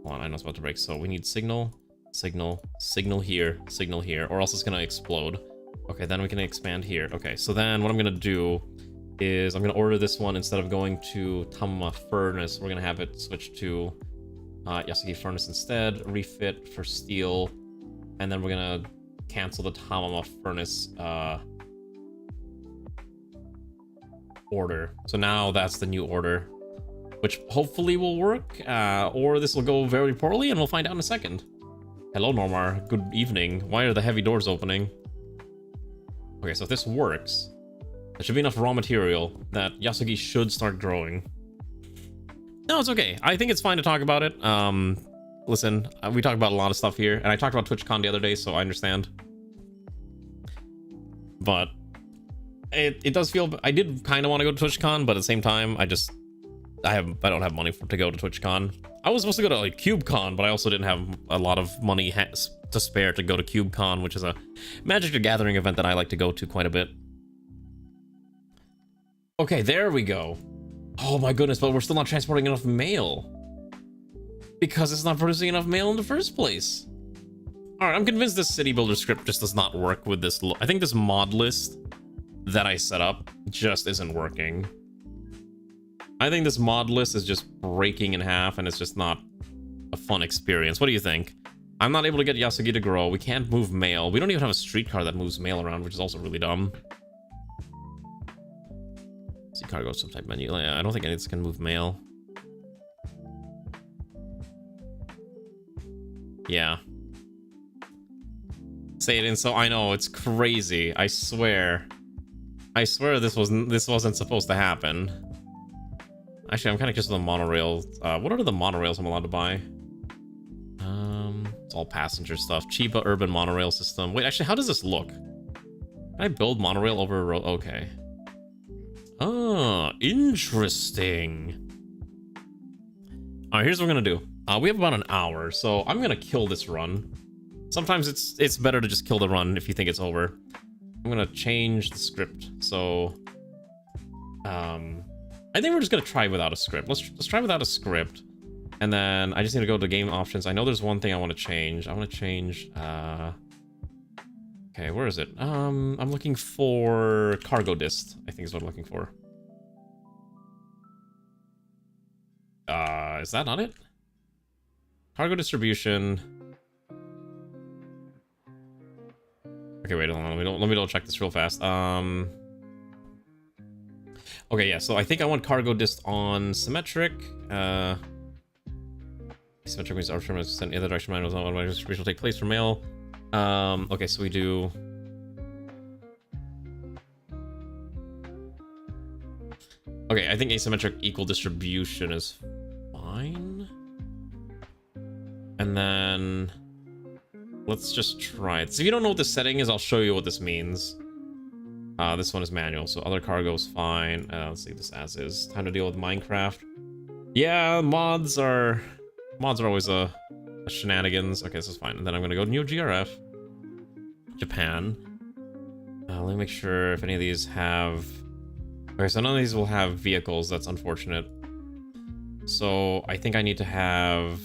Hold on, I know what's about to break. So we need signal, signal, signal here, or else it's gonna explode. Okay, then we can expand here. Okay, so then what I'm gonna do is I'm gonna order this one instead of going to Tama Furnace. We're gonna have it switch to Yasugi Furnace instead, refit for steel, and then we're gonna cancel the Tamama Furnace order. So now that's the new order, which hopefully will work, or this will go very poorly, and we'll find out in a second. Hello, Normar. Good evening. Why are the heavy doors opening? Okay, so if this works, there should be enough raw material that Yasugi should start growing. No, it's okay. I think it's fine to talk about it. Listen, we talk about a lot of stuff here, and I talked about TwitchCon the other day, so I understand. But it does feel... I did kind of want to go to TwitchCon, but at the same time, I don't have money to go to TwitchCon. I was supposed to go to like CubeCon, but I also didn't have a lot of money to spare to go to CubeCon, which is a Magic the Gathering event that I like to go to quite a bit. Okay, there we go. Oh my goodness, but we're still not transporting enough mail. Because it's not producing enough mail in the first place. Alright, I'm convinced this city builder script just does not work with this. I think this mod list that I set up just isn't working. I think this mod list is just breaking in half, and it's just not a fun experience. What do you think? I'm not able to get Yasugi to grow. We can't move mail. We don't even have a streetcar that moves mail around, which is also really dumb. See, cargo subtype menu. I don't think any of this can move mail. Yeah. Say it in, so I know, it's crazy. I swear this wasn't supposed to happen. Actually, I'm kind of curious with the monorail. What are the monorails I'm allowed to buy? It's all passenger stuff. Chiba urban monorail system. Wait, actually, how does this look? Can I build monorail over a road? Okay. Ah, interesting. All right, here's what we're gonna do. We have about an hour, so I'm gonna kill this run. Sometimes it's better to just kill the run if you think it's over. I'm gonna change the script. So, I think we're just gonna try without a script. Let's try without a script, and then I just need to go to game options. I know there's one thing I want to change. I want to change. Okay, where is it? I'm looking for cargo dist. I think is what I'm looking for. Is that not it? Cargo distribution. Okay, wait, hold on. Let me double check this real fast. Okay, yeah, so I think I want cargo dist on symmetric. Symmetric means our terminal is sent in the other direction. Mine was on my distribution will take place for mail. Okay, so we do. Okay, I think asymmetric equal distribution is fine. And then let's just try it. So if you don't know what this setting is, I'll show you what this means. This one is manual, so other cargo is fine. Let's leave this as is. Time to deal with Minecraft. Yeah, mods are always a shenanigans. Okay, this is fine. And then I'm gonna go Neo GRF, Japan. Let me make sure if any of these have. Okay, so none of these will have vehicles. That's unfortunate. So I think I need to have.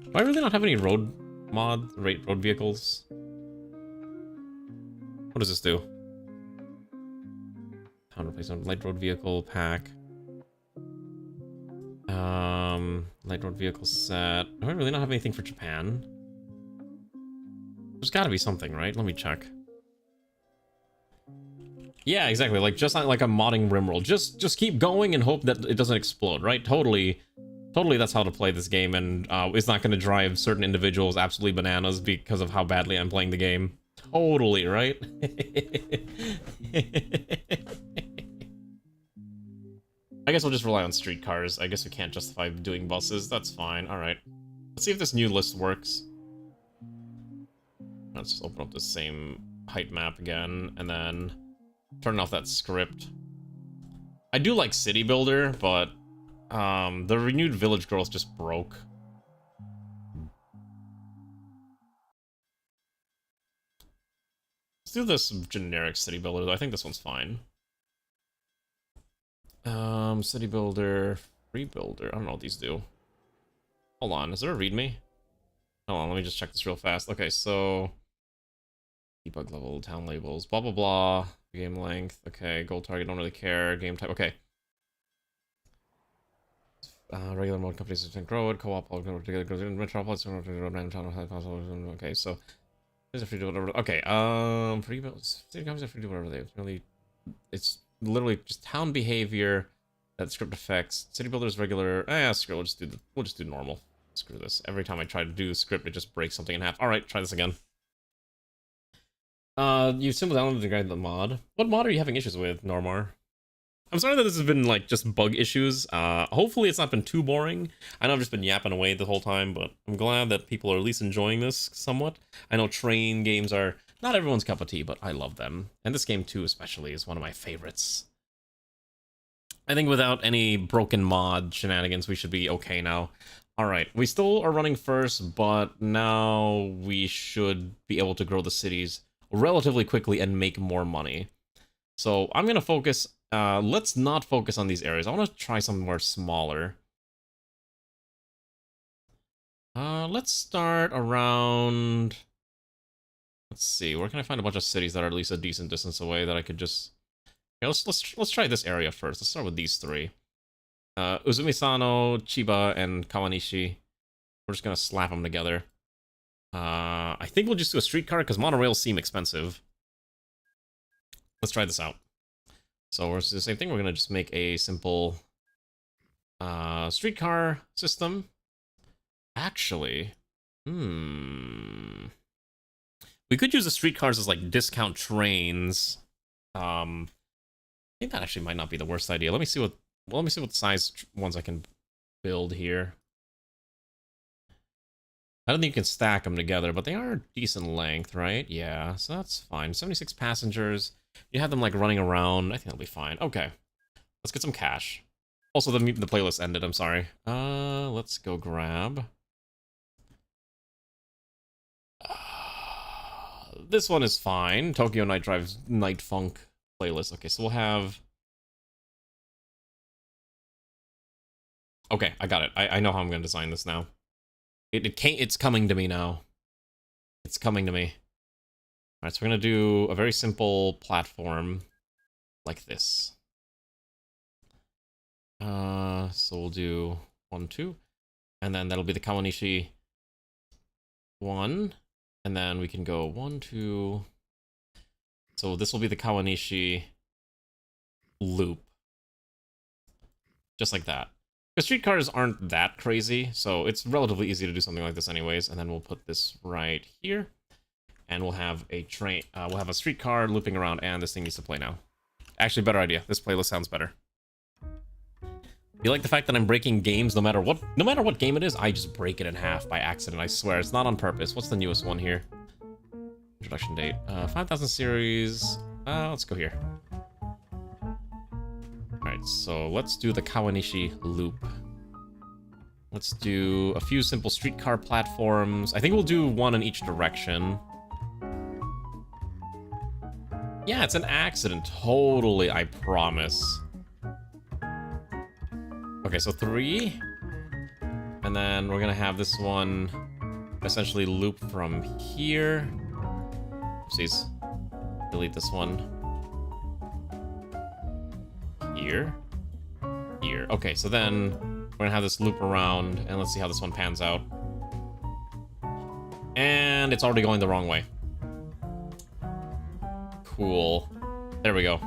Do I really not have any road vehicles? What does this do? Town replacement, light road vehicle pack. Light road vehicle set. Do I really not have anything for Japan? There's gotta be something, right? Let me check. Yeah, exactly. Like just like a modding rimworld. Just keep going and hope that it doesn't explode, right? Totally that's how to play this game, and it's not going to drive certain individuals absolutely bananas because of how badly I'm playing the game. Totally, right? I guess we'll just rely on streetcars. I guess we can't justify doing buses. That's fine. All right. Let's see if this new list works. Let's just open up the same height map again, and then turn off that script. I do like City Builder, but the renewed village growth just broke. Let's do this generic City Builder. I think this one's fine. City Builder, Free Builder. I don't know what these do. Hold on, is there a README? Hold on, let me just check this real fast. Okay, so debug level, town labels, blah blah blah. Game length. Okay, goal target. Don't really care. Game type. Okay. Regular mode companies can grow it. Co-op all together goes in Metropolis. Okay, so there's a free to do whatever. Okay, free builds. City companies are free to do whatever they really. It's literally just town behavior. That script effects. City builders regular. Screw. We'll just do normal. Screw this. Every time I try to do script, it just breaks something in half. All right, try this again. You simply downloaded to guide the mod. What mod are you having issues with, Normar? I'm sorry that this has been, like, just bug issues. Hopefully it's not been too boring. I know I've just been yapping away the whole time, but I'm glad that people are at least enjoying this somewhat. I know train games are not everyone's cup of tea, but I love them. And this game, too, especially, is one of my favorites. I think without any broken mod shenanigans, we should be okay now. Alright, we still are running first, but now we should be able to grow the cities relatively quickly and make more money. So I'm gonna focus. Let's not focus on these areas. I want to try somewhere smaller. Let's start around. Let's see. Where can I find a bunch of cities that are at least a decent distance away that I could just. Yeah, let's try this area first. Let's start with these three. Uzumisano, Chiba, and Kawanishi. We're just gonna slap them together. I think we'll just do a streetcar because monorails seem expensive. Let's try this out. So we're the same thing. We're gonna just make a simple streetcar system. Actually, we could use the streetcars as like discount trains. I think that actually might not be the worst idea. Let me see what size ones I can build here. I don't think you can stack them together, but they are decent length, right? Yeah, so that's fine. 76 passengers. You have them like running around. I think that'll be fine. Okay, let's get some cash. Also, the playlist ended. I'm sorry. Let's go grab. This one is fine. Tokyo Night Drive's Night Funk playlist. Okay, so we'll have. Okay, I got it. I know how I'm gonna design this now. It's coming to me now. It's coming to me. Alright, so we're gonna do a very simple platform like this. So we'll do 1, 2, and then that'll be the Kawanishi 1, and then we can go 1, 2. So this will be the Kawanishi loop. Just like that. Because streetcars aren't that crazy, so it's relatively easy to do something like this anyways. And then we'll put this right here. And we'll have a train, we'll have a streetcar looping around, and this thing needs to play now. Actually, better idea. This playlist sounds better. You like the fact that I'm breaking games no matter what game it is, I just break it in half by accident, I swear. It's not on purpose. What's the newest one here? Introduction date. 5000 series. Let's go here. Alright, so let's do the Kawanishi loop. Let's do a few simple streetcar platforms. I think we'll do one in each direction. Yeah, it's an accident. Totally, I promise. Okay, so 3. And then we're gonna have this one essentially loop from here. Oopsies. Delete this one. Here. Here. Okay, so then we're gonna have this loop around, and let's see how this one pans out. And it's already going the wrong way. Cool. There we go.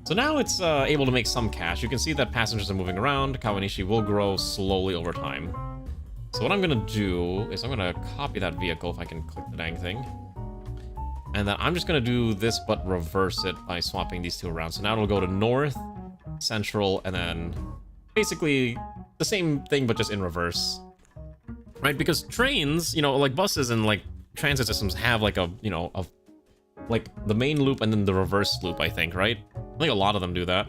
So now it's able to make some cash. You can see that passengers are moving around. Kawanishi will grow slowly over time. So what I'm gonna do is I'm gonna copy that vehicle if I can click the dang thing. And then I'm just gonna do this but reverse it by swapping these two around. So now it'll go to north, central, and then basically the same thing but just in reverse. Right? Because trains, you know, like buses and like transit systems have like a, you know, like the main loop and then the reverse loop, I think, right? I think a lot of them do that.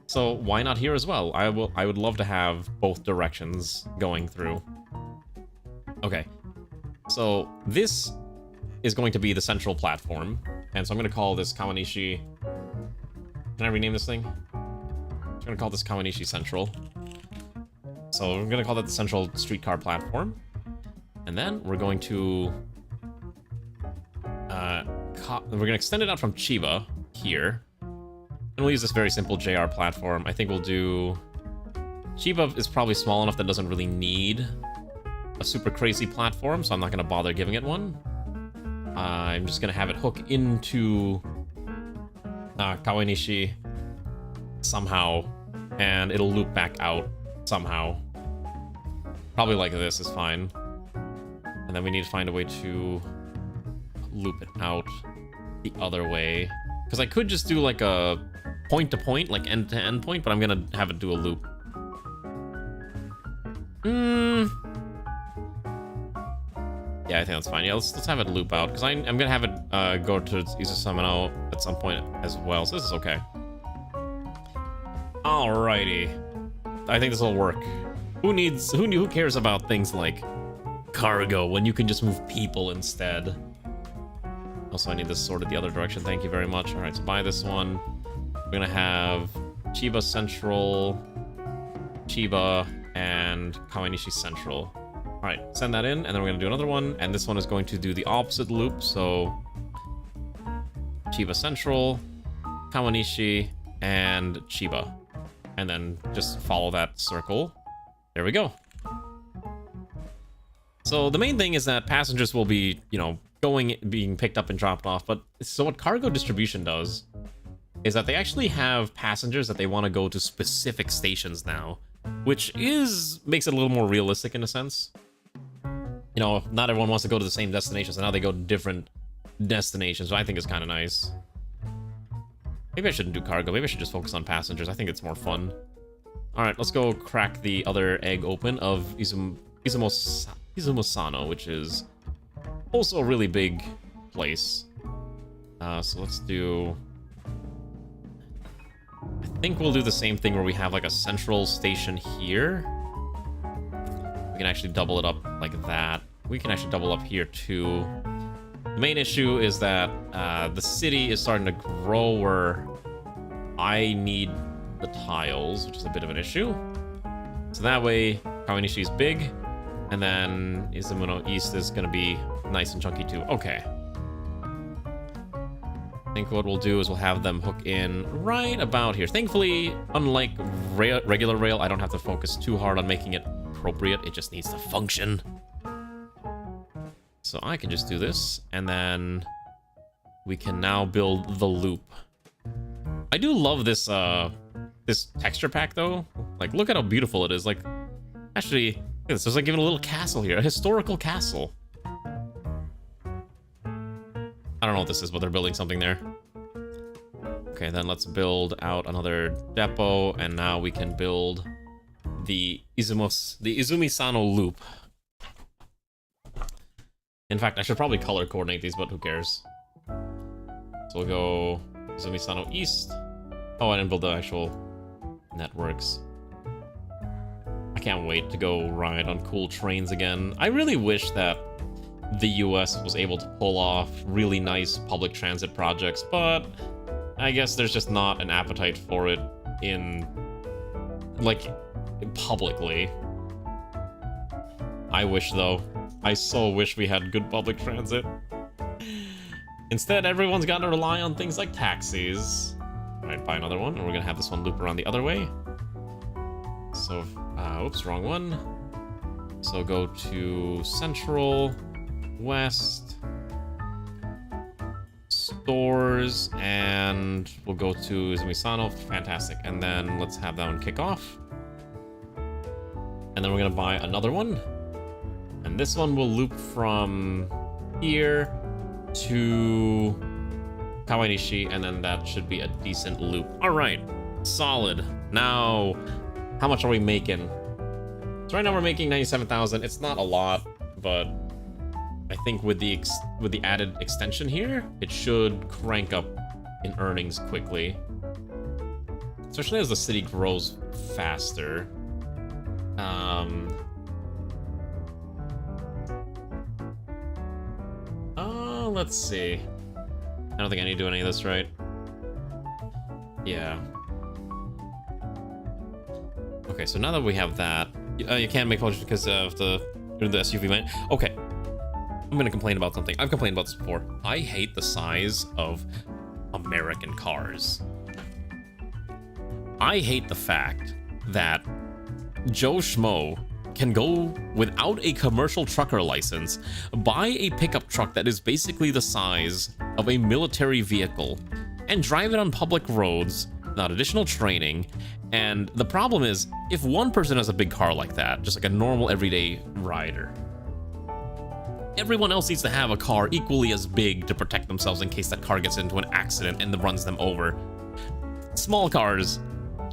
So why not here as well? I would love to have both directions going through. Okay. So this is going to be the central platform. And so I'm going to call this Kawanishi... Can I rename this thing? I'm going to call this Kawanishi Central. So we're going to call that the central streetcar platform. And then we're going to... we're going to extend it out from Chiba here. And we'll use this very simple JR platform. I think we'll do... Chiba is probably small enough that it doesn't really need a super crazy platform, so I'm not going to bother giving it one. I'm just going to have it hook into Kawanishi somehow, and it'll loop back out somehow. Probably like this is fine. And then we need to find a way to loop it out the other way. Because I could just do like a point-to-point, like end-to-end point, but I'm going to have it do a loop. Yeah, I think that's fine. Yeah, let's have it loop out, because I'm gonna have it go to Izusamano at some point as well, so this is okay. Alrighty. I think this will work. Who cares about things like cargo when you can just move people instead? Also, I need this sorted the other direction. Thank you very much. Alright, so buy this one. We're gonna have Chiba Central, Chiba, and Kawanishi Central. Alright, send that in, and then we're going to do another one, and this one is going to do the opposite loop, so... Chiba Central, Kawanishi, and Chiba. And then just follow that circle. There we go. So the main thing is that passengers will be, you know, being picked up and dropped off, but so what cargo distribution does is that they actually have passengers that they want to go to specific stations now, which makes it a little more realistic in a sense. You know, not everyone wants to go to the same destination, so now they go to different destinations, which I think is kind of nice. Maybe I shouldn't do cargo. Maybe I should just focus on passengers. I think it's more fun. Alright, let's go crack the other egg open of Izumo Izumisano, which is also a really big place. So let's do... I think we'll do the same thing where we have like a central station here. We can actually double it up like that. We can actually double up here too. The main issue is that the city is starting to grow where I need the tiles, which is a bit of an issue. So that way, Kawanishi is big, and then Izumo East is going to be nice and chunky too. Okay. I think what we'll do is we'll have them hook in right about here. Thankfully, unlike regular rail, I don't have to focus too hard on making it appropriate. It just needs to function. So I can just do this, and then we can now build the loop. I do love this this texture pack though. Like, look at how beautiful it is. Like, actually, look at this. There's like even a little castle here, a historical castle. I don't know what this is, but they're building something there. Okay, then let's build out another depot, and now we can build the Izumisano loop. In fact, I should probably color coordinate these, but who cares? So we'll go Izumisano East. Oh, I didn't build the actual networks. I can't wait to go ride on cool trains again. I really wish that the US was able to pull off really nice public transit projects, but I guess there's just not an appetite for it in, like, publicly. I wish, though. I so wish we had good public transit. Instead, everyone's got to rely on things like taxis. Alright, buy another one, and we're gonna have this one loop around the other way. So, oops, wrong one. So go to Central, West, Stores, and we'll go to Izumisano. Fantastic. And then let's have that one kick off. And then we're gonna buy another one. And this one will loop from here to Kawanishi, and then that should be a decent loop. All right, solid. Now, how much are we making? So right now we're making 97,000. It's not a lot, but I think with the added extension here, it should crank up in earnings quickly, especially as the city grows faster. Let's see. I don't think I need to do any of this, right? Yeah. Okay, so now that we have that, you can't make publish because of the SUV man. Okay, I'm gonna complain about something. I've complained about this before. I hate the size of American cars. I hate the fact that Joe Schmo can go without a commercial trucker license, buy a pickup truck that is basically the size of a military vehicle, and drive it on public roads without additional training. And the problem is, if one person has a big car like that, just like a normal everyday rider, everyone else needs to have a car equally as big to protect themselves in case that car gets into an accident and runs them over. Small cars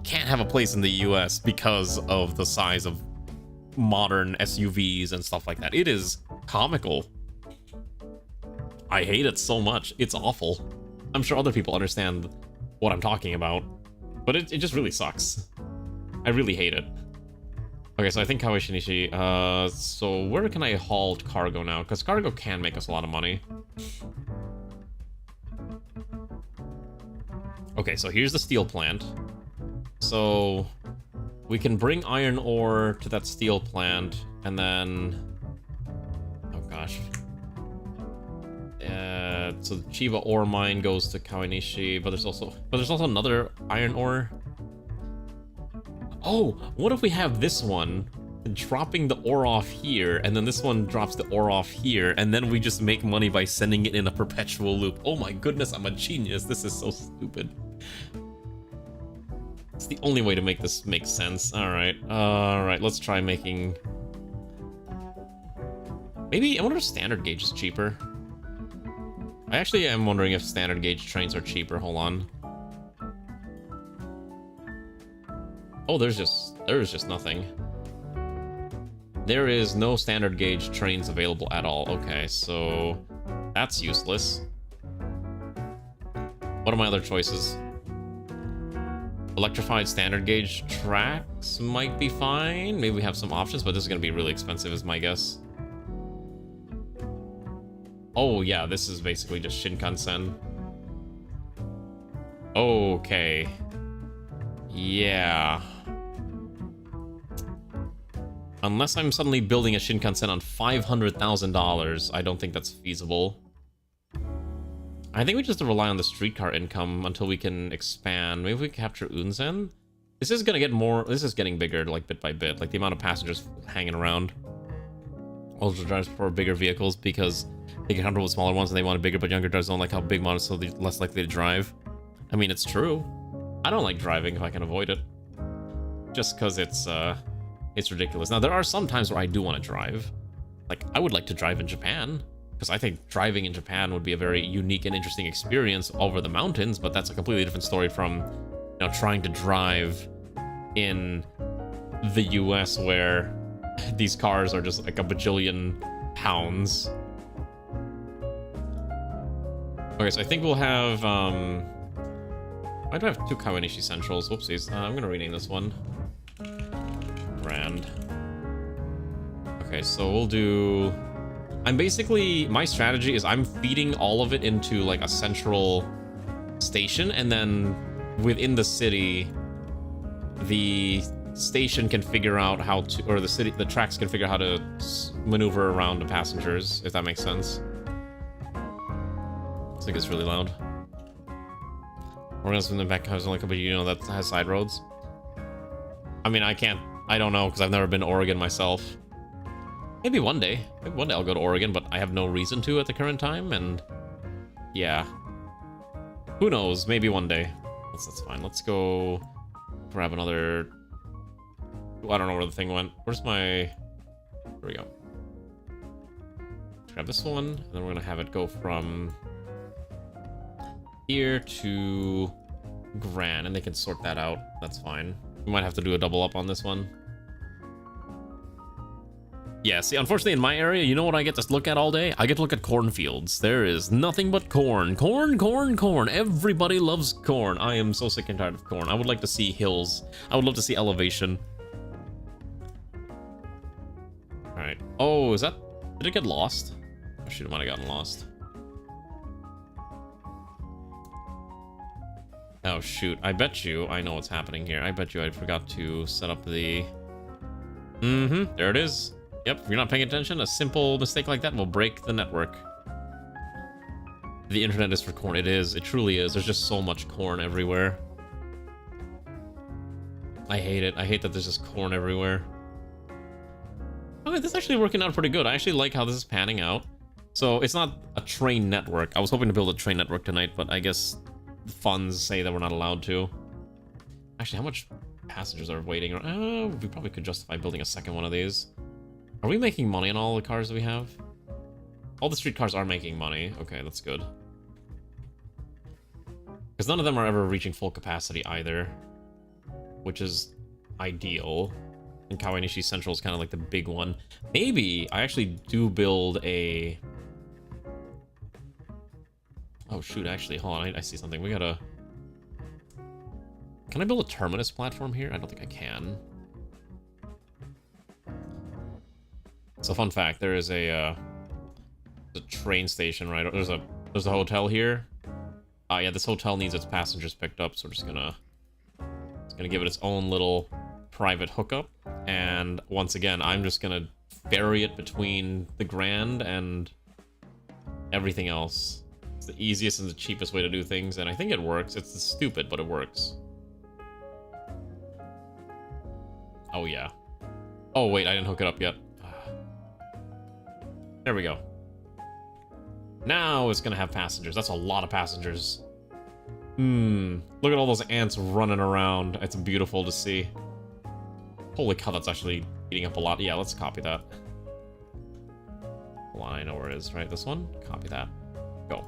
can't have a place in the US because of the size of modern SUVs and stuff like that. It is comical. I hate it so much. It's awful. I'm sure other people understand what I'm talking about, but it just really sucks. I really hate it. Okay, so I think Kawanishi, so where can I haul cargo now? Because cargo can make us a lot of money. Okay, so here's the steel plant. So we can bring iron ore to that steel plant, and then... oh gosh. So the Chiba ore mine goes to Kawanishi, but there's also another iron ore. Oh, what if we have this one dropping the ore off here, and then this one drops the ore off here, and then we just make money by sending it in a perpetual loop? Oh my goodness, I'm a genius. This is so stupid. It's the only way to make this make sense. Alright, let's try making... maybe, I wonder if standard gauge is cheaper. I actually am wondering if standard gauge trains are cheaper. Hold on. Oh, there's just nothing. There is no standard gauge trains available at all. Okay, so that's useless. What are my other choices? Electrified standard gauge tracks might be fine. Maybe we have some options, but this is going to be really expensive is my guess. Oh yeah, this is basically just Shinkansen. Okay. Yeah. Unless I'm suddenly building a Shinkansen on $500,000, I don't think that's feasible. I think we just have to rely on the streetcar income until we can expand. Maybe we capture Unzen? This is gonna get more... This is getting bigger, like, bit by bit. Like, the amount of passengers hanging around. Ultra drivers prefer bigger vehicles because they get comfortable with smaller ones and they want a bigger but younger drivers don't like how big models, so they're less likely to drive. I mean, it's true. I don't like driving if I can avoid it. Just because it's ridiculous. Now, there are some times where I do want to drive. Like, I would like to drive in Japan, because I think driving in Japan would be a very unique and interesting experience over the mountains, but that's a completely different story from, you know, trying to drive in the US where these cars are just like a bajillion pounds. Okay, so I think we'll have, why do I have two Kawanishi Centrals? Whoopsies. I'm gonna rename this one. Grand. Okay, so we'll do... my strategy is I'm feeding all of it into like a central station, and then within the city, the station can figure out how to, or the tracks can figure out how to maneuver around the passengers, if that makes sense. I think it's really loud. We're gonna swim the back house like a, but you know that has side roads. I mean, I don't know because I've never been to Oregon myself. Maybe one day I'll go to Oregon, but I have no reason to at the current time, and yeah. Who knows, maybe one day. That's fine. Let's go grab another... I don't know where the thing went. Where's my... There we go. Grab this one, and then we're gonna have it go from here to Gran, and they can sort that out. That's fine. We might have to do a double up on this one. Yeah, see, unfortunately in my area, you know what I get to look at all day? I get to look at cornfields. There is nothing but corn. Corn, corn, corn. Everybody loves corn. I am so sick and tired of corn. I would like to see hills. I would love to see elevation. Alright. Oh, is that... Did it get lost? Oh shoot, it might have gotten lost. Oh shoot, I bet you I know what's happening here. I bet you I forgot to set up the... there it is. Yep, if you're not paying attention, a simple mistake like that will break the network. The internet is for corn. It is. It truly is. There's just so much corn everywhere. I hate it. I hate that there's just corn everywhere. Okay, this is actually working out pretty good. I actually like how this is panning out. So it's not a train network. I was hoping to build a train network tonight, but I guess the funds say that we're not allowed to. Actually, how much passengers are waiting? We probably could justify building a second one of these. Are we making money on all the cars that we have? All the streetcars are making money. Okay, that's good. Because none of them are ever reaching full capacity either, which is ideal. And Kawanishi Central is kind of like the big one. Maybe I actually do build a... Oh shoot, actually, hold on, I see something. We gotta... Can I build a terminus platform here? I don't think I can. So fun fact, there is a train station, right? There's a hotel here. Yeah, this hotel needs its passengers picked up, so we're just gonna give it its own little private hookup. And once again, I'm just gonna ferry it between the Grand and everything else. It's the easiest and the cheapest way to do things, and I think it works. It's stupid, but it works. Oh yeah. Oh wait, I didn't hook it up yet. There we go. Now it's gonna have passengers. That's a lot of passengers. Look at all those ants running around. It's beautiful to see. Holy cow, that's actually eating up a lot. Yeah, let's copy that. Hold on, I know where it is, right? This one? Copy that. Go.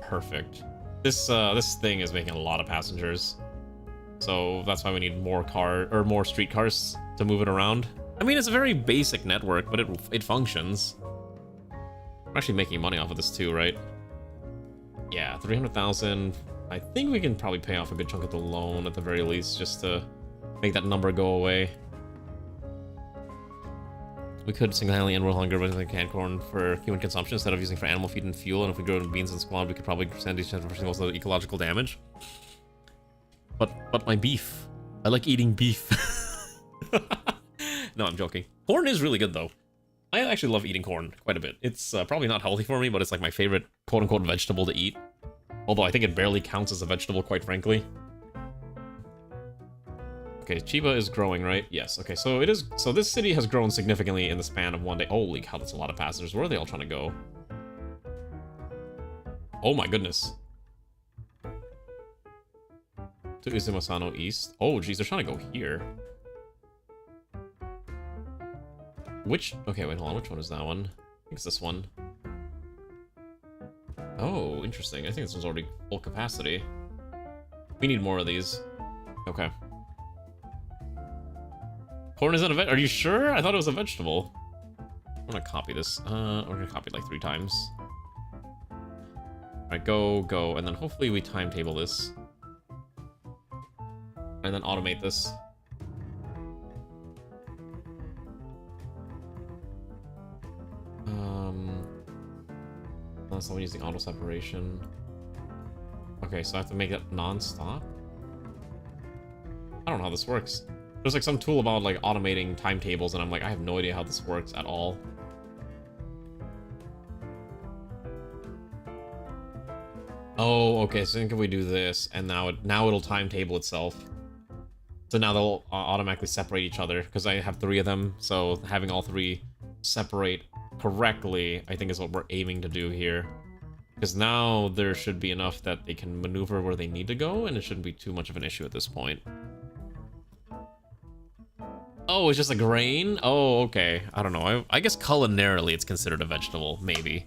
Perfect. This thing is making a lot of passengers. So that's why we need more streetcars to move it around. I mean, it's a very basic network, but it functions. I'm actually making money off of this too, right? Yeah, 300,000. I think we can probably pay off a good chunk of the loan at the very least, just to make that number go away. We could single-handedly end world hunger by canned corn for human consumption instead of using for animal feed and fuel, and if we grow beans and squad, we could probably send each other for most of the ecological damage. But my beef. I like eating beef. No, I'm joking. Corn is really good, though. I actually love eating corn quite a bit. It's probably not healthy for me, but it's like my favorite quote-unquote vegetable to eat. Although I think it barely counts as a vegetable, quite frankly. Okay, Chiba is growing, right? Yes. Okay, so it is. So this city has grown significantly in the span of one day. Holy cow, that's a lot of passengers. Where are they all trying to go? Oh my goodness. To Uzumasano East. Oh, geez, they're trying to go here. Which? Okay, wait, hold on. Which one is that one? I think it's this one. Oh, interesting. I think this one's already full capacity. We need more of these. Okay. Corn isn't a veg. Are you sure? I thought it was a vegetable. I'm gonna copy this. We're gonna copy it like 3 times. Alright, go, and then hopefully we timetable this. And then automate this. Unless I'm using auto separation. Okay, so I have to make it non-stop? I don't know how this works. There's like some tool about like automating timetables, and I'm like, I have no idea how this works at all. Oh, okay, so then can we do this, and now it'll timetable itself. So now they'll automatically separate each other, because I have 3 of them, so having all 3 separate correctly, I think is what we're aiming to do here. Because now there should be enough that they can maneuver where they need to go, and it shouldn't be too much of an issue at this point. Oh, it's just a grain? Oh, okay. I don't know. I guess culinarily it's considered a vegetable, maybe.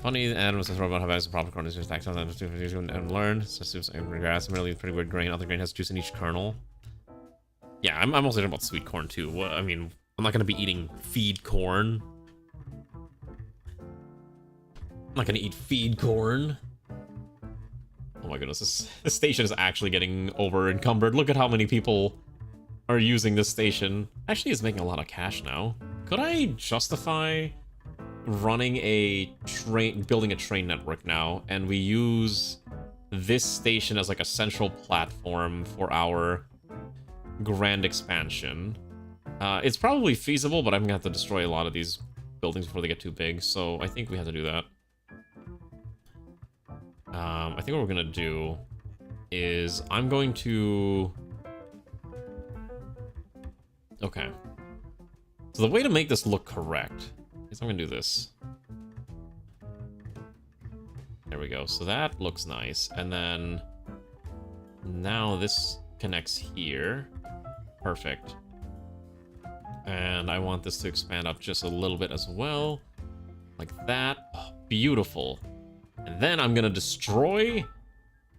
Funny, Adam says about having some proper corn is just tax on and learn. So it's grass, really pretty weird grain. Other grain has juice in each kernel. Yeah, I'm also talking about sweet corn too. What, I mean, I'm not gonna be eating feed corn. I'm not gonna eat feed corn. Oh my goodness, this station is actually getting over encumbered. Look at how many people are using this station. Actually, it's making a lot of cash now. Could I justify running a train, building a train network now, and we use this station as like a central platform for our grand expansion? It's probably feasible, but I'm gonna have to destroy a lot of these buildings before they get too big, so I think we have to do that. I think what we're gonna do is I'm going to... Okay. So the way to make this look correct is I'm gonna do this. There we go. So that looks nice. And then now this connects here. Perfect. And I want this to expand up just a little bit as well. Like that. Oh, beautiful. And then I'm gonna destroy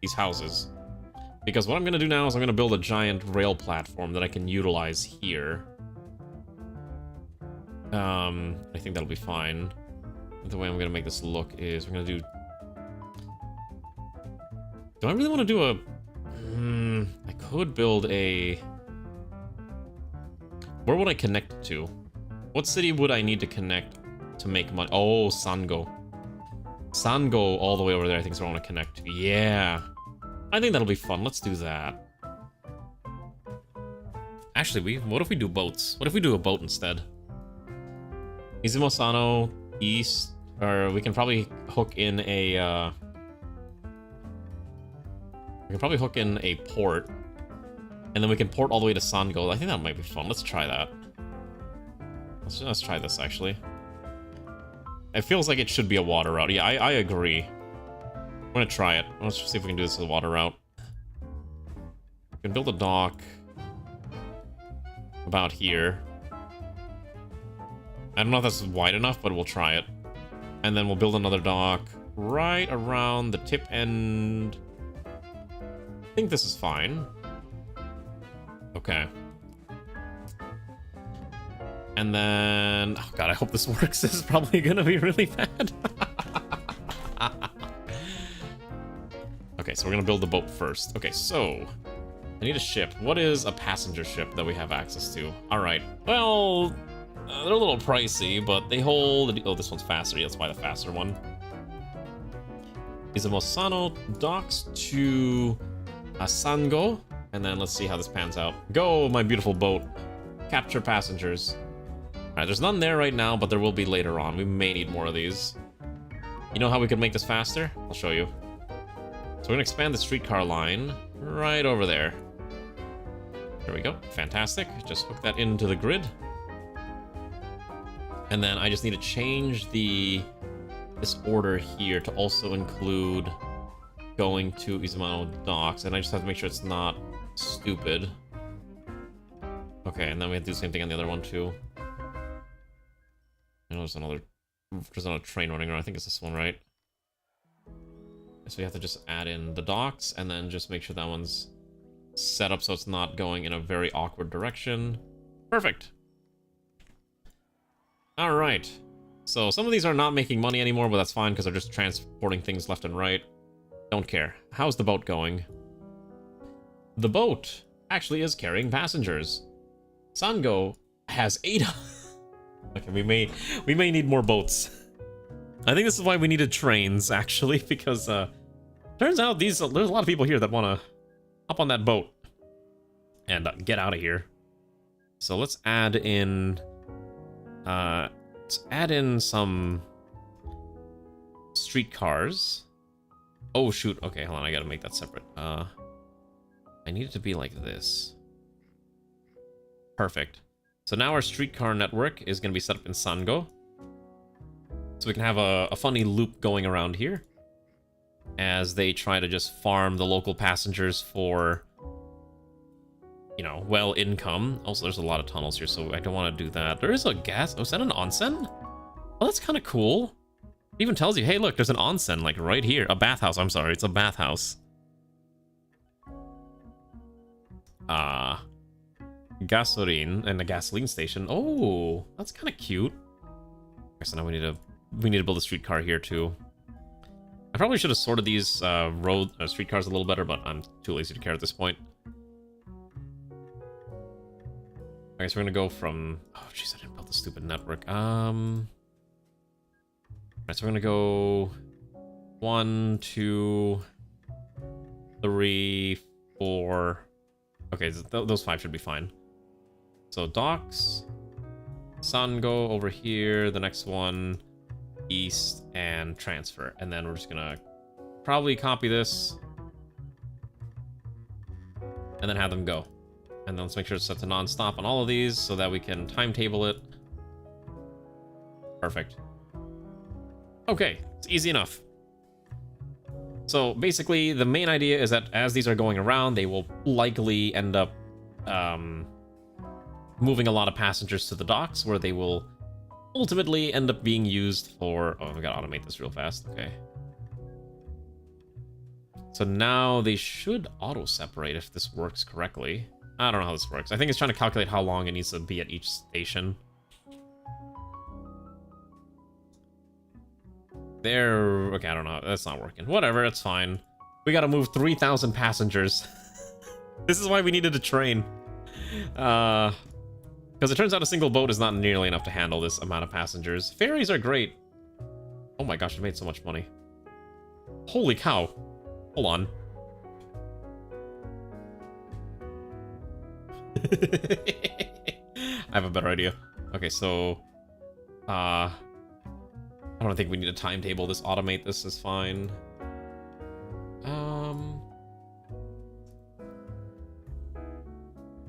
these houses. Because what I'm gonna do now is I'm gonna build a giant rail platform that I can utilize here. I think that'll be fine. The way I'm gonna make this look is we're gonna do... Do I really want to do a... I could build a... Where would I connect it to? What city would I need to connect to make money? Oh, Sango. Sango all the way over there, I think is where I want to connect to. Yeah. I think that'll be fun. Let's do that. Actually, what if we do boats? What if we do a boat instead? Izumosano East, or we can probably hook in a, we can probably hook in a port, and then we can port all the way to Sango. I think that might be fun. Let's try that. Let's try this, actually. It feels like it should be a water route. Yeah, I agree. I'm gonna try it. Let's see if we can do this as a water route. We can build a dock about here. I don't know if that's wide enough, but we'll try it. And then we'll build another dock right around the tip end. I think this is fine. Okay. And then... Oh god, I hope this works. This is probably gonna be really bad. Okay, so we're gonna build the boat first. Okay, so... I need a ship. What is a passenger ship that we have access to? Alright, well... they're a little pricey, but they hold... Oh, this one's faster. Yeah, that's why the faster one. Izumosano docks to Asango. And then let's see how this pans out. Go, my beautiful boat. Capture passengers. Alright, there's none there right now, but there will be later on. We may need more of these. You know how we could make this faster? I'll show you. So we're gonna expand the streetcar line right over there. There we go. Fantastic. Just hook that into the grid. And then I just need to change this order here to also include going to Izumano docks, and I just have to make sure it's not stupid. Okay, and then we have to do the same thing on the other one too. I know there's another train running around. I think it's this one, right? So we have to just add in the docks and then just make sure that one's set up so it's not going in a very awkward direction. Perfect. All right. So some of these are not making money anymore, but that's fine because they're just transporting things left and right. Don't care. How's the boat going? The boat actually is carrying passengers. Sango has 8. Okay, we may need more boats. I think this is why we needed trains, actually, because turns out there's a lot of people here that want to hop on that boat and get out of here. So let's add in some streetcars. Oh shoot, okay, hold on, I gotta make that separate. I need it to be like this. Perfect. So now our streetcar network is gonna be set up in Sango. So we can have a funny loop going around here as they try to just farm the local passengers for, you know, well income. Also, there's a lot of tunnels here, so I don't want to do that. There is a gas... Oh, is that an onsen? Oh, that's kind of cool. It even tells you, hey, look, there's an onsen, like, right here. A bathhouse, I'm sorry. It's a bathhouse. Gasoline and a gasoline station. Oh, that's kind of cute. Okay, so now we need to build a streetcar here, too. I probably should have sorted these streetcars a little better, but I'm too lazy to care at this point. Okay, so we're gonna go from... Oh, jeez, I didn't build the stupid network. Alright, so we're gonna go 1, 2, 3, 4. Okay, those 5 should be fine. So docks, Sango over here, the next one, east, and transfer. And then we're just gonna probably copy this and then have them go. And then let's make sure it's set to non-stop on all of these so that we can timetable it. Perfect. Okay, it's easy enough. So basically, the main idea is that as these are going around, they will likely end up moving a lot of passengers to the docks, where they will ultimately end up being used for... Oh, we gotta automate this real fast. Okay. So now they should auto-separate if this works correctly. I don't know how this works. I think it's trying to calculate how long it needs to be at each station. There... Okay, I don't know. That's not working. Whatever, it's fine. We gotta move 3,000 passengers. This is why we needed a train. Because it turns out a single boat is not nearly enough to handle this amount of passengers. Ferries are great. Oh my gosh, I made so much money. Holy cow. Hold on. I have a better idea. Okay, so... I don't think we need a timetable. This automate this is fine.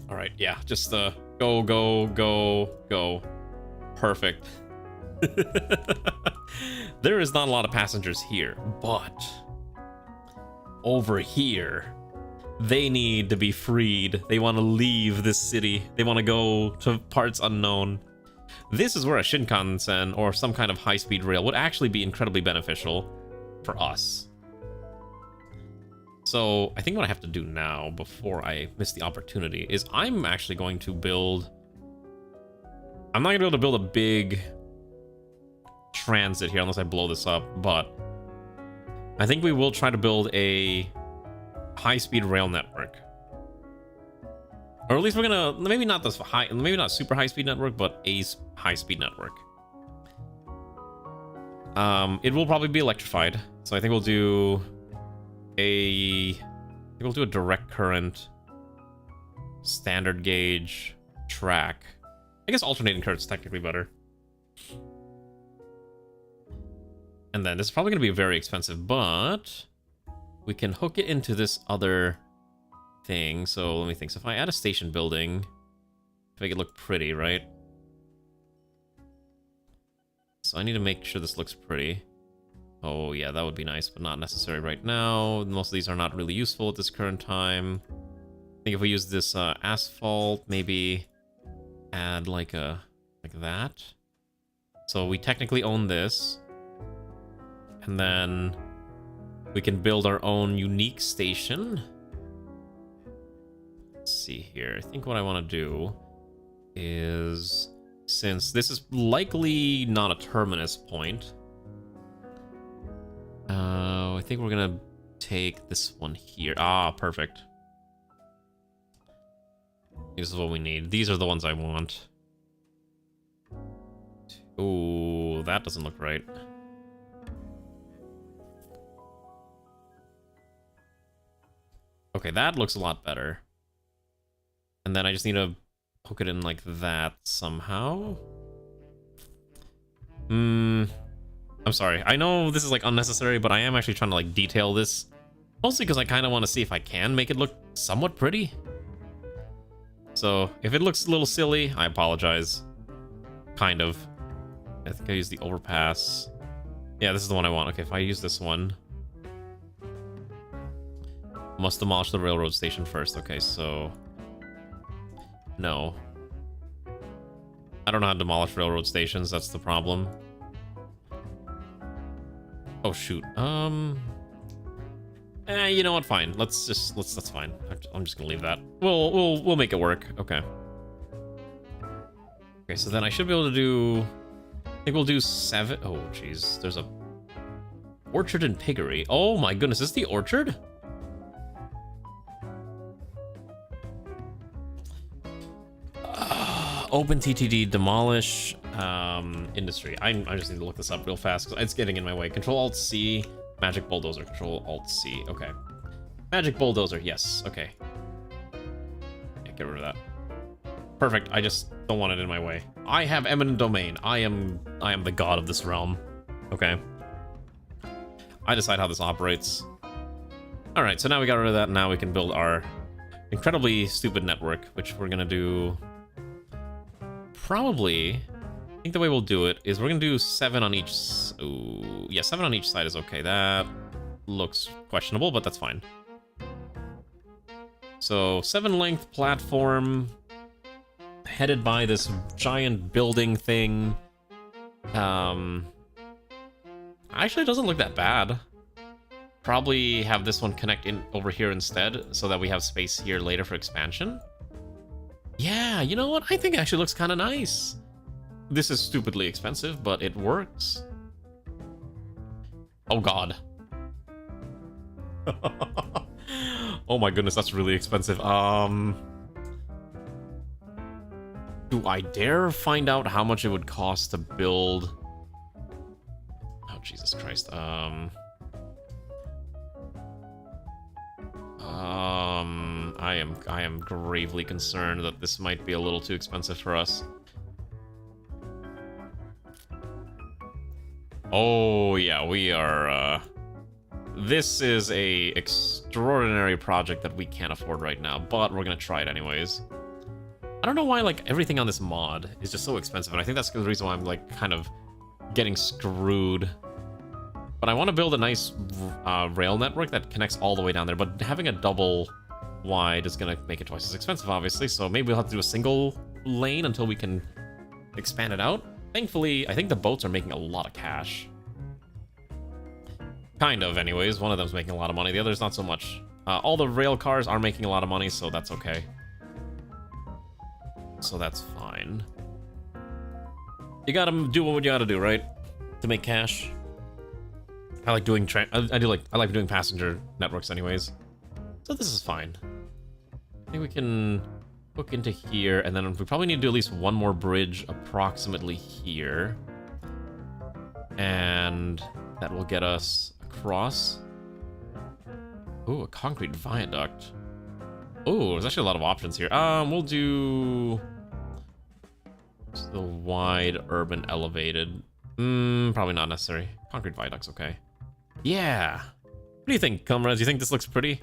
Alright, yeah, just go, go, go, go. Perfect. There is not a lot of passengers here, but over here, they need to be freed. They want to leave this city. They want to go to parts unknown. This is where a Shinkansen or some kind of high-speed rail would actually be incredibly beneficial for us. So I think what I have to do now, before I miss the opportunity, is I'm actually going to build... I'm not going to be able to build a big transit here unless I blow this up, but I think we will try to build a high-speed rail network. Or at least we're gonna, maybe not this high, maybe not super high-speed network, but a high-speed network. It will probably be electrified, so I think we'll do a direct current, standard gauge track. I guess alternating current's technically better. And then this is probably going to be very expensive, but we can hook it into this other thing. So let me think. So if I add a station building, to make it look pretty, right? So I need to make sure this looks pretty. Oh yeah, that would be nice, but not necessary right now. Most of these are not really useful at this current time. I think if we use this asphalt, maybe add like that. So we technically own this. And then we can build our own unique station. Let's see here. I think what I want to do is, since this is likely not a terminus point, I think we're gonna take this one here. Ah, perfect. This is what we need. These are the ones I want. Ooh, that doesn't look right. Okay, that looks a lot better. And then I just need to hook it in like that somehow. I'm sorry. I know this is like unnecessary, but I am actually trying to like detail this. Mostly because I kind of want to see if I can make it look somewhat pretty. So if it looks a little silly, I apologize. Kind of. I think I used the overpass. Yeah, this is the one I want. Okay, if I use this one. Must demolish the railroad station first. Okay, so... No. I don't know how to demolish railroad stations, that's the problem. Oh, shoot. You know what? Fine. That's fine. I'm just gonna leave that. We'll make it work. Okay. Okay, so then I should be able to do... I think we'll do 7... Oh, jeez. There's a... Orchard and Piggery. Oh my goodness, is this the orchard? OpenTTD demolish industry. I just need to look this up real fast because it's getting in my way. Control Alt C, Magic Bulldozer. Control Alt C. Okay. Magic Bulldozer. Yes. Okay. Yeah, get rid of that. Perfect. I just don't want it in my way. I have eminent domain. I am the god of this realm. Okay. I decide how this operates. All right. So now we got rid of that. Now we can build our incredibly stupid network, which we're gonna do. Probably, I think the way we'll do it is we're gonna do 7 on each. Ooh, yeah, 7 on each side is okay. That looks questionable, but that's fine. So 7 length platform, headed by this giant building thing. Actually, it doesn't look that bad. Probably have this one connect in over here instead, so that we have space here later for expansion. Yeah, you know what? I think it actually looks kind of nice. This is stupidly expensive, but it works. Oh, God. Oh, my goodness, that's really expensive. Do I dare find out how much it would cost to build... Oh, Jesus Christ. I am gravely concerned that this might be a little too expensive for us. Oh yeah, we are this is a extraordinary project that we can't afford right now, but we're gonna try it anyways. I don't know why like everything on this mod is just so expensive, and I think that's the reason why I'm like kind of getting screwed. But I want to build a nice rail network that connects all the way down there, but having a double wide is going to make it twice as expensive, obviously, so maybe we'll have to do a single lane until we can expand it out. Thankfully, I think the boats are making a lot of cash. Kind of, anyways. One of them's making a lot of money, the other's not so much. All the rail cars are making a lot of money, so that's okay. So that's fine. You gotta do what you gotta do, right? To make cash. I like doing I like doing passenger networks anyways. So this is fine. I think we can hook into here, and then we probably need to do at least one more bridge approximately here. And that will get us across. Ooh, a concrete viaduct. Ooh, there's actually a lot of options here. We'll do the wide, urban, elevated. Probably not necessary. Concrete viaduct's okay. Yeah. What do you think, comrades? You think this looks pretty?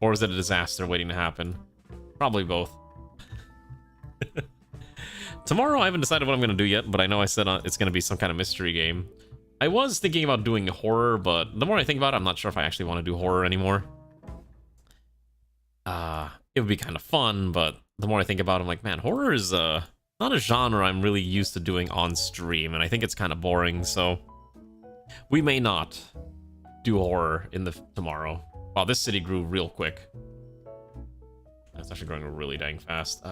Or is it a disaster waiting to happen? Probably both. Tomorrow, I haven't decided what I'm going to do yet, but I know I said it's going to be some kind of mystery game. I was thinking about doing horror, but the more I think about it, I'm not sure if I actually want to do horror anymore. It would be kind of fun, but the more I think about it, I'm like, man, horror is not a genre I'm really used to doing on stream, and I think it's kind of boring, so we may not do horror in the tomorrow. Wow, this city grew real quick. It's actually growing really dang fast.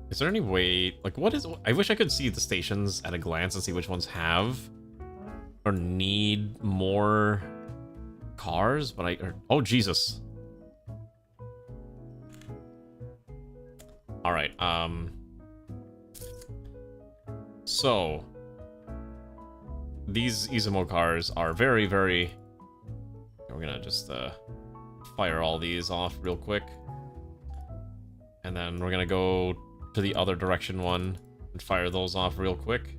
Is there any way, like, what is... I wish I could see the stations at a glance and see which ones have or need more cars, but oh, Jesus. All right, so these Izumo cars are very, very... We're gonna just fire all these off real quick. And then we're gonna go to the other direction one and fire those off real quick.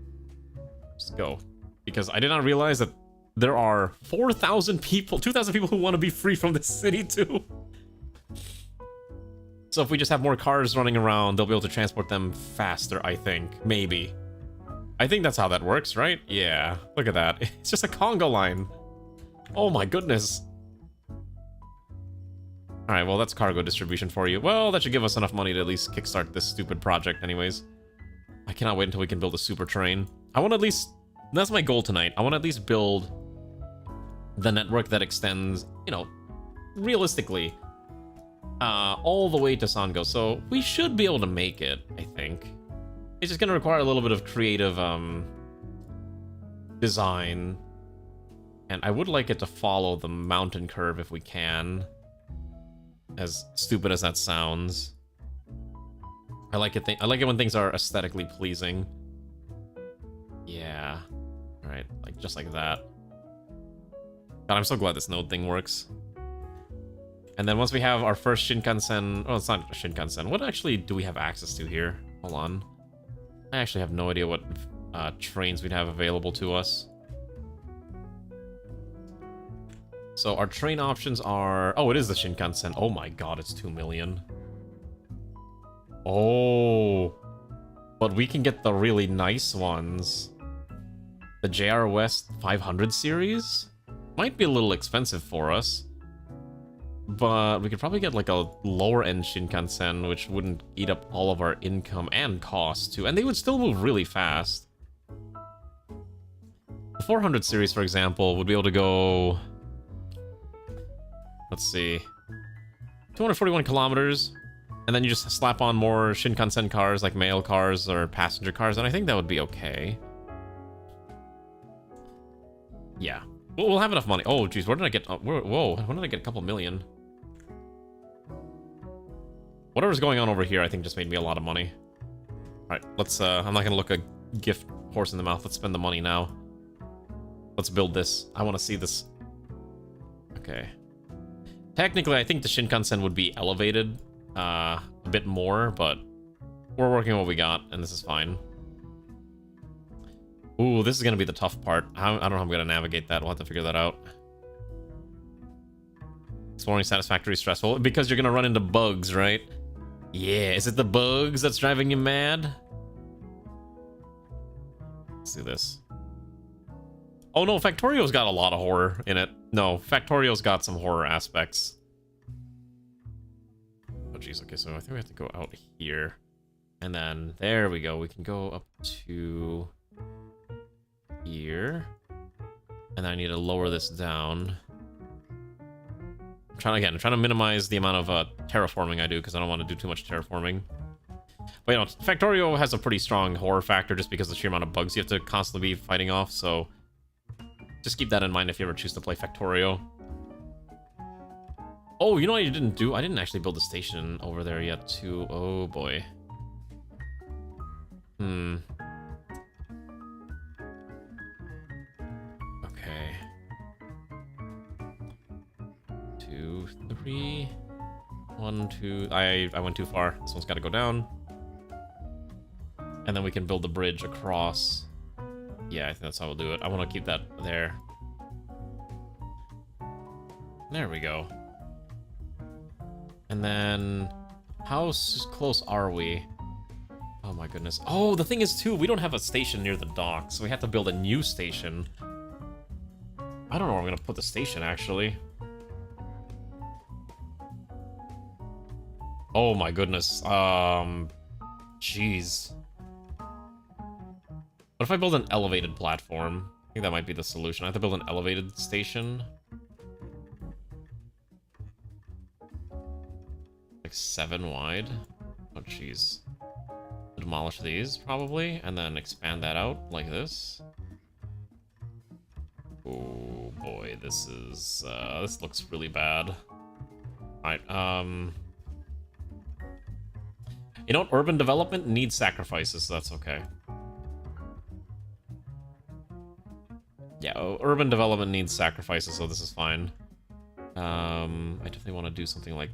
Just go. Because I did not realize that there are 4,000 people, 2,000 people who want to be free from this city too. So if we just have more cars running around, they'll be able to transport them faster, I think. Maybe. I think that's how that works, right? Yeah. Look at that. It's just a Congo line. Oh my goodness. Alright, well, that's cargo distribution for you. Well, that should give us enough money to at least kickstart this stupid project anyways. I cannot wait until we can build a super train. I want to at least... That's my goal tonight. I want to at least build the network that extends, you know, realistically, all the way to Sango. So we should be able to make it, I think. It's just going to require a little bit of creative design. And I would like it to follow the mountain curve if we can. As stupid as that sounds. I like it when things are aesthetically pleasing. Yeah. Alright, like just like that. God, I'm so glad this node thing works. And then once we have our first Shinkansen... Oh, it's not a Shinkansen. What actually do we have access to here? Hold on. I actually have no idea what trains we'd have available to us. So our train options are... Oh, it is the Shinkansen. Oh my god, it's 2 million. Oh. But we can get the really nice ones. The JR West 500 series? Might be a little expensive for us. But we could probably get like a lower-end Shinkansen, which wouldn't eat up all of our income and costs too. And they would still move really fast. The 400 series, for example, would be able to go... Let's see. 241 kilometers. And then you just slap on more Shinkansen cars, like mail cars or passenger cars, and I think that would be okay. Yeah. We'll have enough money. Oh, geez, where did I get... whoa, when did I get a couple million? Whatever's going on over here, I think just made me a lot of money. Alright, let's... I'm not gonna look a gift horse in the mouth. Let's spend the money now. Let's build this. I want to see this. Okay. Technically, I think the Shinkansen would be elevated a bit more, but we're working what we got, and this is fine. Ooh, this is going to be the tough part. I don't know how I'm going to navigate that. We'll have to figure that out. Exploring satisfactory, stressful. Because you're going to run into bugs, right? Yeah, is it the bugs that's driving you mad? Let's do this. Oh no, Factorio's got a lot of horror in it. No, Factorio's got some horror aspects. Oh jeez, okay, so I think we have to go out here. And then, there we go. We can go up to... here. And then I need to lower this down. I'm trying to minimize the amount of terraforming I do, because I don't want to do too much terraforming. But, you know, Factorio has a pretty strong horror factor just because of the sheer amount of bugs you have to constantly be fighting off, so just keep that in mind if you ever choose to play Factorio. Oh, you know what I didn't do? I didn't actually build a station over there yet, too. Oh, boy. Okay. 2, 3... 1, 2... I went too far. This one's got to go down. And then we can build the bridge across. Yeah, I think that's how we'll do it. I want to keep that there. There we go. And then... how close are we? Oh my goodness. Oh, the thing is, too, we don't have a station near the dock, so we have to build a new station. I don't know where I'm going to put the station, actually. Oh my goodness. Jeez. What if I build an elevated platform? I think that might be the solution. I have to build an elevated station. Like 7 wide. Oh, jeez. Demolish these, probably, and then expand that out like this. Oh boy, this is, this looks really bad. Alright, you know what? Urban development needs sacrifices, so that's okay. Yeah, urban development needs sacrifices, so this is fine. I definitely want to do something like...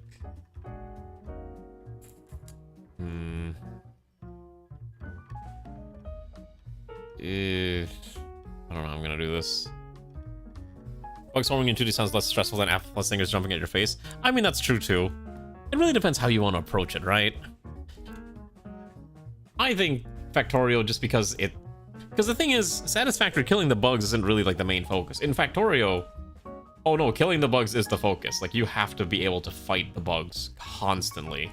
I don't know how I'm gonna do this. Bug swarming in 2D sounds less stressful than Atlas Singers jumping at your face. I mean, that's true too. It really depends how you want to approach it, right? I think Factorio, just because it... because the thing is, Satisfactory killing the bugs isn't really like the main focus. In Factorio... oh no, killing the bugs is the focus. Like, you have to be able to fight the bugs constantly.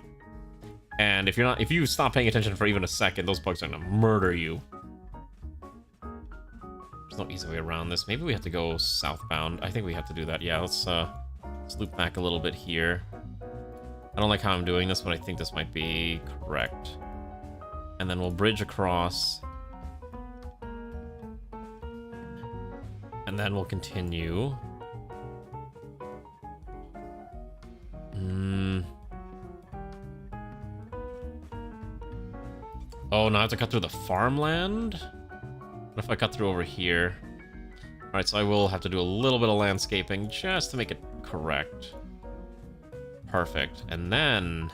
And if you stop paying attention for even a second, those bugs are gonna murder you. There's no easy way around this. Maybe we have to go southbound. I think we have to do that. Yeah, let's loop back a little bit here. I don't like how I'm doing this, but I think this might be correct. And then we'll bridge across. And then we'll continue. Oh, now I have to cut through the farmland? What if I cut through over here? Alright, so I will have to do a little bit of landscaping just to make it correct. Perfect. And then...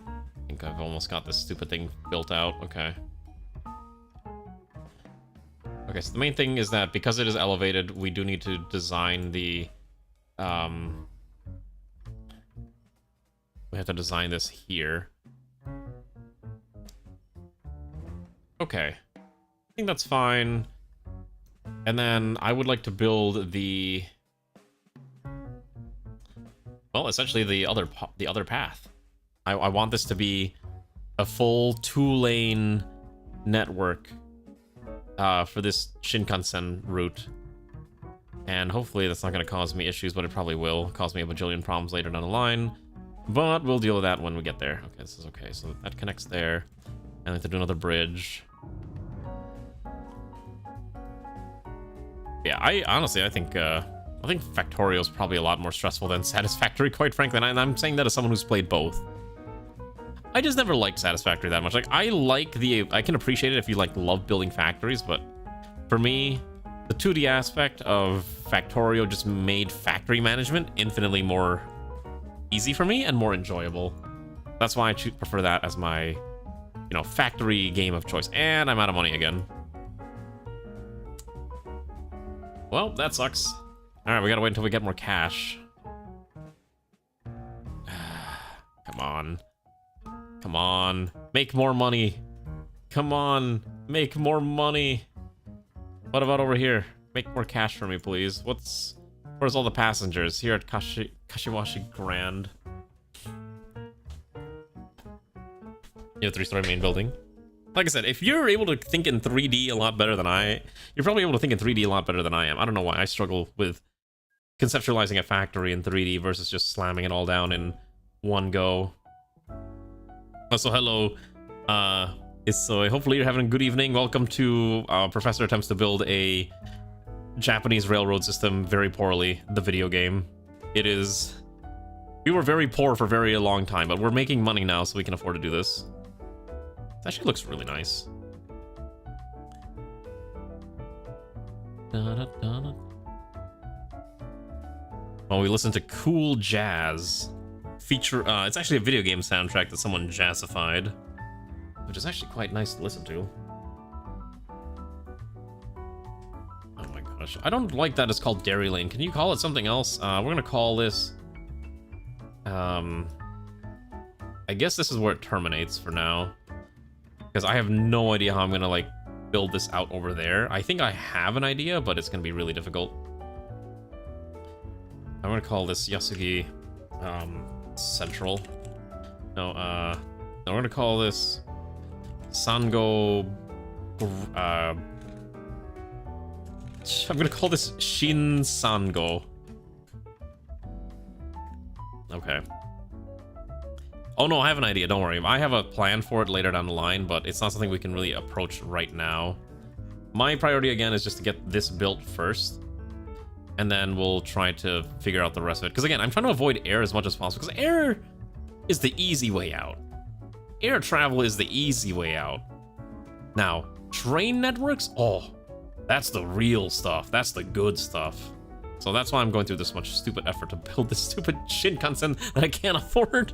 I think I've almost got this stupid thing built out. Okay. Okay, so the main thing is that because it is elevated, we do need to design the... we have to design this here. Okay. I think that's fine. And then I would like to build the... well, essentially the other path. I want this to be a full 2-lane network for this Shinkansen route. And hopefully that's not going to cause me issues, but it probably will cause me a bajillion problems later down the line. But we'll deal with that when we get there. Okay, this is okay. So that connects there. And I have to do another bridge. Yeah, I think Factorio is probably a lot more stressful than Satisfactory, quite frankly. And I'm saying that as someone who's played both. I just never liked Satisfactory that much. Like, I can appreciate it if you love building factories, but for me, the 2D aspect of Factorio just made factory management infinitely more easy for me and more enjoyable. That's why I prefer that as my, factory game of choice. And I'm out of money again. Well, that sucks. All right, we gotta wait until we get more cash. Come on. Come on. Make more money. Come on. Make more money. What about over here? Make more cash for me, please. Where's all the passengers? Here at Kashiwashi Grand. You have a 3-story main building. Like I said, if you're able to think in 3D a lot better than you're probably able to think in 3D a lot better than I am. I don't know why I struggle with conceptualizing a factory in 3D versus just slamming it all down in one go. Also, hello, Issoy. Hopefully you're having a good evening. Welcome to Professor Attempts to Build a Japanese Railroad System Very Poorly, the video game. It is... We were very poor for a very long time, but we're making money now, so we can afford to do this. It actually looks really nice. Well, we listen to cool jazz. It's actually a video game soundtrack that someone jazzified, which is actually quite nice to listen to. Oh my gosh. I don't like that it's called Dairy Lane. Can you call it something else? We're gonna call this... I guess this is where it terminates for now. Because I have no idea how I'm gonna, like, build this out over there. I think I have an idea, but it's gonna be really difficult. I'm gonna call this Yasugi, Central. No, we're gonna call this Sango... I'm gonna call this Shin Sango. Okay. Oh no, I have an idea, don't worry. I have a plan for it later down the line, but it's not something we can really approach right now. My priority, again, is just to get this built first, and then we'll try to figure out the rest of it. Because again, I'm trying to avoid air as much as possible, because air is the easy way out. Air travel is the easy way out. Now, train networks? Oh, that's the real stuff. That's the good stuff. So that's why I'm going through this much stupid effort to build this stupid Shinkansen that I can't afford.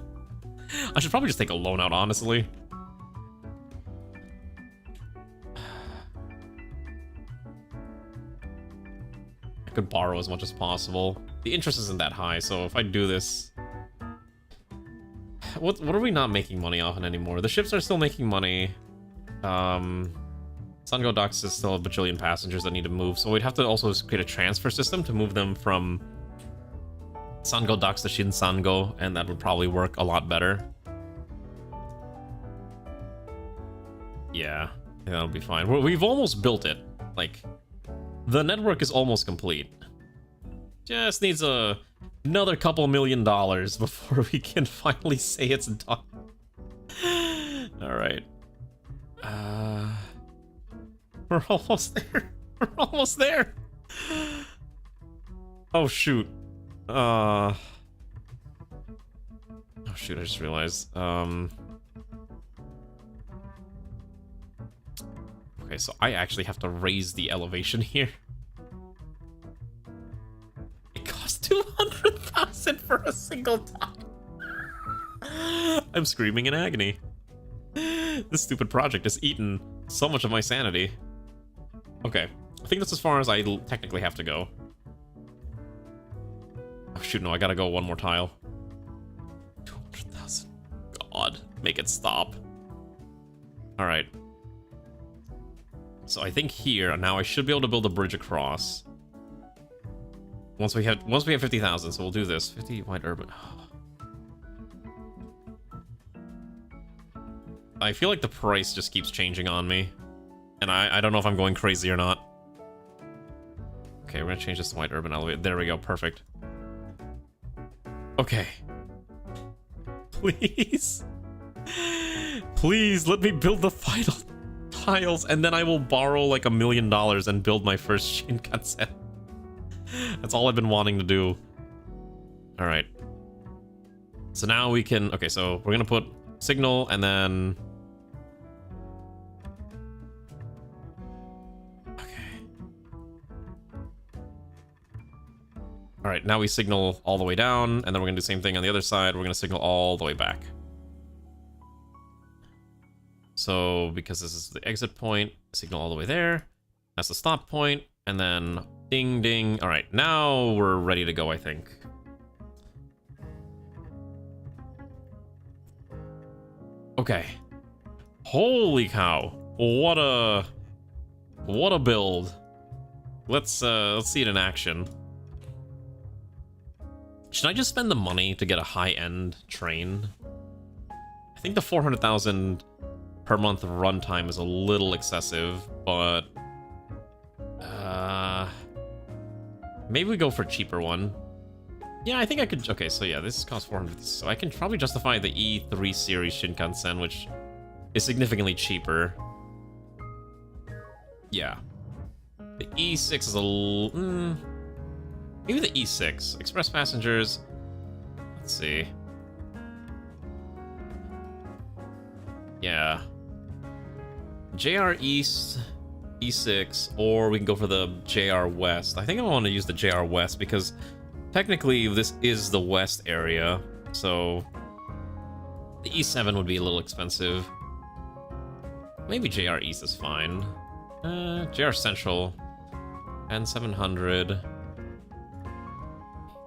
I should probably just take a loan out, honestly. I could borrow as much as possible. The interest isn't that high, so if I do this... What are we not making money off on anymore? The ships are still making money. Sango Docks is still a bajillion passengers that need to move, so we'd have to also create a transfer system to move them from Sango Docks to Shinsango, and that would probably work a lot better. Yeah, that'll be fine. We've almost built it. Like, the network is almost complete. Just needs another couple $1 million before we can finally say it's done. Alright. We're almost there. We're almost there. Oh, shoot. Oh shoot, I just realized. Okay, so I actually have to raise the elevation here. It costs 200,000 for a single tile. I'm screaming in agony. This stupid project has eaten so much of my sanity. Okay, I think that's as far as I technically have to go. Oh shoot, no, I gotta go one more tile. 200,000. God, make it stop. Alright. So I think here, now I should be able to build a bridge across. Once we have 50,000, so we'll do this. 50 wide urban. I feel like the price just keeps changing on me. And I don't know if I'm going crazy or not. Okay, we're gonna change this to wide urban elevator. There we go, perfect. Okay. Please. Please, let me build the final tiles, and then I will borrow like $1 million and build my first Shinkansen. That's all I've been wanting to do. Alright. So now we can... Okay, so we're gonna put signal, and then... Alright, now we signal all the way down, and then we're gonna do the same thing on the other side. We're gonna signal all the way back. So, because this is the exit point, signal all the way there. That's the stop point, and then ding ding. Alright, now we're ready to go, I think. Okay. Holy cow. What a build. Let's see it in action. Should I just spend the money to get a high-end train? I think the 400,000 per month runtime is a little excessive, but maybe we go for a cheaper one. Yeah, I think I could. Okay, so yeah, this costs 450, so I can probably justify the E3 series Shinkansen, which is significantly cheaper. Yeah, the E6 is a little, maybe the E6 express passengers. Let's see. Yeah, JR East, E6, or we can go for the JR West. I think I want to use the JR West because technically this is the West area, so the E7 would be a little expensive. Maybe JR East is fine. JR Central and 700,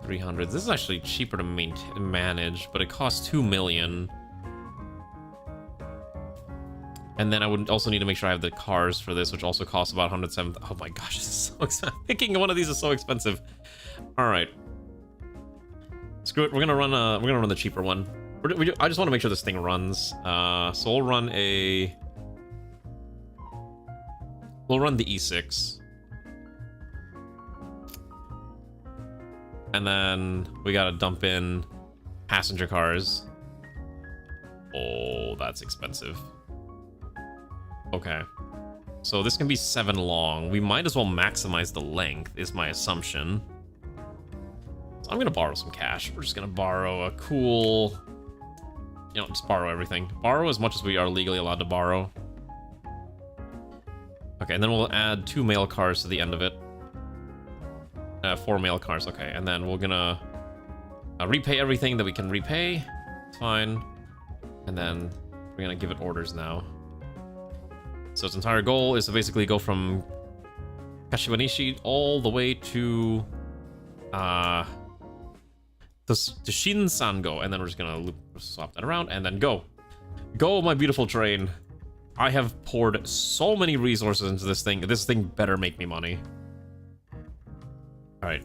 300. This is actually cheaper to manage, but it costs 2 million. And then I would also need to make sure I have the cars for this, which also costs about 107. Oh my gosh, this is so expensive. Picking one of these is so expensive. All right, screw it. We're gonna run the cheaper one. I just want to make sure this thing runs. So we'll run the E6, and then we gotta dump in passenger cars. Oh, that's expensive. Okay, so this can be 7 long. We might as well maximize the length, is my assumption. So I'm gonna borrow some cash. We're just gonna borrow a cool, just borrow everything. Borrow as much as we are legally allowed to borrow. Okay, and then we'll add 2 mail cars to the end of it. 4 mail cars, okay, and then we're gonna repay everything that we can repay. It's fine. And then we're gonna give it orders now. So its entire goal is to basically go from Kashiwanishi all the way to Shinsango, and then we're just gonna swap that around and then go. Go, my beautiful train. I have poured so many resources into this thing. This thing better make me money. All right.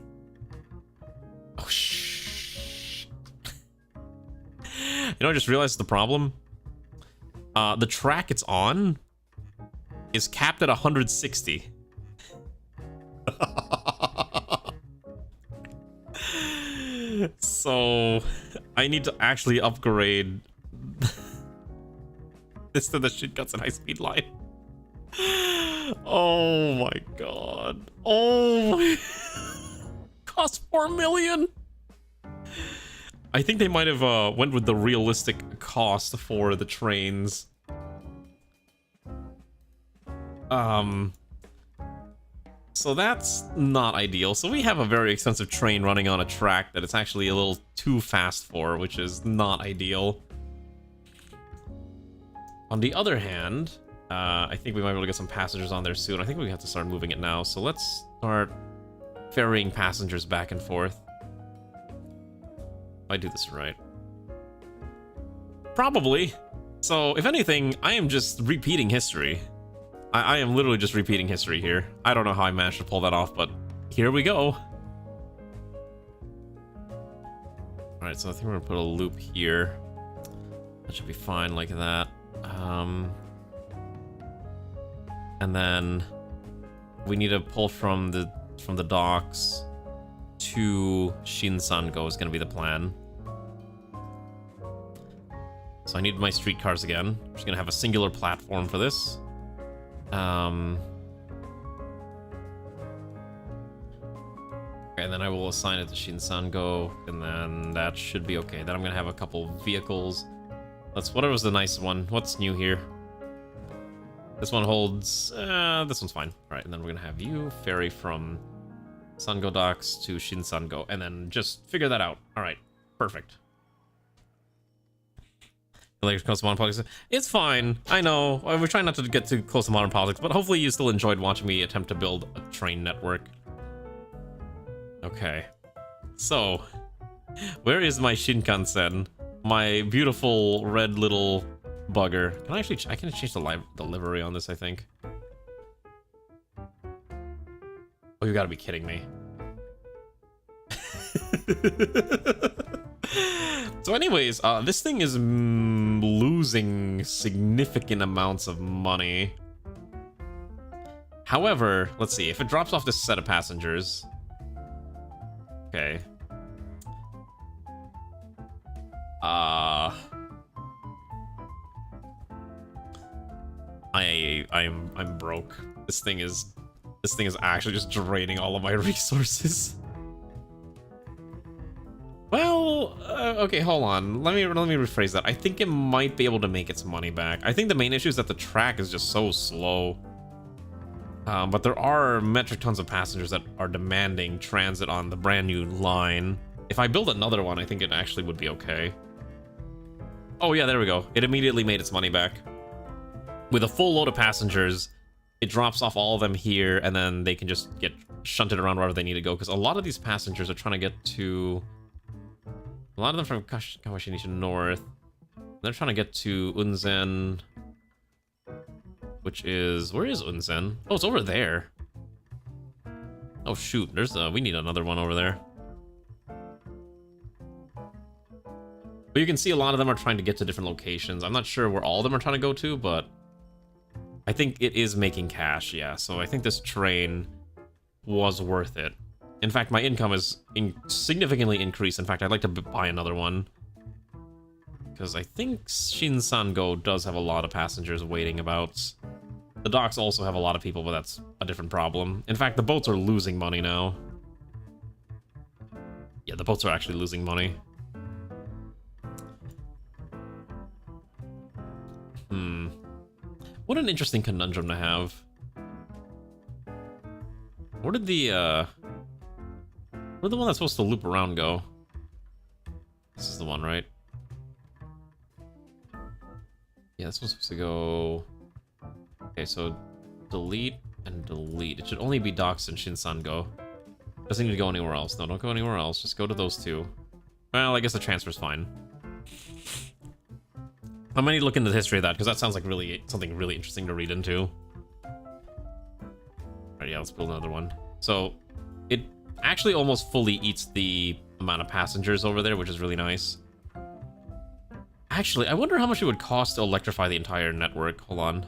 Oh, shh. I just realized the problem. The track it's on is capped at 160. So I need to actually upgrade this to the Shinkansen high-speed line. Oh my god. Oh my... Cost 4 million. I think they might have went with the realistic cost for the trains. So that's not ideal. So we have a very expensive train running on a track that it's actually a little too fast for, which is not ideal. On the other hand, I think we might be able to get some passengers on there soon. I think we have to start moving it now. So let's start ferrying passengers back and forth. If I do this right. Probably. So if anything, I am just repeating history. I am literally just repeating history here. I don't know how I managed to pull that off, but here we go. Alright, so I think we're gonna put a loop here. That should be fine like that. And then we need to pull from the docks to Shinsango is gonna be the plan. So I need my streetcars again. I'm just gonna have a singular platform for this. Okay, and then I will assign it to Shinsango, and then that should be okay. Then I'm gonna have a couple vehicles. Whatever was the nice one. What's new here? This one holds, this one's fine. All right, and then we're gonna have you ferry from Sango Docks to Shinsango, and then just figure that out. All right, perfect. Like close to modern politics. It's fine. I know. We're trying not to get too close to modern politics, but hopefully you still enjoyed watching me attempt to build a train network. Okay. So, where is my Shinkansen? My beautiful red little bugger. Can I actually? I can change the livery on this, I think. Oh, you gotta be kidding me. So anyways, this thing is losing significant amounts of money. However, let's see. If it drops off this set of passengers... Okay. I'm broke. This thing is actually just draining all of my resources. Well, okay, hold on. Let me rephrase that. I think it might be able to make its money back. I think the main issue is that the track is just so slow. But there are metric tons of passengers that are demanding transit on the brand new line. If I build another one, I think it actually would be okay. Oh yeah, there we go. It immediately made its money back. With a full load of passengers, it drops off all of them here, and then they can just get shunted around wherever they need to go. Because a lot of these passengers are trying to get to... A lot of them from Kawashinishi North. They're trying to get to Unzen... Which is... Where is Unzen? Oh, it's over there. Oh, shoot. There's we need another one over there. But you can see a lot of them are trying to get to different locations. I'm not sure where all of them are trying to go to, but... I think it is making cash, yeah. So I think this train was worth it. In fact, my income is significantly increased. In fact, I'd like to buy another one. Because I think Shinsango does have a lot of passengers waiting about. The docks also have a lot of people, but that's a different problem. In fact, the boats are losing money now. Yeah, the boats are actually losing money. What an interesting conundrum to have. Where did the, where'd the one that's supposed to loop around go? This is the one, right? Yeah, this one's supposed to go... Okay, so delete and delete. It should only be docks and Shinsango. Doesn't need to go anywhere else. No, don't go anywhere else. Just go to those two. Well, I guess the transfer's fine. I might need to look into the history of that, because that sounds like something really interesting to read into. Alright, yeah, let's build another one. So, it actually almost fully eats the amount of passengers over there, which is really nice. Actually, I wonder how much it would cost to electrify the entire network. Hold on.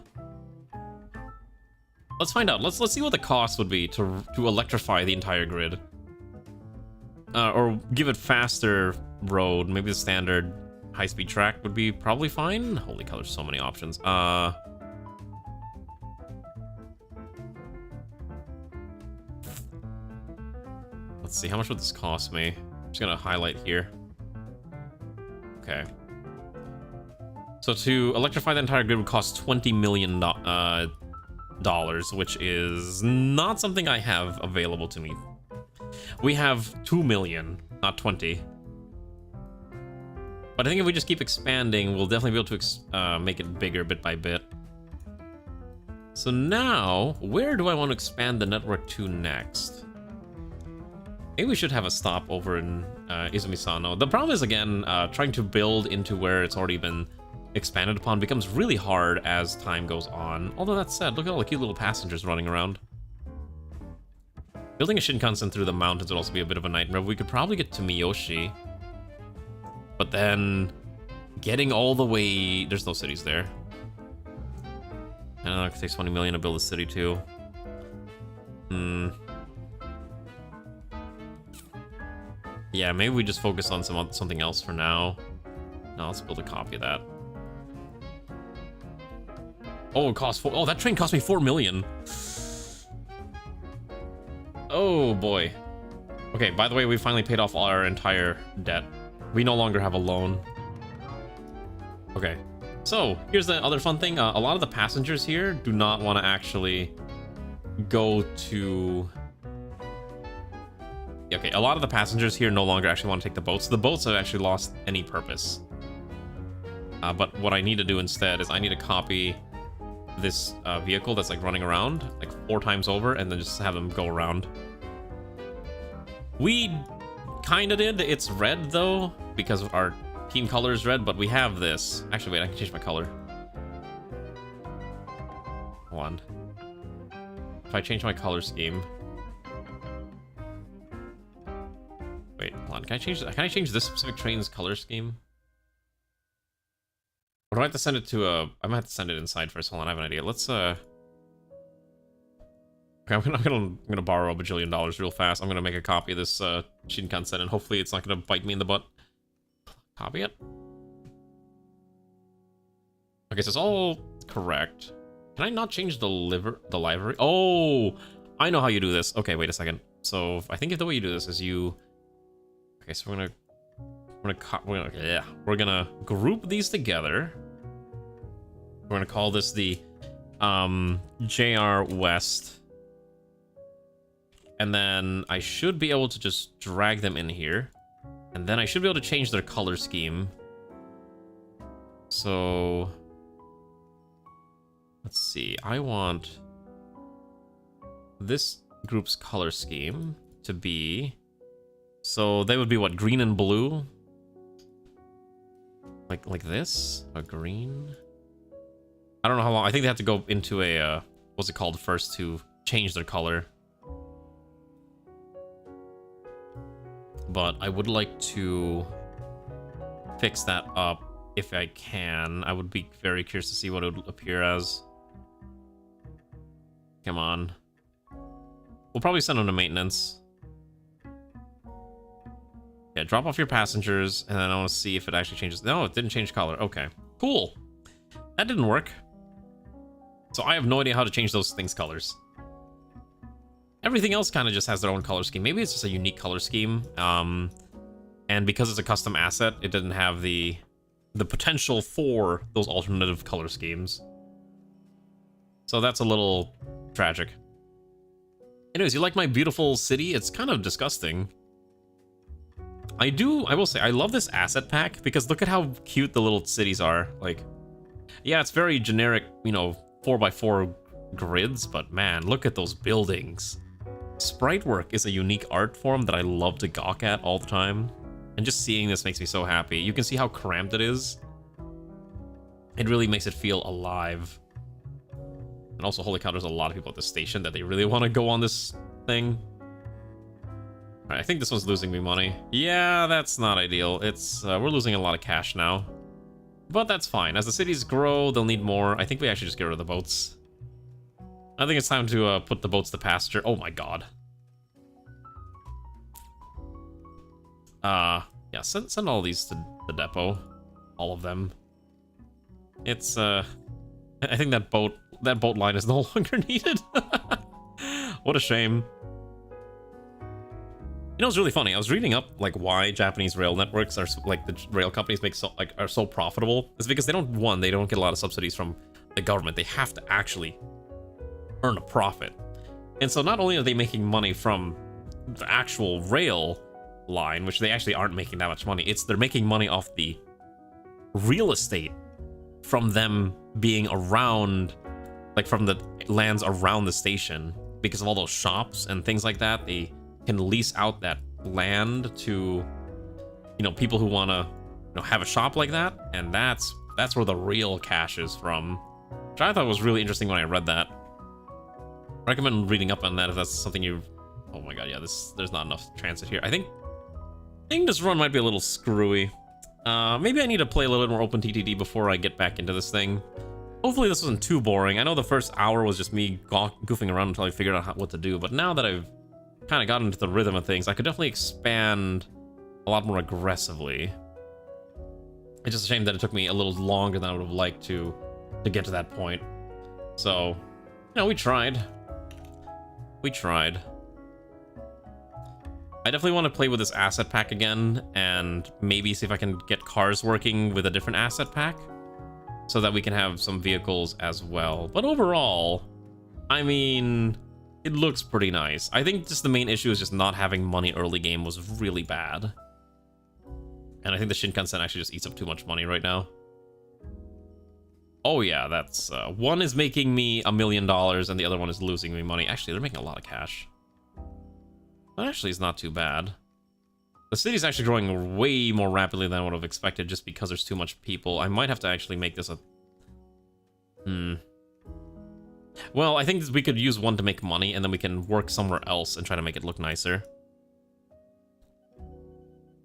Let's find out. Let's see what the cost would be to electrify the entire grid. Or give it faster road. Maybe the standard high-speed track would be probably fine. Holy cow, there's so many options. Let's see, how much would this cost me? I'm just gonna highlight here. Okay. So to electrify the entire grid would cost $20 million, which is not something I have available to me. We have 2 million, not 20. But I think if we just keep expanding, we'll definitely be able to make it bigger bit by bit. So now, where do I want to expand the network to next? Maybe we should have a stop over in Izumisano. The problem is, again, trying to build into where it's already been expanded upon becomes really hard as time goes on. Although that said, look at all the cute little passengers running around. Building a Shinkansen through the mountains would also be a bit of a nightmare. We could probably get to Miyoshi. But then, getting all the way... There's no cities there. I don't know, it takes 20 million to build a city too. Yeah, maybe we just focus on something else for now. No, let's build a copy of that. Oh, it costs oh, that train cost me 4 million. Oh boy. Okay, by the way, we finally paid off all our entire debt. We no longer have a loan. Okay, so here's the other fun thing. A lot of the passengers here do not want to actually go to... Okay, a lot of the passengers here no longer actually want to take the boats. The boats have actually lost any purpose. But what I need to do instead is I need to copy this vehicle that's like running around like 4 times over and then just have them go around. We kind of did. It's red though because of our team color is red, but we have this. Actually, wait, I can change my color. Hold on. If I change my color scheme. Wait, hold on. Can I change this specific train's color scheme? Or do I have to send it to a... I might have to send it inside first. Hold on, I have an idea. Let's, Okay, I'm gonna borrow a bajillion dollars real fast. I'm gonna make a copy of this, Shinkansen, and hopefully it's not gonna bite me in the butt. Copy it. Okay, so it's all correct. Can I not change the library? Oh, I know how you do this. Okay, wait a second. So I think the way you do this is you... Okay, so we're gonna group these together. We're gonna call this the JR West. And then I should be able to just drag them in here. And then I should be able to change their color scheme. So let's see. I want this group's color scheme to be... So they would be what, green and blue? Like this? A green? I don't know how long. I think they have to go into a, what's it called first to change their color. But I would like to fix that up if I can. I would be very curious to see what it would appear as. Come on. We'll probably send them to maintenance. Yeah, drop off your passengers, and then I want to see if it actually changes. No, it didn't change color. Okay, cool. That didn't work. So I have no idea how to change those things' colors. Everything else kind of just has their own color scheme. Maybe it's just a unique color scheme. And because it's a custom asset, it didn't have the potential for those alternative color schemes. So that's a little tragic. Anyways, you like my beautiful city? It's kind of disgusting. I will say, I love this asset pack because look at how cute the little cities are. Like, yeah, it's very generic, you know, 4x4 grids, but man, look at those buildings. Sprite work is a unique art form that I love to gawk at all the time. And just seeing this makes me so happy. You can see how cramped it is. It really makes it feel alive. And also, holy cow, there's a lot of people at the station that they really want to go on this thing. Alright, I think this one's losing me money. Yeah, that's not ideal. It's we're losing a lot of cash now. But that's fine. As the cities grow, they'll need more. I think we actually just get rid of the boats. I think it's time to put the boats to pasture. Oh my god. Yeah, send all these to the depot. All of them. It's, I think that boat line is no longer needed. What a shame. You know, it's really funny. I was reading up like why Japanese rail networks are like the rail companies are so profitable. It's because they don't get a lot of subsidies from the government. They have to actually earn a profit. And so not only are they making money from the actual rail line, which they actually aren't making that much money, they're making money off the real estate from them being around, like from the lands around the station, because of all those shops and things like that. They can lease out that land to, you know, people who want to, you know, have a shop like that, and that's where the real cash is from, which I thought was really interesting when I read that. Recommend reading up on that if that's something you... Oh my god, yeah, there's not enough transit here. I think this run might be a little screwy. Maybe I need to play a little bit more OpenTTD before I get back into this thing. Hopefully this wasn't too boring. I know the first hour was just me goofing around until I figured out what to do, but now that I've kind of gotten into the rhythm of things, I could definitely expand a lot more aggressively. It's just a shame that it took me a little longer than I would have liked to get to that point. So, you know, we tried. We tried. I definitely want to play with this asset pack again, and maybe see if I can get cars working with a different asset pack, so that we can have some vehicles as well. But overall, I mean, it looks pretty nice. I think just the main issue is just not having money early game was really bad. And I think the Shinkansen actually just eats up too much money right now. Oh yeah, that's... one is making me $1 million and the other one is losing me money. Actually, they're making a lot of cash. That actually is not too bad. The city's actually growing way more rapidly than I would have expected just because there's too much people. I might have to actually make this a... Well, I think we could use one to make money, and then we can work somewhere else and try to make it look nicer.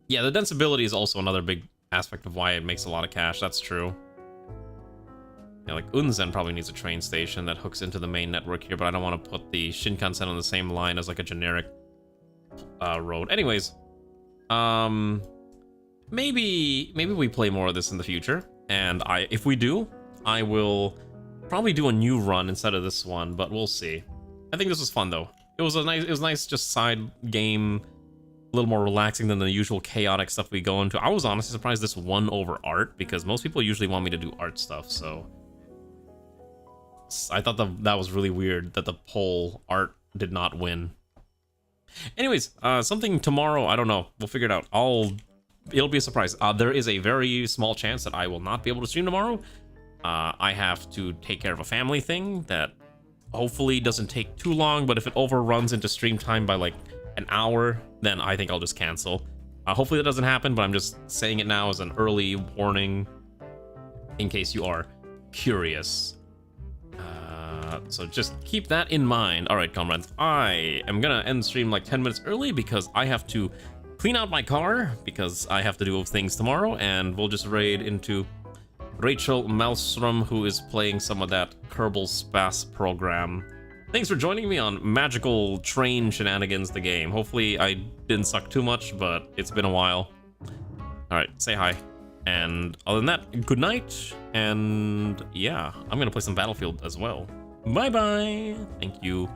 Yeah, the densibility is also another big aspect of why it makes a lot of cash. That's true. Yeah, like Unzen probably needs a train station that hooks into the main network here, but I don't want to put the Shinkansen on the same line as like a generic road. Anyways, maybe we play more of this in the future, and if we do, I will probably do a new run instead of this one, but we'll see. I think this was fun though. It was nice just side game, a little more relaxing than the usual chaotic stuff we go into. I was honestly surprised this won over art, because most people usually want me to do art stuff, so I thought that was really weird that the poll art did not win. Anyways, something tomorrow, I don't know. We'll figure it out. It'll be a surprise. There is a very small chance that I will not be able to stream tomorrow. I have to take care of a family thing that hopefully doesn't take too long, but if it overruns into stream time by like an hour, then I think I'll just cancel. Hopefully that doesn't happen, but I'm just saying it now as an early warning in case you are curious. So just keep that in mind. All right, comrades, I am gonna end stream like 10 minutes early because I have to clean out my car because I have to do things tomorrow, and we'll just raid into Rachel Malmstrom, who is playing some of that Kerbal Space program. Thanks for joining me on Magical Train Shenanigans, the game. Hopefully I didn't suck too much, but it's been a while. All right, say hi. And other than that, good night. And yeah, I'm gonna play some Battlefield as well. Bye-bye. Thank you.